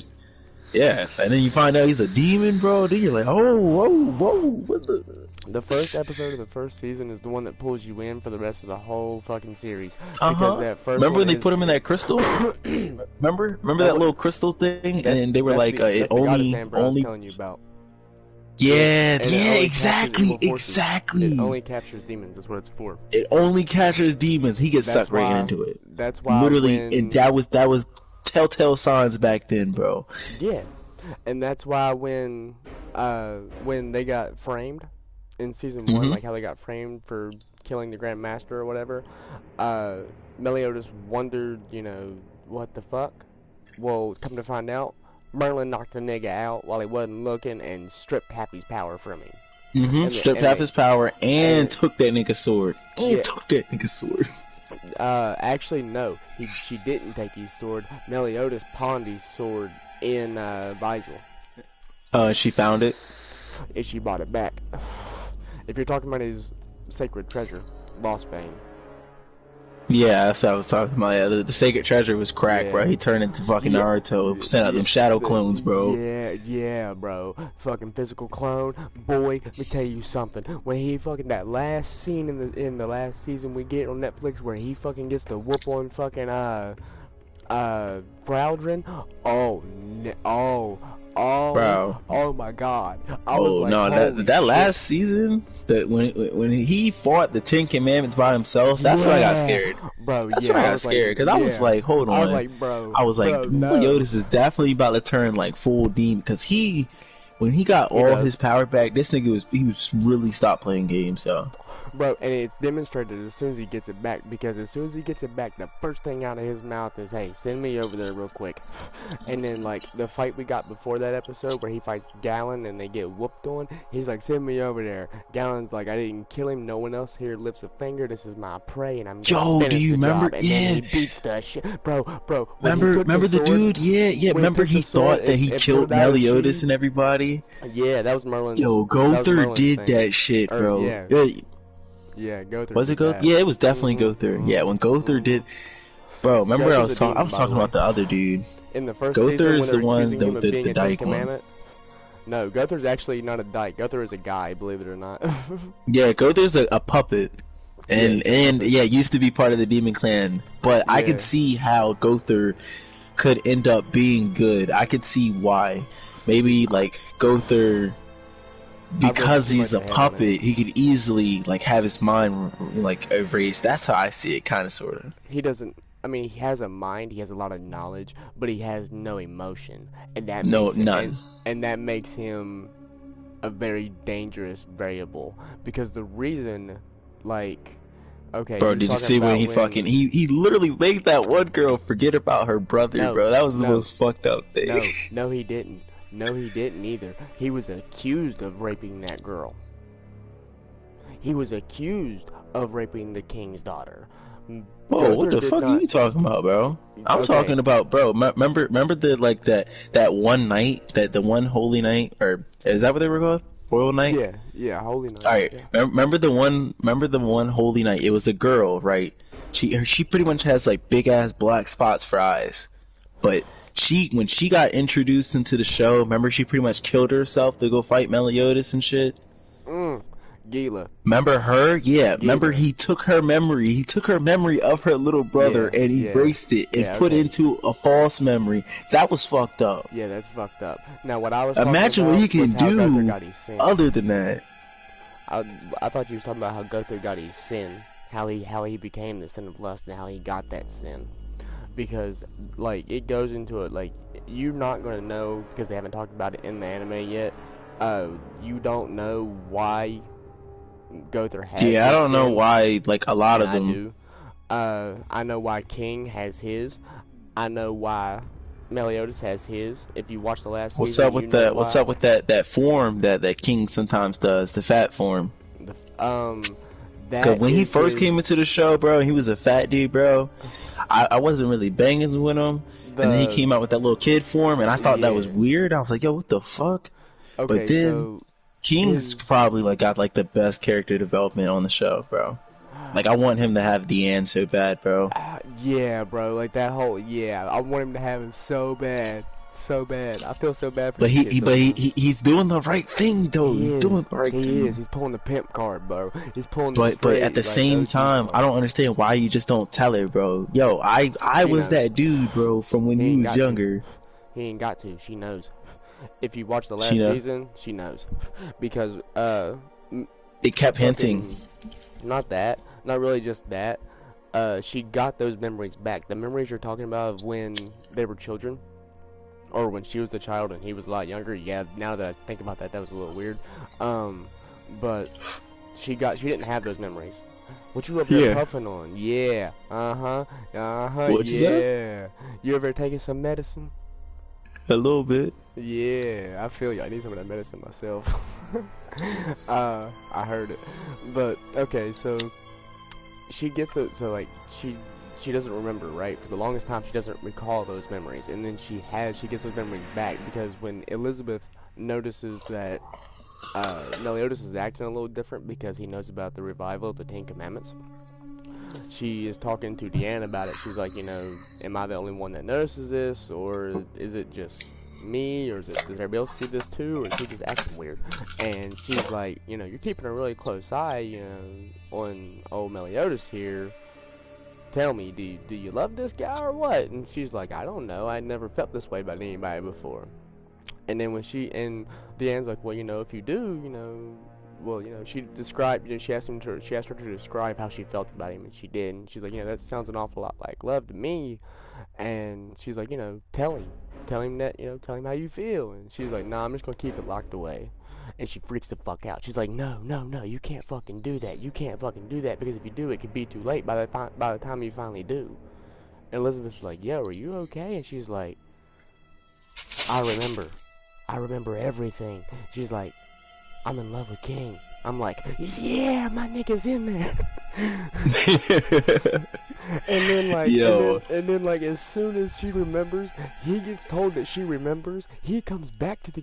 Yeah, and then you find out he's a demon, bro. Then you're like, oh, whoa, what the? The first episode of the first season is the one that pulls you in for the rest of the whole fucking series. Uh-huh. That first Remember one when they is- put him in that crystal? Remember that little crystal thing, and they were that's like, the, it that's the goddess only, Amber I was only. telling you about. Yeah, And it yeah, only exactly, captures evil forces. exactly. It only captures demons. That's what it's for. It only captures demons. He gets That's sucked right why- into it. That's why Literally, when, and that was telltale signs back then, bro. yeah, and that's why when they got framed in season 1, Mhm. like how they got framed for killing the Grand Master or whatever, Meliodas wondered, what the fuck? Well, come to find out, Merlin knocked the nigga out while he wasn't looking and stripped Happy's power from him. And Stripped and half his power and and- took that nigga's sword. And Yeah. took that nigga's sword. Actually, no, she didn't take his sword. Meliodas pawned his sword in Visel. She found it. And she brought it back. If you're talking about his sacred treasure, Lost Vein. Yeah, that's what I was talking about. Yeah, the sacred treasure was cracked, Yeah. bro. He turned into fucking Yeah. Naruto, sent out them shadow clones, bro. Yeah, bro. Fucking physical clone. Boy, let me tell you something. When he fucking, that last scene in the last season we get on Netflix where he fucking gets to whoop on fucking, Fraldrin. Bro. Oh my god. I was Oh like, no, holy that shit. last season, that when he fought the 10 Commandments by himself, that's when I got Yeah. scared. Bro, That's yeah, when I I got was like, scared because I was yeah. like, hold on. I was like, bro. Bro, no. Meliodas is definitely about to turn like full demon because when he got He all does. his power back, this nigga was really stopped playing games. So Bro, and it's demonstrated as soon as he gets it back, because as soon as he gets it back, the first thing out of his mouth is, hey, send me over there real quick. And then, like, the fight we got before that episode where he fights Gallon and they get whooped on, he's like, send me over there. Gallon's like, I didn't kill him, no one else here lifts a finger, this is my prey, and I'm gonna Yo, do finish you the remember- job. And then he yeah. beats the shit. Bro, when he remember took the sword- dude? Yeah. when he Remember took he the sword thought that he and killed pulled out his Meliodas sheath? and everybody. Yeah, that was Merlin's. Yo, that was Gother Merlin's did thing. that shit, Or, bro. yeah. Yeah, Gother Was it did Gother? that. Yeah, it was definitely Mhm, Gother. mhm, Yeah, when Gother mhm. did, Bro, remember I was Gother's a demon, by the talking way. about the other dude. In the first Gother season, when is they're the one, accusing him of the being a Ten dyke one. Commandment. No, Gother's actually not a dyke. Gother is a guy, believe it or not. Yeah, Gother's a puppet. And Yeah, he's a puppet. yeah, used to be part of the Demon Clan. But I Yeah. could see how Gother could end up being good. I could see why. Maybe like Gother, because too he's a much ahead on it. puppet, he could easily like have his mind like erased. That's how I see it, kind of, sort of. He doesn't. I mean, he has a mind. He has a lot of knowledge, but he has no emotion, and that No, makes none. and that makes him a very dangerous variable. Because the reason, like, okay, Bro, you're did you talking see when about he fucking he literally made that one girl forget about her brother, No, bro? That was the no. most fucked up thing. No, he didn't. No, he didn't either. He was accused of raping that girl. He was accused of raping the king's daughter. Whoa, what Gother the did fuck not- are you talking about, bro? I'm Okay. talking about, bro. Remember the like that one night, that the one holy night, or is that what they were called? Royal night. Yeah, holy night. All right. Yeah. Remember the one holy night? It was a girl, right? She pretty much has like big ass black spots for eyes, but when she got introduced into the show, remember she pretty much killed herself to go fight Meliodas and shit. Gila. Remember her? Yeah. Remember Gila. he took her memory of her little brother Yeah, and yeah. erased it and Yeah, put okay. into a false memory. That was fucked up. Yeah, that's fucked up. Now, what I was Imagine talking what about he can was how do Gother got his sin. other than that. I thought you was talking about how Gother got his sin, how he became the sin of lust, and how he got that sin. Because like it goes into it, like you're not gonna know because they haven't talked about it in the anime yet. You don't know why Gother has. Yeah, I his don't know sin, why, like, a lot and of them. I do. I know why King has his. I know why Meliodas has his. If you watch the last What's season, up with you know that? What's why. up with that form that King sometimes does, the fat form? That Cause when he is first his- came into the show, bro, he was a fat dude, bro. I wasn't really banging with him, and then he The- came out with that little kid form, and I thought that was Yeah. weird. I was like, yo, what the fuck? Okay, but then- so King's His- probably like got like the best character development on the show, bro. Like I want him to have Deanne so bad, bro. yeah, bro, like that whole I want him to have him so bad, so bad. I feel so bad for. But the kid sometimes. he's doing the right thing though. He He's is. doing the right He thing. is. He's pulling the pimp card, bro. He's pulling. The But straight, at the like, same OG time, card. I don't understand why you just don't tell her, bro. Yo, I She was knows. that dude, bro, from when He you ain't was got to. younger. He ain't got to. She knows. If you watch the last She know. season, she knows, because It kept hinting. fucking- Not that. Not really just that. She got those memories back. The memories you're talking about of when they were children, or when she was a child and he was a lot younger. Yeah, now that I think about that, that was a little weird. But she didn't have those memories. What you up there Yeah. puffing on? Yeah. What you yeah. said? You ever taking some medicine? A little bit. Yeah, I feel you. I need some of that medicine myself. I heard it. But okay, so she gets so like she doesn't remember, right? For the longest time, she doesn't recall those memories, and then she gets those memories back because when Elizabeth notices that Meliodas is acting a little different because he knows about the revival of the Ten Commandments. She is talking to Deanne about it. She's like, am I the only one that notices this, or is it just me, or does everybody else see this too, or is she just acting weird? And she's like, you're keeping a really close eye, on old Meliodas here. Tell me, do you love this guy or what? And she's like, I don't know. I never felt this way about anybody before. And then when Deanne's like, well, if you do, she described, she asked her to describe how she felt about him, and she did. And she's like, that sounds an awful lot like love to me. And she's like, tell him that, tell him how you feel. And she's like, nah, I'm just gonna keep it locked away. And she freaks the fuck out. She's like, no, you can't fucking do that. You can't fucking do that, because if you do, it could be too late by the time you finally do. And Elizabeth's like, yo, are you okay? And she's like, I remember everything. She's like, I'm in love with King. I'm like, yeah, my nigga's in there. And then like, Yo. and then like, as soon as she remembers, he gets told that she remembers. He comes back to the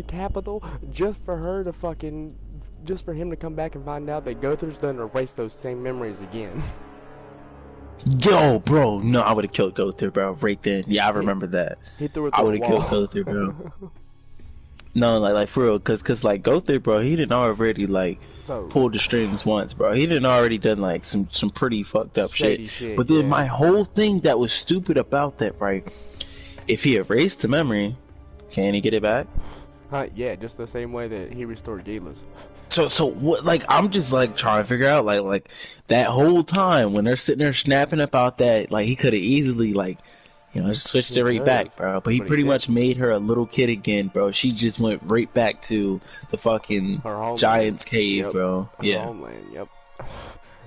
capital just for him to come back and find out that Gother's done erase those same memories again. Yo, bro, no, I would have killed Gother, bro, right then. Yeah, I remember that. He threw it I through would a have killed wall. Gother, bro. No, like for real, cause like Gother, bro, he didn't already like So pulled the strings once, bro. He didn't already done like some pretty fucked up shady shit. shit. But then yeah. my whole thing that was stupid about that, right? If he erased the memory, can he get it back? Huh, yeah, just the same way that he restored Gila's. So what? Like I'm just like trying to figure out like that whole time when they're sitting there snapping about that, like he could have easily like. You know, just switched He it right could, back, bro. But he but he pretty didn't. much made her a little kid again, bro. She just went right back to the fucking Her homeland. Giant's cave, Yep. bro. Her Yeah, homeland, yep.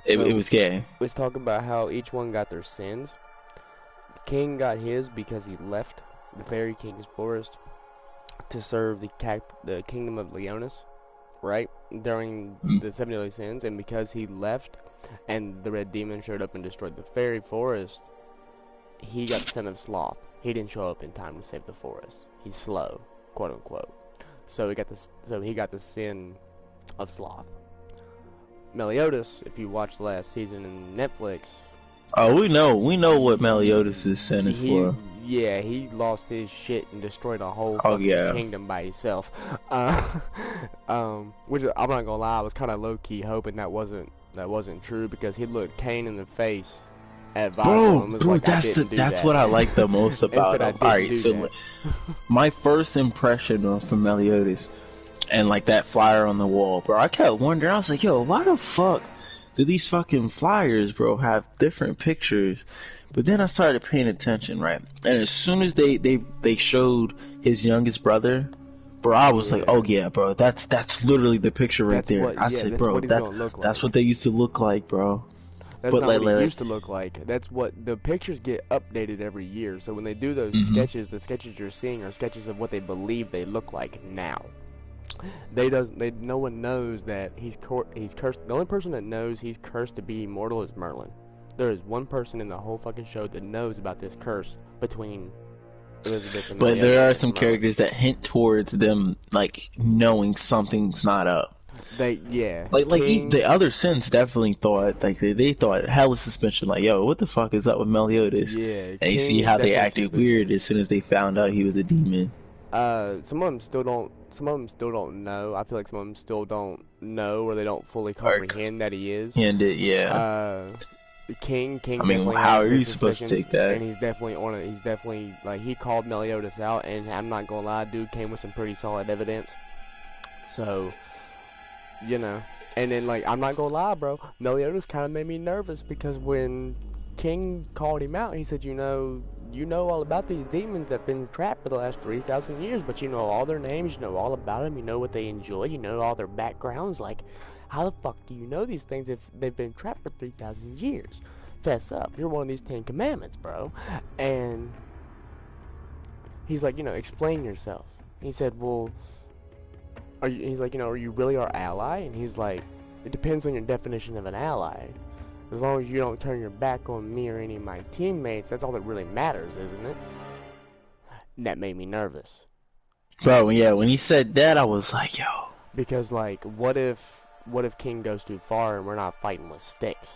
it So, was gay. let's talk about how each one got their sins. King got his because he left the Fairy King's forest to serve the kingdom of Leonis, right? During the 7 Deadly Sins, and because he left and the Red Demon showed up and destroyed the fairy forest, he got the sin of sloth. He didn't show up in time to save the forest. He's slow, quote unquote. So he got the sin of sloth. Meliodas, if you watched the last season in Netflix, Oh, we know what Meliodas is sending for. he lost his shit and destroyed a whole Oh, fucking yeah. kingdom by himself. Which I'm not gonna lie, I was kind of low key hoping that wasn't true, because he looked Cain in the face at Vizsla and was like, That's what I like the most about Instead, I him. didn't Alright, do so that. my first impression from Meliodas and like that flyer on the wall, bro, I kept wondering, I was like, yo, why the fuck do these fucking flyers, bro, have different pictures? But then I started paying attention, right? And as soon as they showed his youngest brother, bro, I was like, oh yeah, bro, that's literally the picture right That's there. what- I yeah, said, that's bro, what he's that's gonna look that's like. what they used to look like, bro. That's But not like- what he like- used to look like. That's what the pictures get updated every year. So when they do those Mhm. sketches, the sketches you're seeing are sketches of what they believe they look like now. No one knows that he's cursed. The only person that knows he's cursed to be immortal is Merlin. There is one person in the whole fucking show that knows about this curse between Elizabeth and But Meliodas there are and some Merlin. characters that hint towards them like knowing something's not up. Like King, the other sins definitely thought like they thought hella suspension, like, yo, what the fuck is up with Meliodas? yeah, And you King see is how they definitely acted suspicious. weird as soon as they found out he was a demon. Some of them still don't. Some of them still don't know. I feel like some of them still don't know, or they don't fully comprehend that he is. And yeah. King. I mean, definitely how has are his you supposed to suspicions, take that? And he's definitely on it. He's definitely like, he called Meliodas out, and I'm not gonna lie, dude came with some pretty solid evidence. So, you know, and then like, I'm not gonna lie, bro, Meliodas kind of made me nervous, because when King called him out, he said, you know all about these demons that've been trapped for the last 3,000 years, but you know all their names, you know all about them, you know what they enjoy, you know all their backgrounds. Like, how the fuck do you know these things if they've been trapped for 3,000 years? Fess up. You're one of these 10 commandments, bro. And he's like, explain yourself. He said, well, he's like, are you really our ally? And he's like, it depends on your definition of an ally. As long as you don't turn your back on me or any of my teammates, that's all that really matters, isn't it? That made me nervous. Bro, yeah, when he said that, I was like, yo. Because, like, what if King goes too far and we're not fighting with sticks?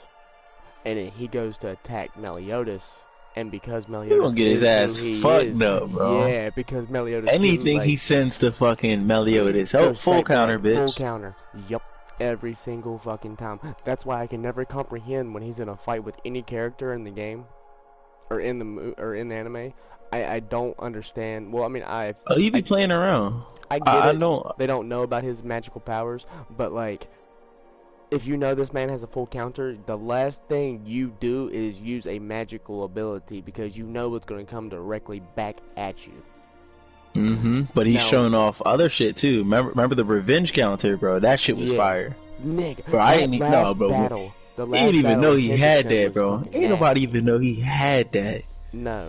And then he goes to attack Meliodas, and because Meliodas gonna get his ass fucked up, bro. Yeah, because Meliodas Anything like, he sends to fucking Meliodas. goes Oh, full straight counter, back, bitch. Full counter. Yup. Every single fucking time. That's why I can never comprehend when he's in a fight with any character in the game, or in the anime. I don't understand. Well, I mean, Oh, he be playing around. I get I it. know. They don't know about his magical powers, but like, if you know this man has a full counter, the last thing you do is use a magical ability, because you know it's going to come directly back at you. But he's Now- showing off other shit too. Remember the revenge counter, bro? That shit was Yeah. fire. Nigga, Bro, I that ain't even last know, bro. battle, the He last didn't even battle know in he had Hendrickson that, was bro. fucking Ain't nobody nasty. even know he had that. No,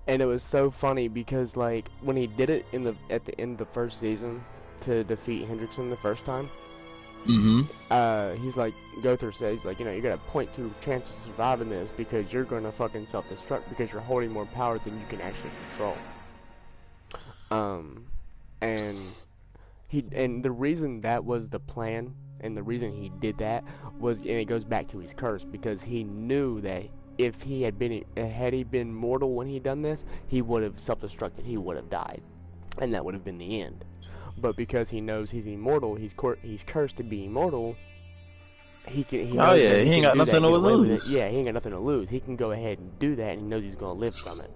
and it was so funny because like when he did it at the end of the first season to defeat Hendrickson the first time, he's like, Gother says, like, you got a 0.2 chance of surviving this because you're gonna fucking self-destruct because you're holding more power than you can actually control. And the reason that was the plan, and the reason he did that was, and it goes back to his curse, because he knew that if he been mortal when he done this, he would have self-destructed. He would have died, and that would have been the end. But because he knows he's immortal, he's cursed to be immortal. He Oh knows yeah, that he ain't can got do that nothing and to get away with it. lose. Yeah, he ain't got nothing to lose. He can go ahead and do that, and he knows he's gonna live from it.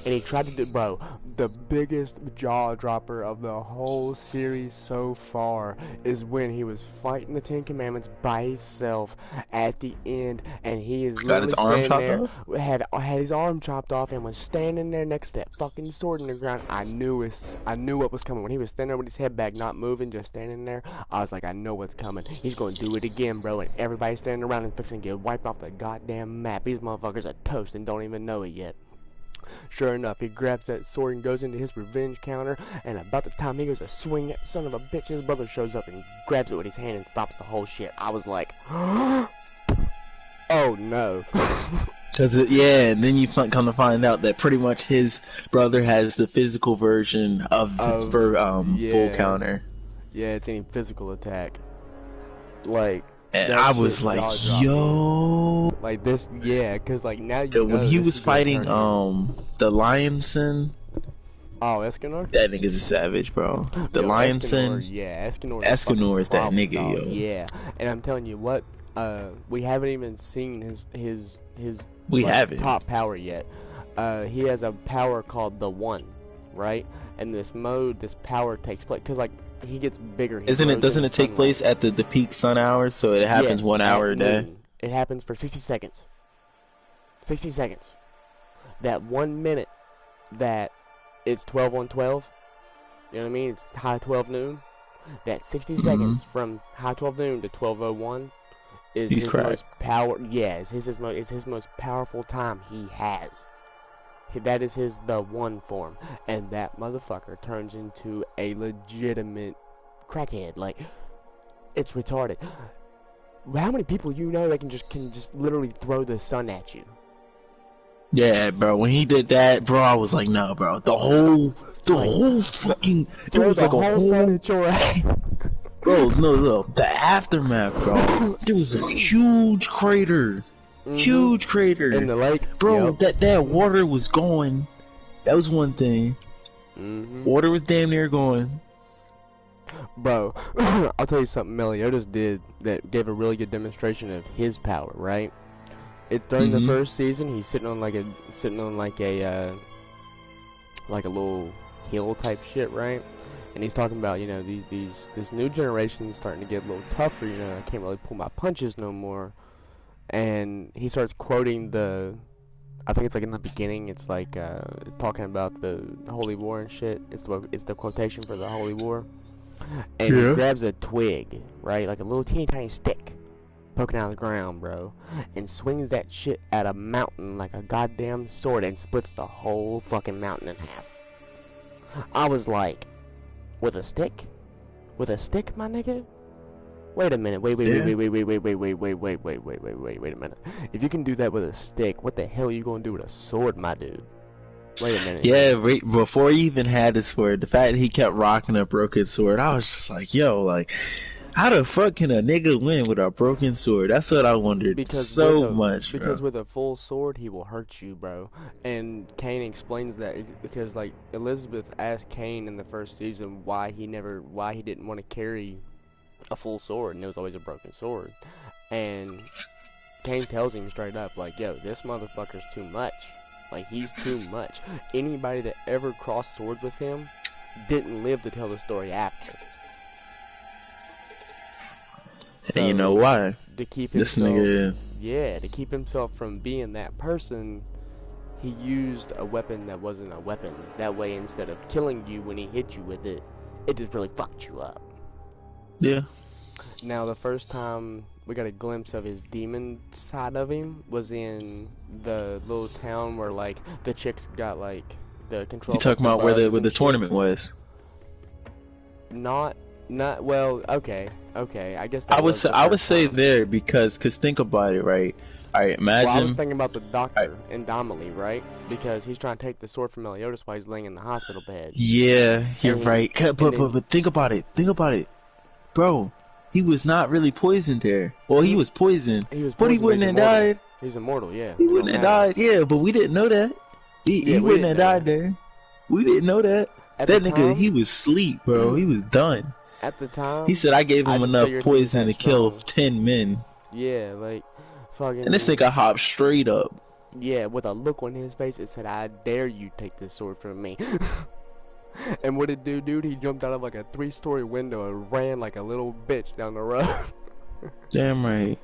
And he tried to do, bro, the biggest jaw dropper of the whole series so far is when he was fighting the Ten Commandments by himself at the end, and he is Got his arm chopped there, off? had his arm chopped off, and was standing there next to that fucking sword in the ground. I knew what was coming when he was standing there with his head back, not moving, just standing there. I was like, I know what's coming. He's gonna do it again, bro, and everybody's standing around and fixing to get wiped off the goddamn map. These motherfuckers are toast and don't even know it yet. Sure enough, he grabs that sword and goes into his revenge counter, and about the time he goes to swing that son of a bitch, his brother shows up and grabs it with his hand and stops the whole shit. I was like, oh no. Yeah, and then you come to find out that pretty much his brother has the physical version of full counter. Yeah, it's any physical attack. Like, and that I shit was like, jaw-dropping. yo. Like this, yeah, cause like now you So know when he this was is gonna fighting turn him. the Lionson, Oh, Escanor? that nigga's a savage, bro. The Yo, Lionson, Escanor, yeah, Escanor. Escanor is that problem, nigga, dog. yo. Yeah, and I'm telling you what, we haven't even seen his We like, haven't. top power yet. He has a power called the One, right? And this power takes place because like he gets bigger. Doesn't it take place at the peak sun hours? So it happens 1 hour a day. Noon. It happens for 60 seconds. 60 seconds. That 1 minute that it's 12 on 12. You know what I mean? It's high 12 noon. That 60 seconds from high 12 noon to 12:01 is He's his cracked. most power. Yeah, it's his most powerful time he has. That is the One form, and that motherfucker turns into a legitimate crackhead. Like, it's retarded. How many people you know that can just literally throw the sun at you? Yeah, bro. When he did that, bro, I was like, no, bro. The whole fucking. It Throw was the like a whole sun whole. at your ass. Bro, no. The aftermath, bro. There was a huge crater. Huge crater. In the lake, Bro, yep. that water was going. That was one thing. Water was damn near going. Bro, I'll tell you something Meliodas did that gave a really good demonstration of his power, right? It's during the first season, he's sitting on like a little hill type shit, right? And he's talking about, you know, this new generation is starting to get a little tougher, you know, I can't really pull my punches no more. And he starts quoting I think it's like in the beginning, it's like it's talking about the Holy War and shit. It's the quotation for the Holy War. And he grabs a twig, right? Like a little teeny tiny stick poking out of the ground, bro. And swings that shit at a mountain like a goddamn sword and splits the whole fucking mountain in half. I was like, with a stick? With a stick, my nigga? Wait a minute, wait a minute. If you can do that with a stick, what the hell are you gonna do with a sword, my dude? Wait a minute. Yeah, right before he even had his sword, the fact that he kept rocking a broken sword, I was just like, yo, like, how the fuck can a nigga win with a broken sword? That's what I wondered much, bro. Because with a full sword, he will hurt you, bro. And Cain explains that because, like, Elizabeth asked Cain in the first season why he didn't want to carry a full sword, and it was always a broken sword. And Cain tells him straight up, like, yo, this motherfucker's too much. Like, he's too much. Anybody that ever crossed swords with him didn't live to tell the story after. And you know why? To keep this himself, nigga. Yeah, to keep himself from being that person, he used a weapon that wasn't a weapon. That way, instead of killing you when he hit you with it, it just really fucked you up. Yeah. Now, the first time we got a glimpse of his demon side of him was in the little town where, like, the chicks got, like, the control. You talking about where the tournament was? Not well. Okay. I guess I would say there because think about it, right? All right, imagine. Well, I was thinking about the doctor in Domily, right? Because he's trying to take the sword from Meliodas while he's laying in the hospital bed. Yeah, you're right. But think about it, bro. He was not really poisoned there. Well, he was poisoned, He was but he poisoned, wouldn't he's have immortal. died. He's immortal, yeah. He It wouldn't don't have matter. died. Yeah, but we didn't know that. He Yeah, we wouldn't didn't have know died that. there. We didn't know that. At That the nigga, time- he was asleep, bro. He was done. At the time, He said I gave I him just enough figured he was poison to that kill strong. 10 men. yeah, like, fucking... And this nigga hopped straight up. Yeah, with a look on his face, it said, I dare you take this sword from me. And what did dude? He jumped out of like a 3-story window and ran like a little bitch down the road. Damn right.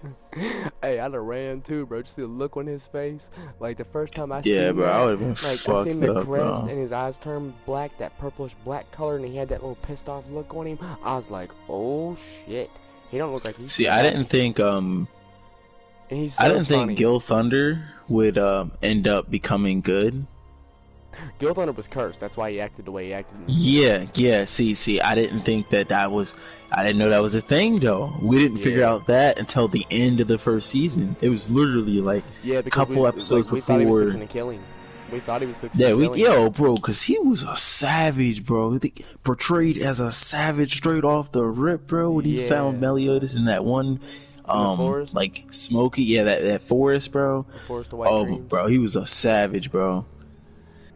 Hey, I'd have ran too, bro. Just the look on his face. Like the first time I Yeah, seen bro, that, I would've been like I fucked seen the up, crest bro. and his eyes turned black, that purplish black color, and he had that little pissed off look on him. I was like, oh shit, he don't look like he's. See, I didn't think And he's so I didn't funny. think Gil Thunder would end up becoming good. Gil Thunder was cursed. That's why he acted the way he acted. Yeah. See, I didn't think that was. I didn't know that was a thing though. We didn't figure Yeah. out that until the end of the first season. It was literally like Yeah, a because couple episodes we thought he was before. fixing to kill him. We thought he was fixing Yeah, to kill him. bro, cause he was a savage, bro. Portrayed as a savage straight off the rip, bro. When he Yeah. found Meliodas in that one, forest? like smoky, yeah, that forest, bro. The Forest of White Oh, Dreams. bro, he was a savage, bro.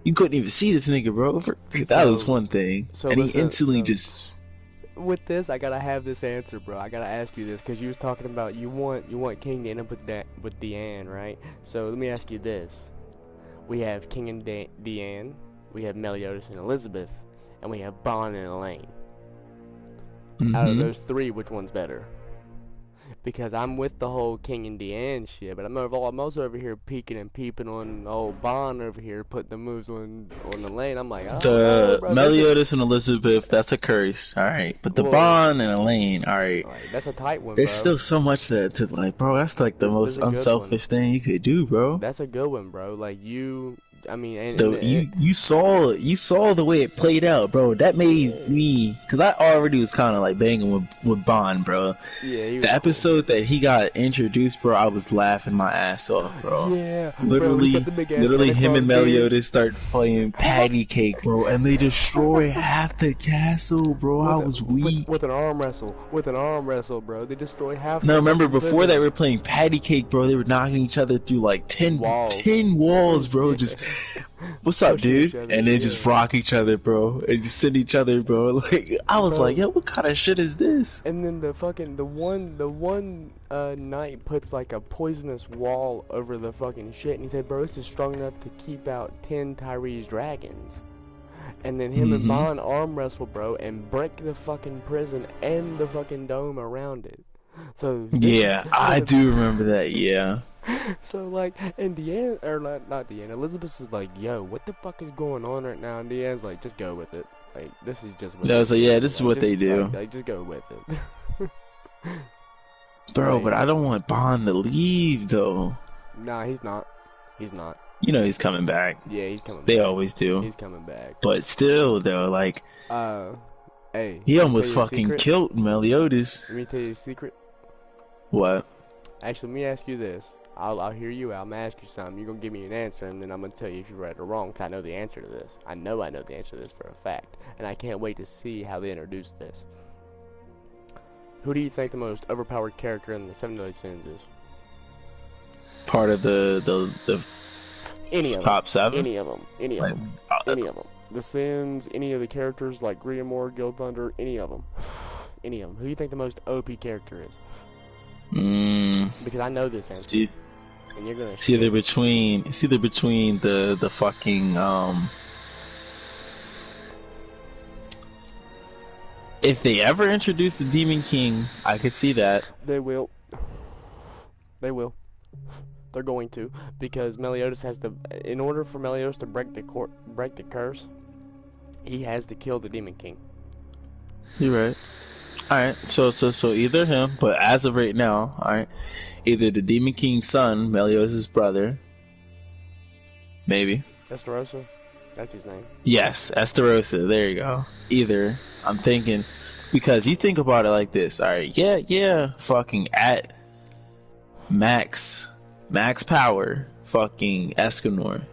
You couldn't even see this nigga, bro. That was one thing, so and he listen, instantly so- just. With this, I gotta have this answer, bro. I gotta ask you this because you was talking about you want King to end up with Deanne, right? So let me ask you this: we have King and Deanne, we have Meliodas and Elizabeth, and we have Bond and Elaine. Out of Mhm. those three, which one's better? Because I'm with the whole King and Deanne shit, but I'm also over here peeking and peeping on old Bond over here putting the moves on Elaine. I'm like, oh, The bro, Meliodas and Elizabeth, that's a curse, alright. But the Whoa. Bond and Elaine, alright. that's a tight one, There's bro. still so much to like, bro. That's like the This most is a good unselfish thing you could do, bro. That's a good one, bro. Like I mean, and You saw the way it played out, bro. That made me, cause I already was kind of like banging with Bond, bro. yeah, he was The episode that he got introduced, bro, I was laughing my ass off, bro. yeah, bro, Literally, he's got the big ass literally Santa him Claus and beard. Meliodas start playing patty cake, bro, and they destroy half the castle, bro. I was weak. With an arm wrestle, bro. They destroy half. No, the remember fucking before prison. they were playing patty cake, bro. They were knocking each other through like 10 walls, bro. Yeah. Just, what's up, Pushing dude? each other, And they just yeah. rock each other, bro, and just send each other, bro. Like I was Bro. like, yo, what kind of shit is this? And then the one knight puts like a poisonous wall over the fucking shit, and he said, bro, this is strong enough to keep out 10 Tyrese dragons. And then him and Mhm. Bond arm wrestle, bro, and break the fucking prison and the fucking dome around it. So Yeah, I do remember that. Yeah. So like, and Deanne, or not Deanne, Elizabeth is like, yo, what the fuck is going on right now? And Deanne's like, just go with it. Like, this is just what Yeah, I was they like, do. yeah, this is what they do. Like, just go with it. Bro, Right. but I don't want Bond to leave though. Nah, he's not. He's not. You know he's coming back. Yeah, he's coming They back. always do. He's coming back. But still, though, like Hey. he let me almost tell you a fucking secret. killed Meliodas. Let me tell you a secret. What? Actually, let me ask you this. I'll hear you out. I'm gonna ask you something. You're gonna give me an answer, and then I'm gonna tell you if you're right or wrong. Cause I know the answer to this. I know the answer to this for a fact, and I can't wait to see how they introduce this. Who do you think the most overpowered character in the Seven Deadly Sins is? Part of the Any of them. top 7? Any of them. Any of Like, them. Any of them. The Sins. Any of the characters like Griamore, Gil Thunder. Any of them. Any of them. Who do you think the most OP character is? Because I know this answer, See, and you're gonna. it's either between the fucking if they ever introduce the Demon King, I could see that. They will. They will. They're going to, because Meliodas has to. In order for Meliodas to break the curse, he has to kill the Demon King. You're right. Alright, so either him, but as of right now, alright, either the Demon King's son, Meliodas' brother, maybe. Esterosa, that's his name. Yes, Esterosa, there you go. Either, I'm thinking, because you think about it like this, alright, yeah, fucking at max power, fucking Escanor,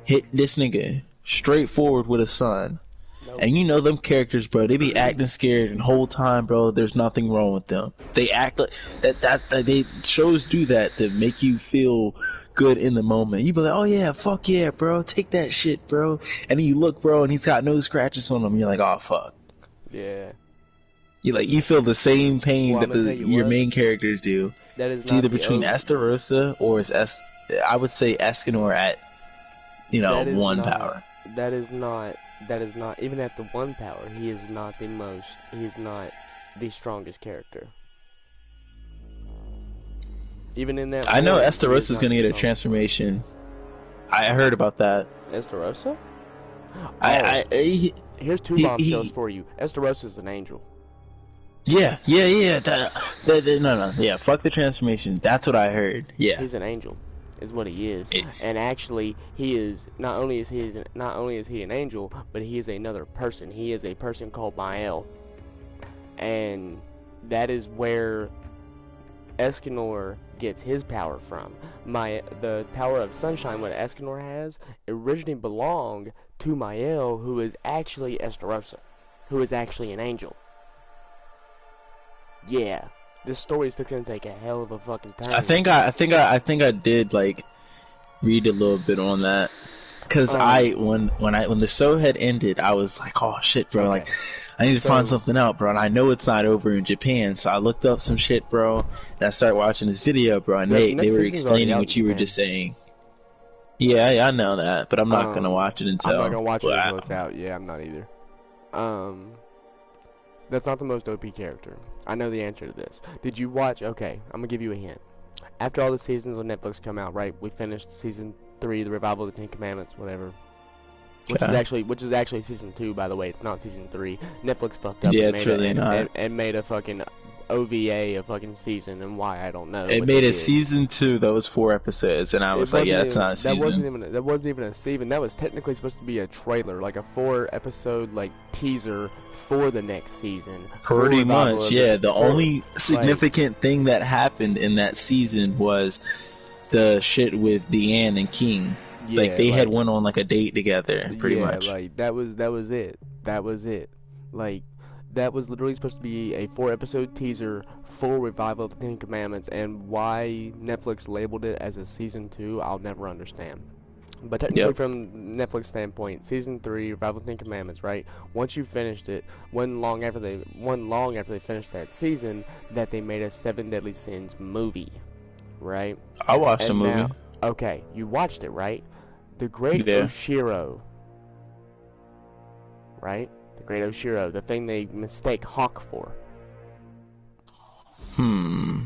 hit this nigga straight forward with a son. And you know them characters, bro, they be acting scared, and the whole time, bro, there's nothing wrong with them. They act like that they shows do that to make you feel good in the moment. You be like, oh yeah, fuck yeah, bro, take that shit, bro. And then you look, bro, and he's got no scratches on him. You're like, oh fuck. Yeah. You feel the same pain Well, that I'ma tell you your what, main characters do. that is It's not either the between Estarossa or I would say Escanor at, That is 1 not- power. That is not even at the 1 power. He is not the strongest character. Even in that. I know form, he Estarossa's is gonna not get the a transformation. I heard about that. Estarossa? Here's two he- bombshells he- for you. Estarossa's an angel. Yeah. No. Yeah, fuck the transformation. That's what I heard. Yeah. He's an angel, is what he is. And actually, he is not only is he an angel, but he is another person. He is a person called Mael, and that is where Escanor gets his power from. The power of sunshine, what Escanor has, originally belonged to Mael, who is actually Estarossa, who is actually an angel. Yeah, this story is going to take a hell of a fucking turn. I think I did like read a little bit on that. Cause when the show had ended, I was like, oh shit, bro, Okay. like I need to find something out, bro, and I know it's not over in Japan, so I looked up some shit, bro, and I started watching this video, bro, and The they next were season's already explaining out what in you were Japan. just saying. Yeah, I know that, but I'm not gonna watch it until I'm not gonna watch it well, until it's out. Yeah, I'm not either. That's not the most OP character. I know the answer to this. Did you watch? Okay, I'm gonna give you a hint. After all the seasons on Netflix come out, right? We finished season 3, the revival of the Ten Commandments, whatever. Which is actually season 2, by the way. It's not season 3. Netflix fucked up. Yeah, and it's made really not. and made a fucking OVA, a fucking season, and why I don't know. It but made they a did. season 2 that was 4 episodes, and I was like, yeah, it's not a season. That wasn't even a season. That was technically supposed to be a trailer, like a 4-episode like teaser for the next season. Pretty For Revival much, of yeah. The for- only significant thing that happened in that season was the shit with Deanne and King. yeah, Like they had went on like a date together, pretty yeah, much. like that was it. That was it. Like that was literally supposed to be a 4-episode teaser for Revival of the Ten Commandments, and why Netflix labeled it as a season 2, I'll never understand. But technically, from Netflix standpoint, season 3, Revival of the Ten Commandments, right? Once you finished it, one long after they finished that season, that they made a 7 Deadly Sins movie, right? I watched the And movie. now- okay, you watched it, right? The Great Yeah. Oshiro, right? The Great Oshiro, the thing they mistake Hawk for.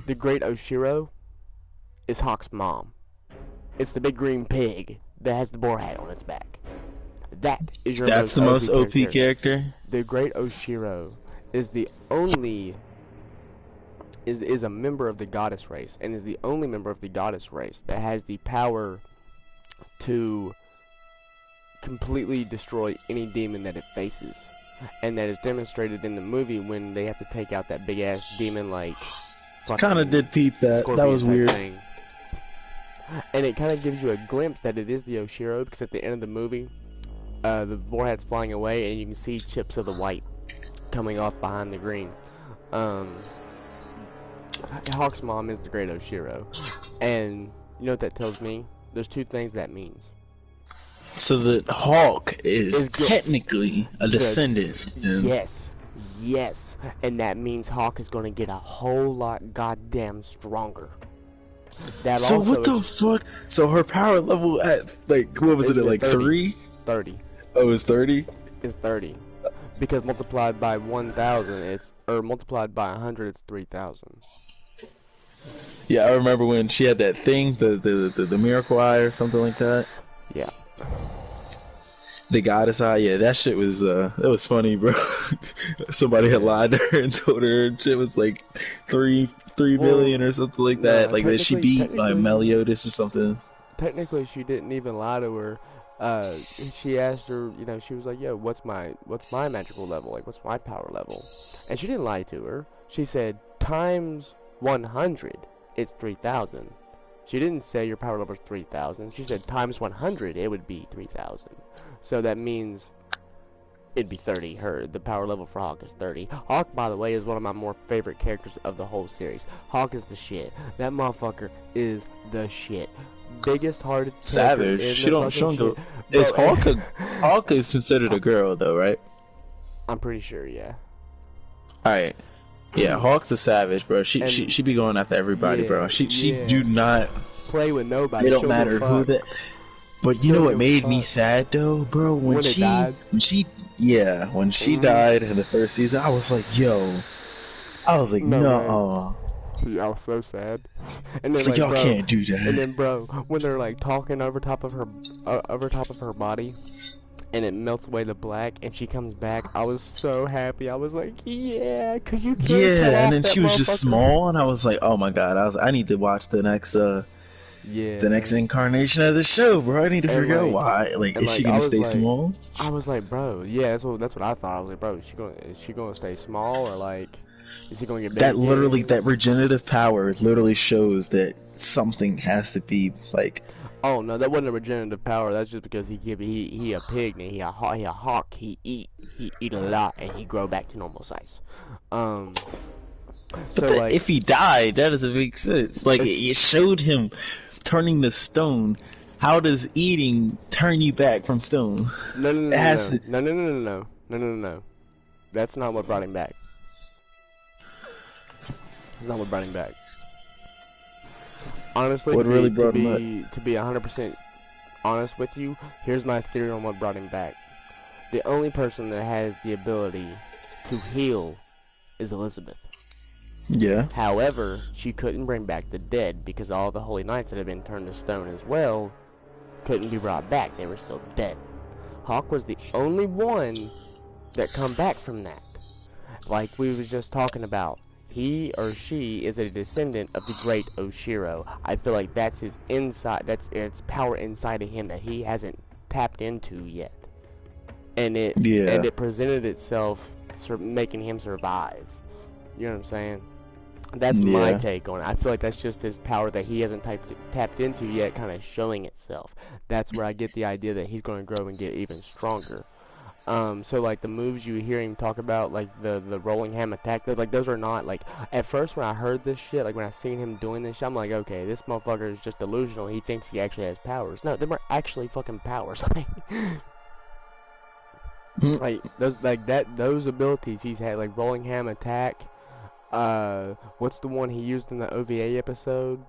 The Great Oshiro is Hawk's mom. It's the big green pig that has the boar hat on its back. That is your That's the most OP character. character. The Great Oshiro is the only is a member of the goddess race, and is the only member of the goddess race that has the power to completely destroy any demon that it faces. And that is demonstrated in the movie when they have to take out that big ass demon like Kind of did peep that. That scorpion was type weird. thing. And it kind of gives you a glimpse that it is the Oshiro, because at the end of the movie, the boar hat's flying away, and you can see chips of the white coming off behind the green. Hawk's mom is the Great Oshiro, and you know what that tells me? There's 2 things that means. So the Hawk is Is good. technically a descendant. Yes, and that means Hawk is going to get a whole lot goddamn stronger. That So also what the is fuck? So her power level at like what was it at It's like 30. 3? 30. Oh, it's 30. Is 30, because multiplied by 1,000, multiplied by 100, it's 3,000. Yeah, I remember when she had that thing, the miracle eye or something like that. Yeah. The goddess eye, yeah, that shit was that was funny, bro. Somebody had lied to her and told her shit was like 3 million or something like that. Like that she beat technically- Meliodas or something. Technically, she didn't even lie to her. She asked her, she was like, "Yo, what's my magical level? Like, what's my power level?" And she didn't lie to her. She said times 100, it's 3,000. She didn't say your power level is 3,000. She said times 100, it would be 3,000. So that means it'd be 30. The power level for Hawk is 30. Hawk, by the way, is one of my more favorite characters of the whole series. Hawk is the shit. That motherfucker is the shit. Biggest, hardest Savage. She don't go. Is Hawk is considered a girl though, right? I'm pretty sure, yeah. Alright. Yeah, Hawk's a savage, bro. She be going after everybody, yeah, bro. She yeah. do not play with nobody. It don't matter who that. But you know what made me sad though, bro? When she died in the first season, I was like, yo. I was like, no. I was so sad. And then it's like y'all can't do that. And then, bro, when they're like talking over top of her body, and it melts away the black, and she comes back, I was so happy. I was like, yeah, cause you can't. Yeah, and then she was just small, and I was like, oh my god, I need to watch the next the next incarnation of the show, bro. I need to figure out why. Like, is she gonna stay small? I was like, bro, yeah, that's what I thought. I was like, bro, is she gonna stay small, or like, is he gonna get big? That regenerative power literally shows that something has to be like. Oh no, that wasn't a regenerative power. That's just because he a pig and he a hawk. He eat a lot and he grow back to normal size. But if he died, that doesn't make sense. Like it showed him turning to stone. How does eating turn you back from stone? No. That's not what brought him back. That's not what brought him back. Honestly, what really brought him back? To be 100% honest with you, here's my theory on what brought him back. The only person that has the ability to heal is Elizabeth. Yeah. However, she couldn't bring back the dead because all the Holy Knights that had been turned to stone as well couldn't be brought back. They were still dead. Hawk was the only one that come back from that. Like we was just talking about. He or she is a descendant of the great Oshiro. I feel like that's his it's power inside of him that he hasn't tapped into yet. And it presented itself making him survive. You know what I'm saying? That's my take on it. I feel like that's just his power that he hasn't tapped into yet, kind of showing itself. That's where I get the idea that he's going to grow and get even stronger. So like the moves you hear him talk about, like the rolling ham attack, like those are not like, at first when I heard this shit, like when I seen him doing this shit, I'm like, okay, this motherfucker is just delusional. He thinks he actually has powers. No, they were actually fucking powers. Like those abilities he's had, like rolling ham attack. What's the one he used in the OVA episode?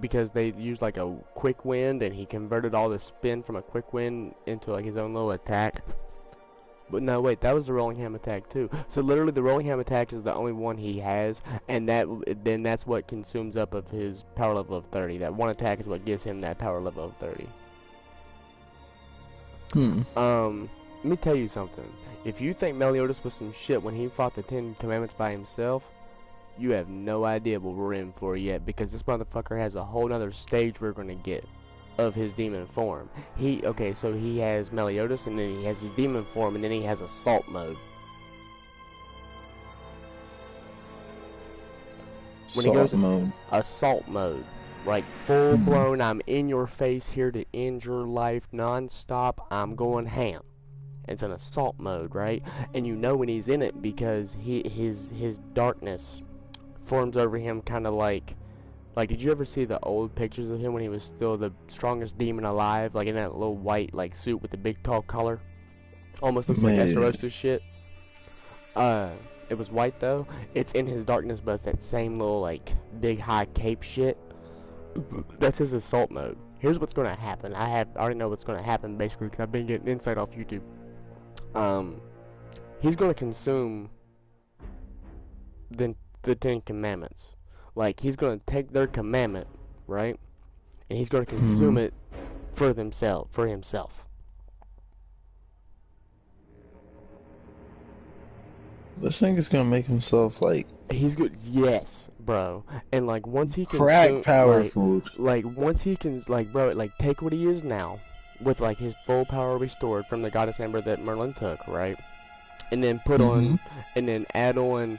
Because they used like a quick wind and he converted all the spin from a quick wind into like his own little attack. But no, wait, that was the rolling ham attack too. So literally the rolling ham attack is the only one he has, and that's what consumes up of his power level of 30. That one attack is what gives him that power level of 30. Let me tell you something. If you think Meliodas was some shit when he fought the 10 Commandments by himself, you have no idea what we're in for yet, because this motherfucker has a whole nother stage we're gonna get of his demon form. So he has Meliodas, and then he has his demon form, and then he has assault mode. Assault mode. Like full blown, I'm in your face here to end your life non-stop, I'm going ham. It's an assault mode, right? And you know when he's in it because his darkness forms over him, kind of like did you ever see the old pictures of him when he was still the strongest demon alive, like in that little white like suit with the big tall collar? Almost looks like Esterosa's shit. It was white though. It's in his darkness, but it's that same little like big high cape shit. That's his assault mode. Here's what's gonna happen. I already know what's gonna happen basically because I've been getting insight off YouTube. He's gonna consume the 10 Commandments. Like he's gonna take their commandment, right, and he's gonna consume it for himself. This thing is gonna make himself like. He's good. Yes, bro. And like once he can crack power food. Like once he can take what he is now, with like his full power restored from the goddess Amber that Merlin took, right? And then put on, and then add on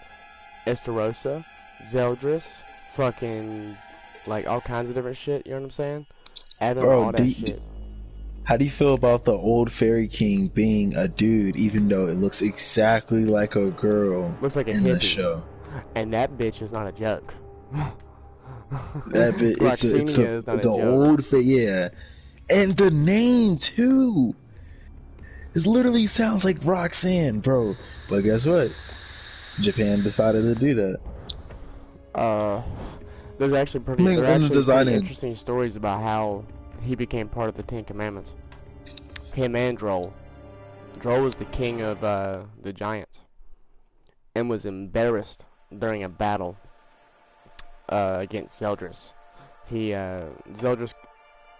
Esterosa, Zeldris, fucking like all kinds of different shit. You know what I'm saying? Add on all that shit. How do you feel about the old Fairy King being a dude, even though it looks exactly like a girl Looks like a in the hippie. show? And that bitch is not a joke. That bit, it's Gloxinia is not a the joke. old yeah, and the name too. It literally sounds like Roxanne, bro. But guess what? Japan decided to do that. There's actually I mean, there are on the actually design pretty end. interesting stories about how he became part of the Ten Commandments. Him and Droll. Droll was the king of the giants, and was embarrassed during a battle against Zeldris. Zeldris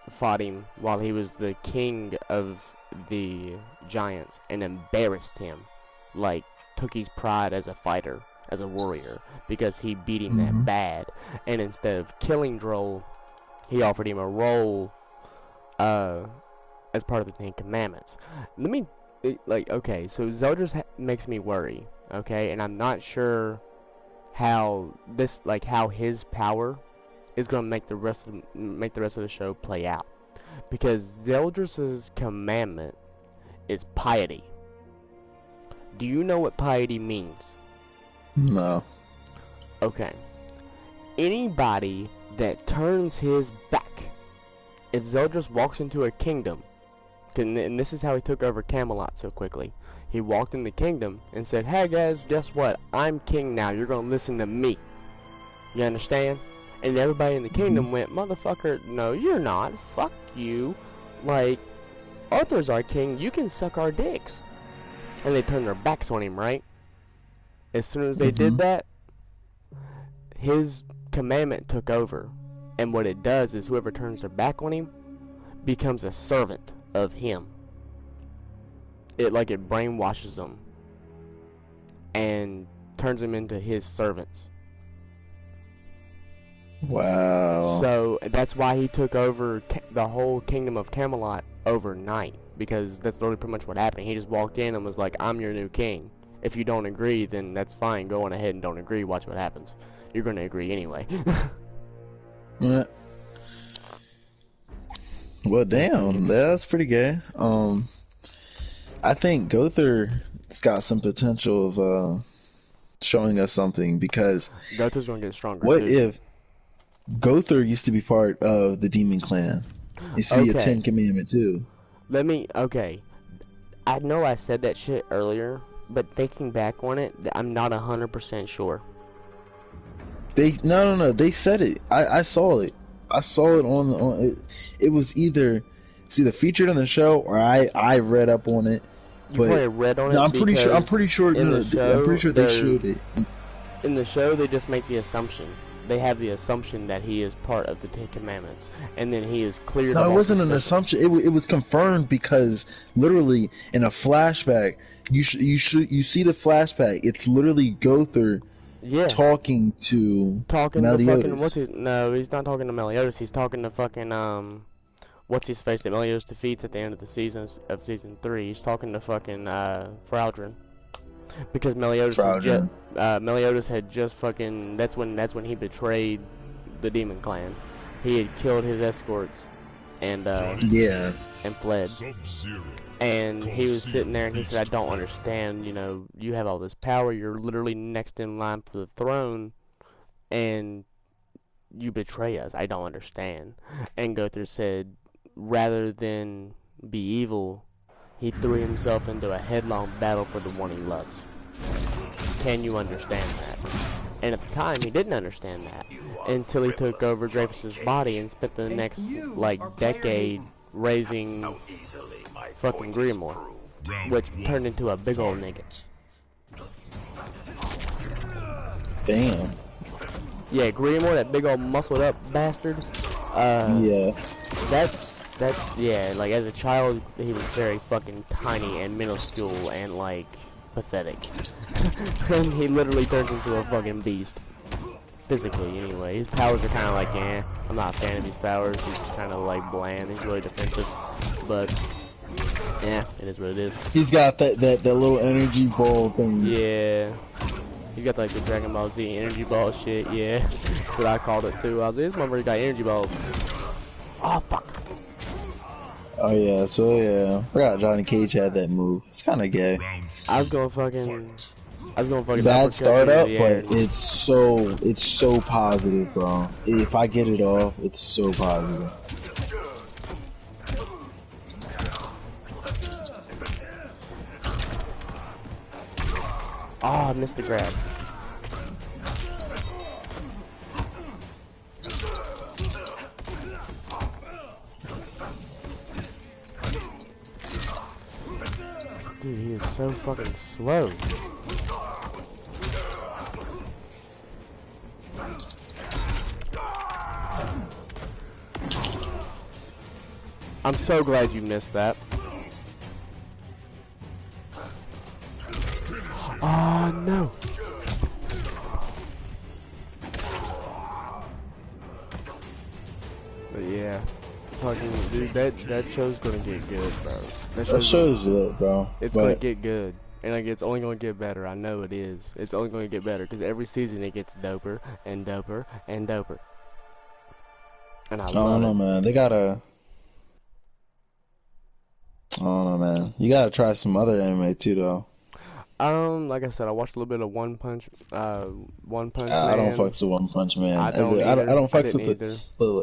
fought him while he was the king of the giants and embarrassed him, like took his pride as a fighter, as a warrior, because he beat him that bad. And instead of killing Droll, he offered him a role as part of the Ten Commandments. Okay, so Zeldris makes me worry, okay, and I'm not sure how his power is going to make the rest of the show play out, because Zeldris's commandment is piety. Do you know what piety means? No. Okay. Anybody that turns his back, if Zeldris walks into a kingdom, and this is how he took over Camelot so quickly. He walked in the kingdom and said, "Hey guys, guess what? I'm king now. You're gonna listen to me." You understand? And everybody in the kingdom went, "Motherfucker, no, you're not. Fuck you. Like, Arthur's our king. You can suck our dicks." And they turned their backs on him, right? As soon as they did that, his commandment took over. And what it does is whoever turns their back on him becomes a servant of him. It brainwashes them and turns them into his servants. Wow. So that's why he took over the whole kingdom of Camelot overnight, because that's literally pretty much what happened. He just walked in and was like, "I'm your new king. If you don't agree, then that's fine. Go on ahead and don't agree. Watch what happens. You're going to agree anyway." Yeah. Well, damn, that's pretty gay. I think Gothar's got some potential of showing us something, because Gothar's going to get stronger. what too. if Gothar used to be part of the Demon Clan? Used to be a Okay. 10 Commandment too. Okay. I know I said that shit earlier, but thinking back on it, I'm not 100% sure. No, they said it. I saw it. I saw it on it. It was either featured on the show, or I read up on it. You But probably read on it. no, I'm pretty sure. I'm pretty sure. in No, the show, I'm pretty sure they showed it. In the show, they just make the assumption. They have the assumption that he is part of the Ten Commandments, and then he is cleared. No, of it all wasn't an suspicion. assumption. It was confirmed, because literally in a flashback, you see the flashback. It's literally Gothar Yeah. talking to Meliodas. Meliodas. No, he's not talking to Meliodas. He's talking to fucking what's his face that Meliodas defeats at the end of the season 3. He's talking to fucking Fraldrin, because Meliodas Meliodas had just fucking that's when he betrayed the Demon Clan. He had killed his escorts and Yeah. and fled. Sub-Zero. And he was sitting there and he said, "I don't understand, you have all this power, you're literally next in line for the throne, and you betray us. I don't understand." And Gothar said, rather than be evil, he threw himself into a headlong battle for the one he loves. Can you understand that? And at the time, he didn't understand that, until he took over Dreyfus's body and spent the next, decade raising fucking Grimoire, which turned into a big old nigga. Damn. Yeah, Grimoire, that big old muscled up bastard. Yeah. That's as a child, he was very fucking tiny and minuscule and pathetic. And he literally turns into a fucking beast. Physically, anyway. His powers are kind of I'm not a fan of his powers. He's just kind of bland. He's really defensive. But, yeah, it is what it is. He's got that little energy ball thing. Yeah. He's got the Dragon Ball Z energy ball shit, yeah. That's what I called it too. I was like, this motherfucker got energy balls. Oh, fuck. Oh yeah, so yeah, I forgot Johnny Cage had that move. It's kind of gay. Round I was gonna fucking Bad uppercut you in startup, the but air. it's so positive, bro. If I get it off, it's so positive. Oh, I missed the grab. Dude, he is so fucking slow. I'm so glad you missed that. Oh no. But yeah, fucking dude, that show's gonna get good, bro. That show's lit, bro. It's gonna But get good, and like it's only gonna get better. I know it is. It's only gonna get better because every season it gets doper and doper and doper. And I I don't love know, it. man. I don't know, man. You gotta try some other anime too, though. Like I said, I watched a little bit of One Punch I don't Man. fucks with One Punch Man. I don't either. I don't I fucks didn't with either.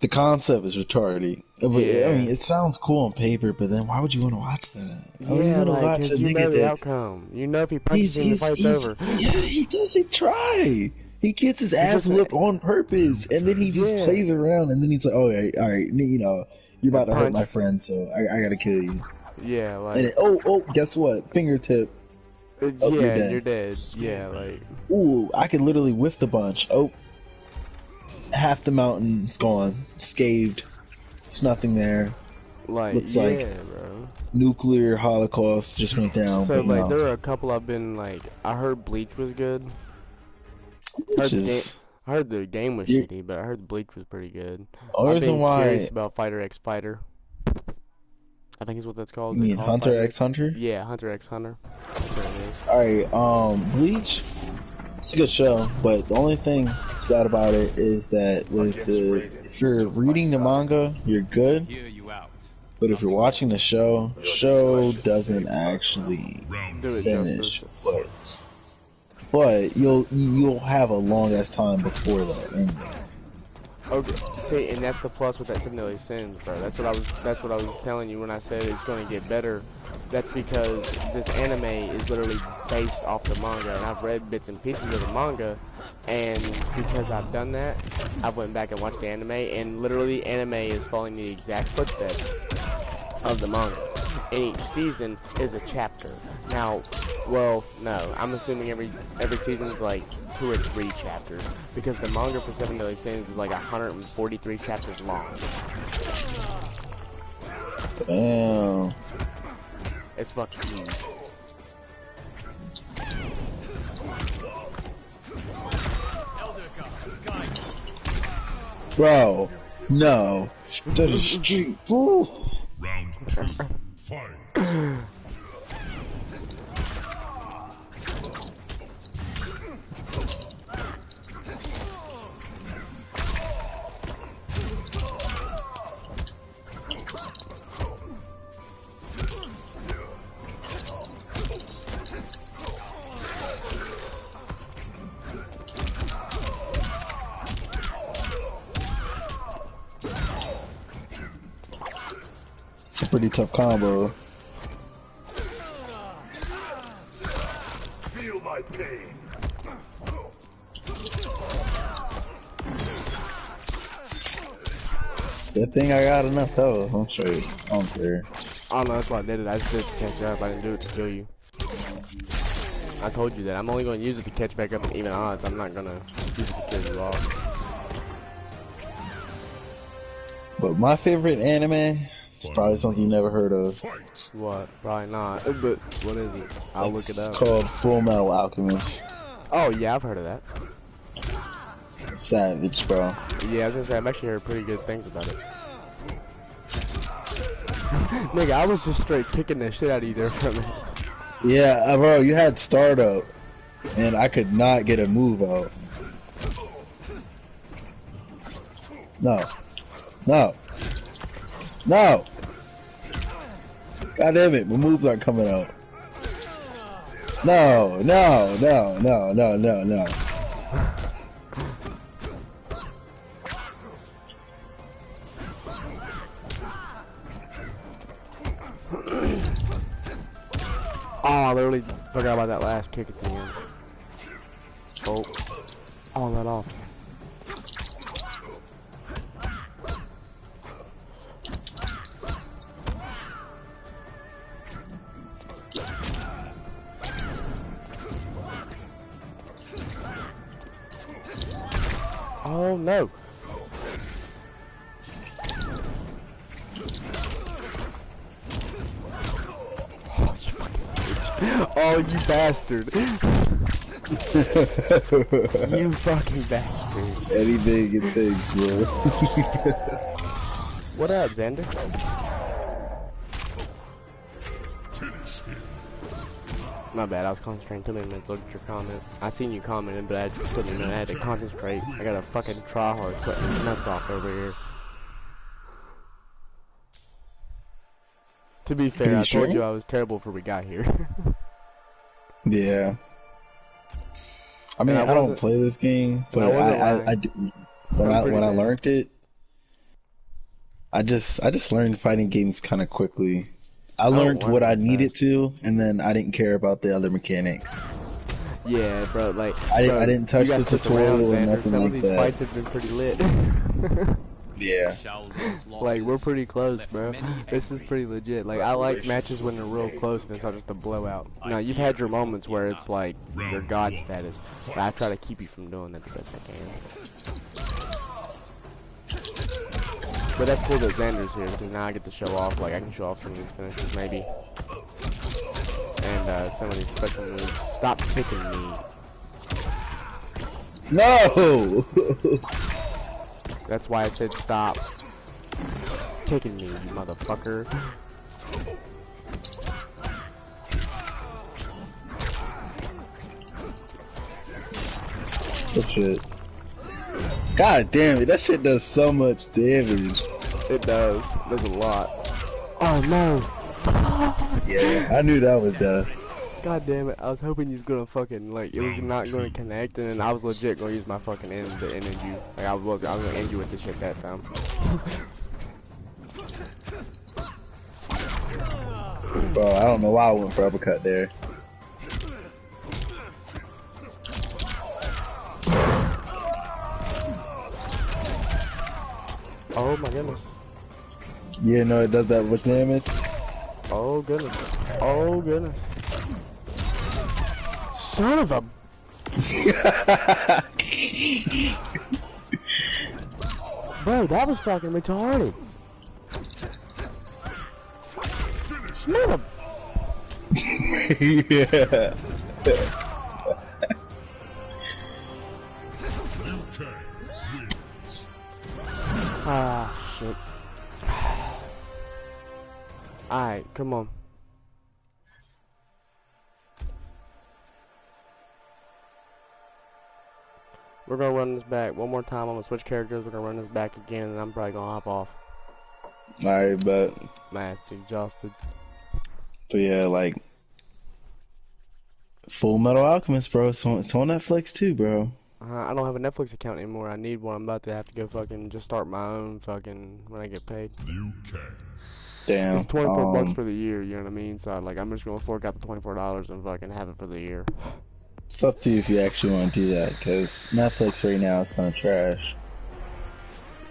the concept is retarded. Yeah. I mean, it sounds cool on paper, but then why would you want to watch that? Why would you Yeah, want to like, watch a cause you know nigga the that outcome. You know if he punches him, the fight's over. yeah, he doesn't try. He gets his ass just- whipped on purpose, and then he just Yeah. plays around, and then he's like, all right, you know, you're about to hurt Punch. my friend, so I gotta kill you. Yeah, like, And guess what? Fingertip. yeah, you're dead. you're dead. Yeah, like, Ooh, I could literally whiff the bunch. Oh, half the mountain's gone, scathed. It's nothing there. Looks yeah, like bro. nuclear holocaust just went down. So but, like, no. there are a couple I've been like, I heard Bleach was good. Which is I heard the game was You're- shitty, but I heard Bleach was pretty good. only I've reason been why. curious about Fighter X Fighter. I think is what that's called. You Is it mean called Hunter Fighter x Hunter? Yeah, Hunter X Hunter. That's what it is. Alright, Bleach, it's a good show, but the only thing that's bad about it is that if you're reading the manga, you're good, but if you're watching the show doesn't actually round Do it finish, justice. but you'll have a long ass time before that. And Okay, see, and that's the plus with that Seven Deadly Sins, bro. That's what I was telling you when I said it's going to get better. That's because this anime is literally based off the manga, and I've read bits and pieces of the manga, and because I've done that, I went back and watched the anime, and literally anime is following the exact footsteps of the manga. And each season is a chapter. Now, well, no, I'm assuming every season is like 2 or 3 chapters, because the manga for Seven Deadly Sins is like 143 chapters long. damn. It's fucking huge. Bro, no. To the street, fool. Round 2. Fight. It's a pretty tough combo. Feel my pain. Good thing I got enough health. I'm straight. I don't care. I don't know, that's why I did it. I just did it to catch up. I didn't do it to kill you. I told you that. I'm only going to use it to catch back up in even odds. I'm not going to use it to kill you off. But my favorite anime is probably something you never heard of. Fight. What? Probably not. But what is it? I'll look it It's up. called Full Metal Alchemist. Oh, yeah, I've heard of that. Savage, bro. Yeah, I was gonna say, I've actually heard pretty good things about it. Nigga, I was just straight kicking the shit out of you there for a minute. Yeah, bro, you had startup, and I could not get a move out. No. No. No. God damn it, my moves aren't coming out. No, no, no, no, no, no, no. Oh, I literally forgot about that last kick at the end. Oh. All that off. Oh no. Oh, you fucking bitch. Oh, you bastard. You fucking bastard. Anything it takes, bro. What up, Xander? My bad, I was concentrating. Took me a minute to look at your comment. I seen you commenting, but I just took me a minute. I had to concentrate. I got a fucking try hard sweating my nuts off over here. To be fair, I told you I was terrible before we got here. Yeah. I mean, I don't play this game, but I do, when I learned it, I just learned fighting games kind of quickly. I learned what I needed to, and then I didn't care about the other mechanics. Yeah, bro, like I didn't touch the tutorial or nothing Some like of these that. fights have been pretty lit. Yeah. Like, we're pretty close, bro. This is pretty legit. Like, I like matches when they're real close and it's not just a blowout. Now, you've had your moments where it's like your god status, but I try to keep you from doing that the best I can. But that's cool that Xander's here, because now I get to show off, like, I can show off some of these finishes, maybe. And, some of these special moves. Stop kicking me. No! That's why I said stop kicking me, you motherfucker. Good shit. God damn it, that shit does so much damage. It does. It does a lot. Oh no. Yeah, I knew that was death. God damn it, I was hoping you was gonna fucking, like, it was not gonna connect, and then I was legit gonna use my fucking end to end you. Like, I was gonna end you with this shit that time. Bro, I don't know why I went for uppercut there. Oh my goodness. Yeah, no, it does that much damage. Oh goodness. Oh goodness. Son of a... Bro, that was fucking retarded. Mother... Yeah. Ah, shit. Alright, come on. We're gonna run this back one more time. I'm gonna switch characters. We're gonna run this back again, and I'm probably gonna hop off. Alright, but... My ass is exhausted. But yeah, like... Full Metal Alchemist, bro. It's on Netflix too, bro. I don't have a Netflix account anymore. I need one. I'm about to have to go fucking just start my own fucking when I get paid. Liu Kang. Damn. It's 24 bucks for the year, you know what I mean? So, like, I'm just gonna fork out the $24 and fucking have it for the year. It's up to you if you actually want to do that, because Netflix right now is kind of trash.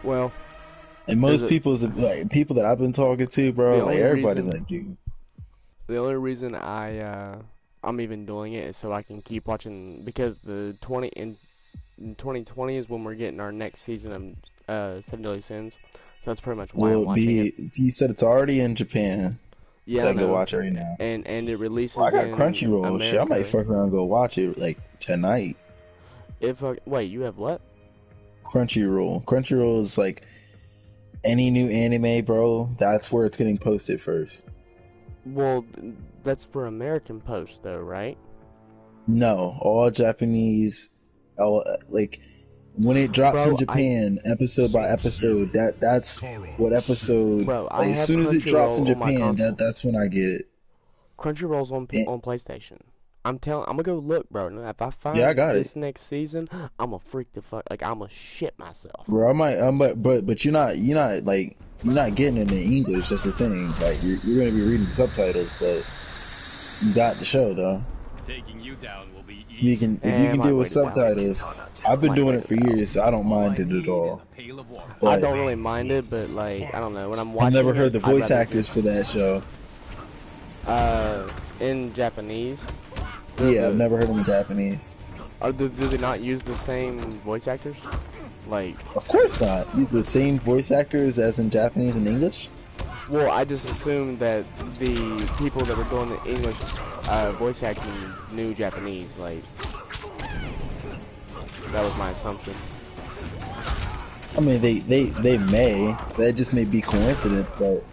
Well, and most people's like people that I've been talking to, bro, like everybody's like, dude. The only reason I'm even doing it is so I can keep watching, because the 2020 is when we're getting our next season of Seven Deadly Sins. So that's pretty much why I'm watching it. You said it's already in Japan. Yeah, so I can go watch it right now. And it releases. Well, I got Crunchyroll. America. Shit, I might fuck around and go watch it like tonight. Wait, you have what? Crunchyroll. Crunchyroll is like any new anime, bro. That's where it's getting posted first. Well, that's for American post, though, right? No, all Japanese, like When it drops Bro, in Japan, episode by episode, that's what episode. Bro, I like, as have soon as it drops in Crunchyroll on my Japan, console. that's when I get it. Crunchyroll's on And- on PlayStation. I'm gonna go look, bro. And if I find Yeah, I got this it. next season, I'ma freak the fuck, like I'ma shit myself. Bro, I might, but you're not getting it in English. That's the thing. Like you're gonna be reading subtitles, but you got the show though. Taking you down will be You can if you Eh, can might deal with wait a while. subtitles. I've been Might doing wait it for a while. years, so I don't mind it at all. pail of water. I But don't really mind it, but like I don't know when I'm watching. I've never it, heard the I'd voice rather actors for that show. in Japanese. Yeah, I've never heard them in Japanese. Do they not use the same voice actors? Like, Of course not. The same voice actors as in Japanese and English. well, I just assumed that the people that were doing the English voice acting knew Japanese. Like, that was my assumption. I mean, they may. That just may be coincidence, but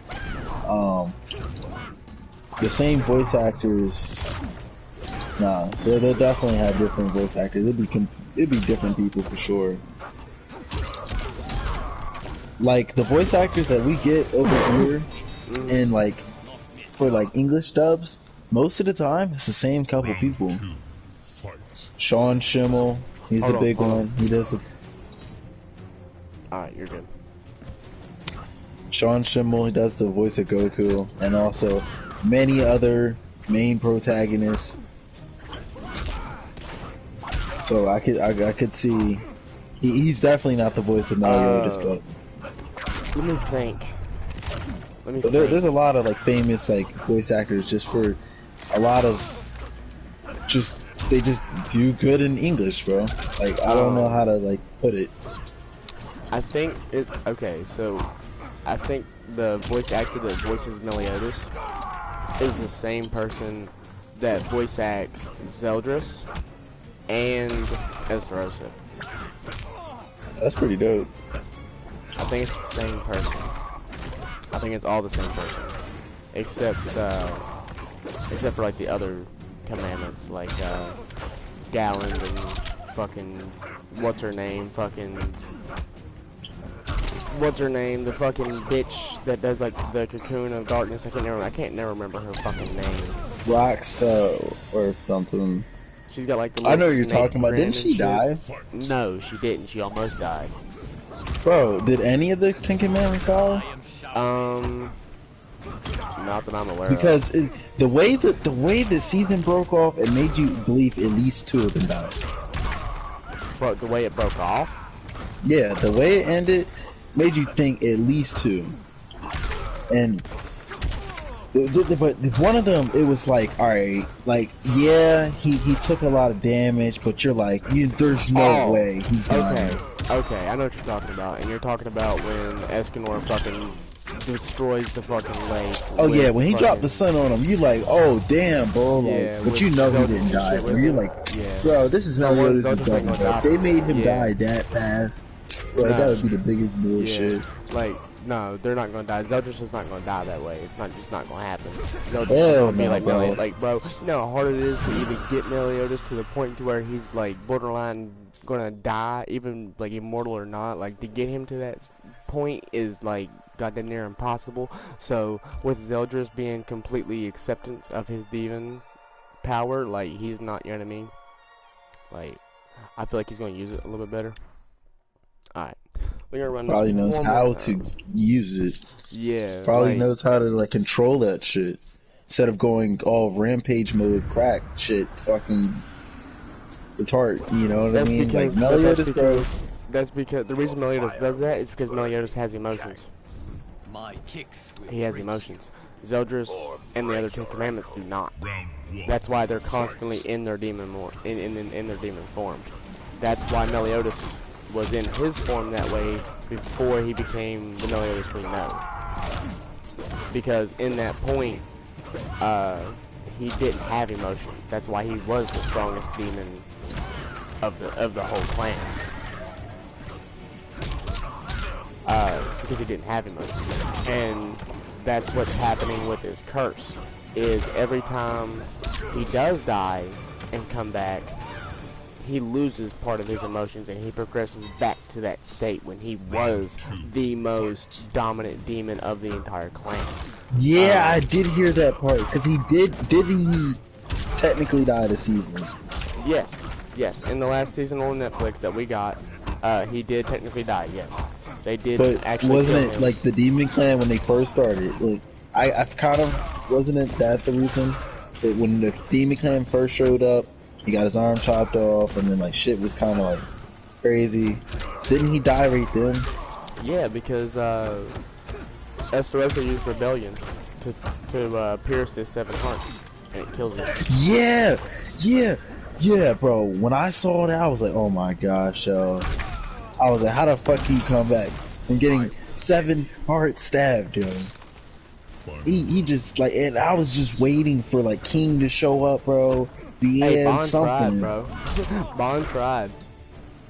the same voice actors. Nah, they'll definitely have different voice actors. It'd be different people for sure. Like the voice actors that we get over here, in like for like English dubs, most of the time it's the same couple people. Fight. Sean Schimmel, he's Hold a on, big hold on. one. He does the Alright, you're good. Sean Schimmel, he does the voice of Goku, and also many other main protagonists. So I could see he's definitely not the voice of Meliodas, but Let me think. there's a lot of like famous like voice actors just for a lot of they just do good in English, bro. Like I don't know how to like put it. I think it. Okay, so I think the voice actor that voices Meliodas is the same person that voice acts Zeldris and Estarossa. That's pretty dope. I think it's the same person. I think it's all the same person, except for like the other commandments, like Galland and fucking what's her name, the fucking bitch that does like the cocoon of darkness. I can't never remember her fucking name. Roxo or something. She's got like the I know little what you're snake talking about. grin Didn't and she die? shit. No, she didn't. She almost died. Bro, did any of the Ten Commandments die? Not that I'm aware Because the way the season broke off, it made you believe at least two of them died. of. But the way it broke off. Yeah, the way it ended made you think at least two. And but one of them, it was like, all right, like yeah, he took a lot of damage, but you're like, there's no way he's dying. Okay, I know what you're talking about, and you're talking about when Escanor fucking destroys the fucking lake. Oh with yeah, when he fucking- dropped the sun on him, you like, oh damn, bro. Like, Yeah, but with you know he Zelda didn't and die, shit bro. with You're him. like, Yeah. bro, this is No, Meliodas' Zelda's brother, not bro. gonna If they made him die. die that fast, bro, Nah. that would be the biggest bullshit. Yeah, like, no, they're not gonna die. Zeldris is not gonna die that way. It's not just not gonna happen. Zeldris is Hell gonna be no, like bro. Meliodas. Like, bro, you know how hard it is to even get Meliodas to the point to where he's like borderline gonna die, even like immortal or not. Like to get him to that point is like goddamn near impossible. So with Zeldris being completely acceptance of his demon power, like he's not, you know what I mean? Like, I feel like he's gonna use it a little bit better. All right. We're gonna run this Probably knows one more how time. to use it. Yeah. Probably like, knows how to like control that shit instead of going all rampage mode, crack shit, fucking retard. You know what I That's mean? because, Like Meliodas, bro. that's because the reason Meliodas does that is because Meliodas has emotions. My kicks will He has reach. emotions. Zeldris and the other Ten Commandments do not. Round one. That's why they're constantly in their demon in their demon form. That's why Meliodas was in his form that way before he became the Meliodas we know. Because in that point, he didn't have emotions. That's why he was the strongest demon of the whole clan. Because he didn't have emotions. And that's what's happening with his curse. Is every time he does die and come back, he loses part of his emotions and he progresses back to that state when he was the most dominant demon of the entire clan. Yeah, I did hear that part because didn't he technically die this season? Yes, yes. In the last season on Netflix that we got, he did technically die. Yes, they did. But actually wasn't kill it him. like the Demon Clan when they first started? Like I kind of wasn't it that the reason that when the Demon Clan first showed up, he got his arm chopped off, and then like shit was kind of like crazy. Didn't he die right then? Yeah, because Esterosa used rebellion to pierce his 7 hearts, and it kills him. Yeah, bro. When I saw that, I was like, oh my gosh, yo. I was like, how the fuck can you come back from getting 7 hearts stabbed, yo? He just like, and I was just waiting for like King to show up, bro. Hey, Bond something. tried, bro. Bond tried.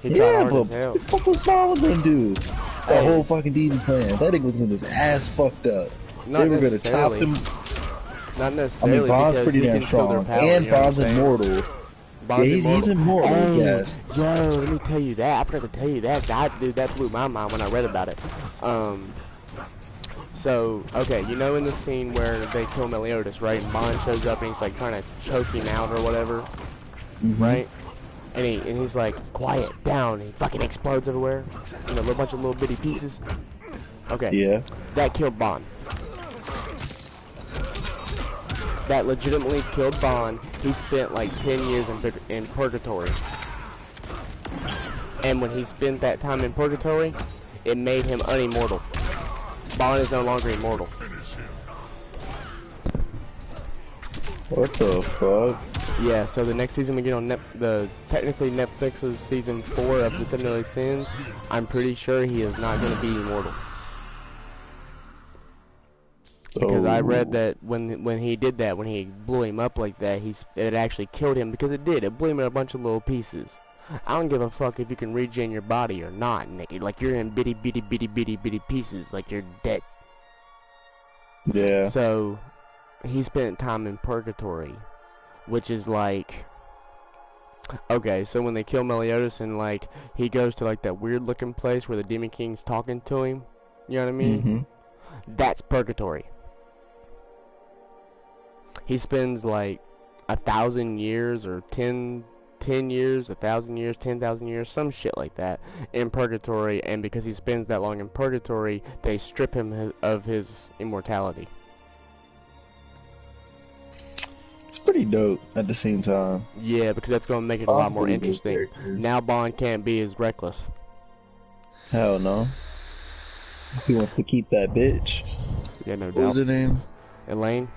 He tried Yeah, hard but as hell. what the fuck was Bond gonna do? It's the Hey. whole fucking Demon Clan. That nigga was getting his ass fucked up. Not They were gonna chop necessarily. him. Not I necessarily mean, Bond's because pretty he damn can feel their strong, power, and you know what I'm Bond's saying? immortal. Bond's Yeah, he's immortal, Oh, yes. Yo, let me tell you that. I forgot to tell you that. Dude, that blew my mind when I read about it. So, okay, you know in the scene where they kill Meliodas, right? And Bond shows up and he's like trying to choke him out or whatever, right? And he's like, quiet down. And he fucking explodes everywhere. You know, a bunch of little bitty pieces. Okay. Yeah. That killed Bond. That legitimately killed Bond. He spent like 10 years in purgatory. And when he spent that time in purgatory, it made him unimmortal. Bond is no longer immortal. What the fuck? Yeah, so the next season we get on technically Netflix's season 4 of the 7 Deadly Sins, I'm pretty sure he is not going to be immortal. Because I read that when he did that, when he blew him up like that, it actually killed him because it did. It blew him in a bunch of little pieces. I don't give a fuck if you can regen your body or not, nigga. Like you're in bitty pieces, like you're dead. Yeah. So he spent time in purgatory, which is like, okay, so when they kill Meliodas and like he goes to like that weird looking place where the Demon King's talking to him, you know what I mean? That's purgatory. He spends like 1,000 years or 10 years, 1,000 years, 10,000 years, some shit like that in purgatory, and because he spends that long in purgatory, they strip him of his immortality. It's pretty dope at the same time. Yeah, because that's going to make it a lot more interesting. Now Bond can't be as reckless. Hell no. He wants to keep that bitch. Yeah, no What doubt. was her name? Elaine.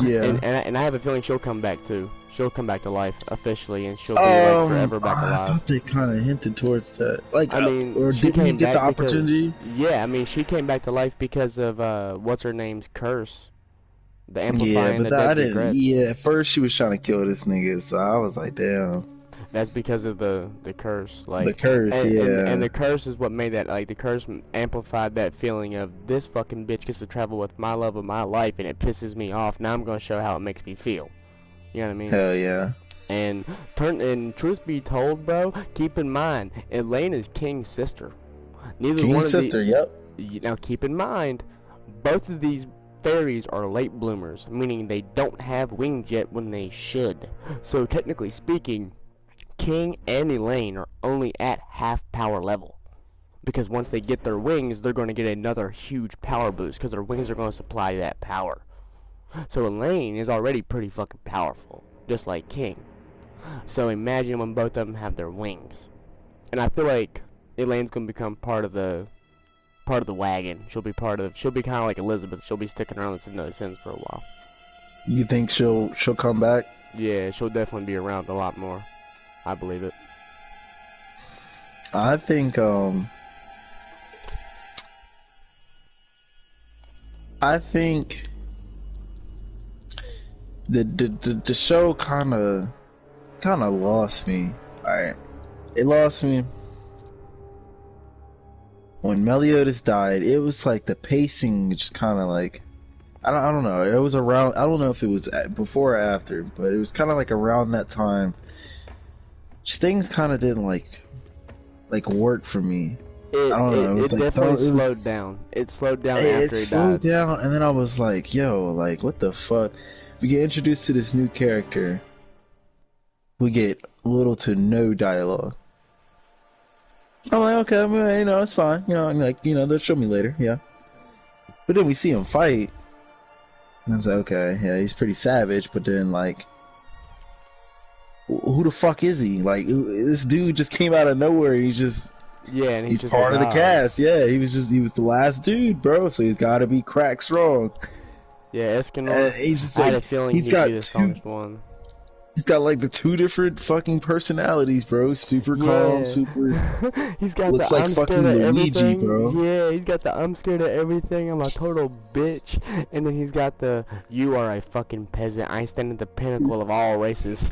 Yeah. And I have a feeling she'll come back too. She'll come back to life officially, and she'll be like forever back I alive. thought they kind of hinted towards that. Like, I mean, or she didn't he came get the back because- opportunity? Yeah, I mean, she came back to life because of what's her name's curse, the Yeah, amplifying but the I dead didn't. regrets. Yeah, at first she was trying to kill this nigga, so I was like, damn. That's because of the curse, like The curse, and the curse is what made that, like the curse amplified that feeling of this fucking bitch gets to travel with my love of my life, and it pisses me off. Now I'm gonna show how it makes me feel. You know what I mean? Hell yeah. And truth be told, bro, keep in mind, Elaine is King's sister. Neither one King's of sister, yep. Now keep in mind, both of these fairies are late bloomers, meaning they don't have wings yet when they should. So technically speaking, King and Elaine are only at half power level. Because once they get their wings, they're going to get another huge power boost, because their wings are going to supply that power. So Elaine is already pretty fucking powerful, just like King. So imagine when both of them have their wings. And I feel like Elaine's going to become part of the wagon. She'll be kind of like Elizabeth. She'll be sticking around the Seven Deadly Sins for a while. You think she'll come back? Yeah, she'll definitely be around a lot more. I believe it. I think the show kind of lost me. Alright, it lost me when Meliodas died. It was like the pacing just kind of like I don't know. It was around. I don't know if it was before or after, but it was kind of like around that time just things kind of didn't like work for me. It, I don't know. It was it like definitely it was- slowed down. It slowed down It after he slowed died. down, and then I was like, "Yo, like, what the fuck?" We get introduced to this new character. We get little to no dialogue. I'm like, okay, I mean, you know, it's fine. You know, I'm like, you know, they'll show me later, yeah. But then we see him fight, and I was like, okay, yeah, he's pretty savage. But then, like, who the fuck is he? Like, this dude just came out of nowhere. He's just. Yeah, and He's just part like, of the "Oh." cast, yeah. He was the last dude, bro. So he's got to be crack strong. Yeah, Escanor. He's just I had a like feeling he's he'd got be the strongest one. He's got like the two different fucking personalities, bro. Super calm, Yeah. super. He's got Looks the like I'm fucking scared of Luigi, everything. bro. Yeah, he's got the I'm scared of everything. I'm a total bitch. And then he's got the you are a fucking peasant. I stand at the pinnacle of all races.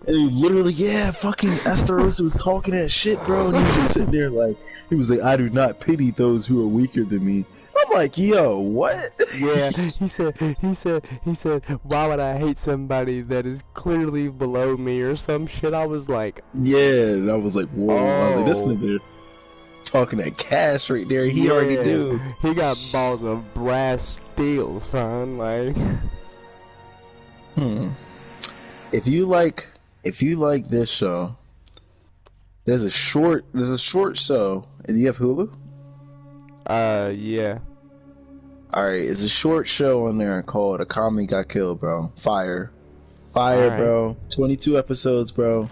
And he literally, yeah, fucking Esteros was talking that shit, bro. And he was just sitting there like, he was like, I do not pity those who are weaker than me. I'm like, yo, what? Yeah, he said, why would I hate somebody that is clearly below me or some shit? I was like, Yeah, and I was like, whoa. I was like, this Oh. nigga talking that cash right there. He already yeah, knew. He got balls of brass steel, son. Like, If you like this show, there's a short show. And you have Hulu? yeah. Alright, it's a short show on there called Akami Got Killed, bro. Fire, bro. 22 episodes, bro.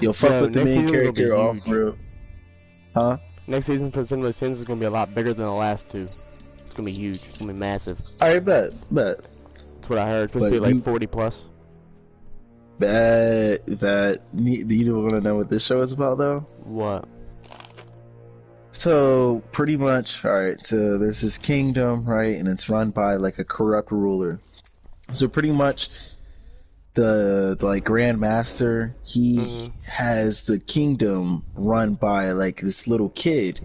You'll fuck Yo, with the next main season's gonna be character off, huge. bro. Huh? Next season for Cinema Sins is gonna be a lot bigger than the last two. It's gonna be huge. It's gonna be massive. Alright, bet. That's what I heard. It's supposed to be But like you- 40 plus. Bet. You don't want to know what this show is about, though? What? So, pretty much, alright, so there's this kingdom, right, and it's run by, like, a corrupt ruler. So, pretty much, the like, Grand Master, he has the kingdom run by, like, this little kid.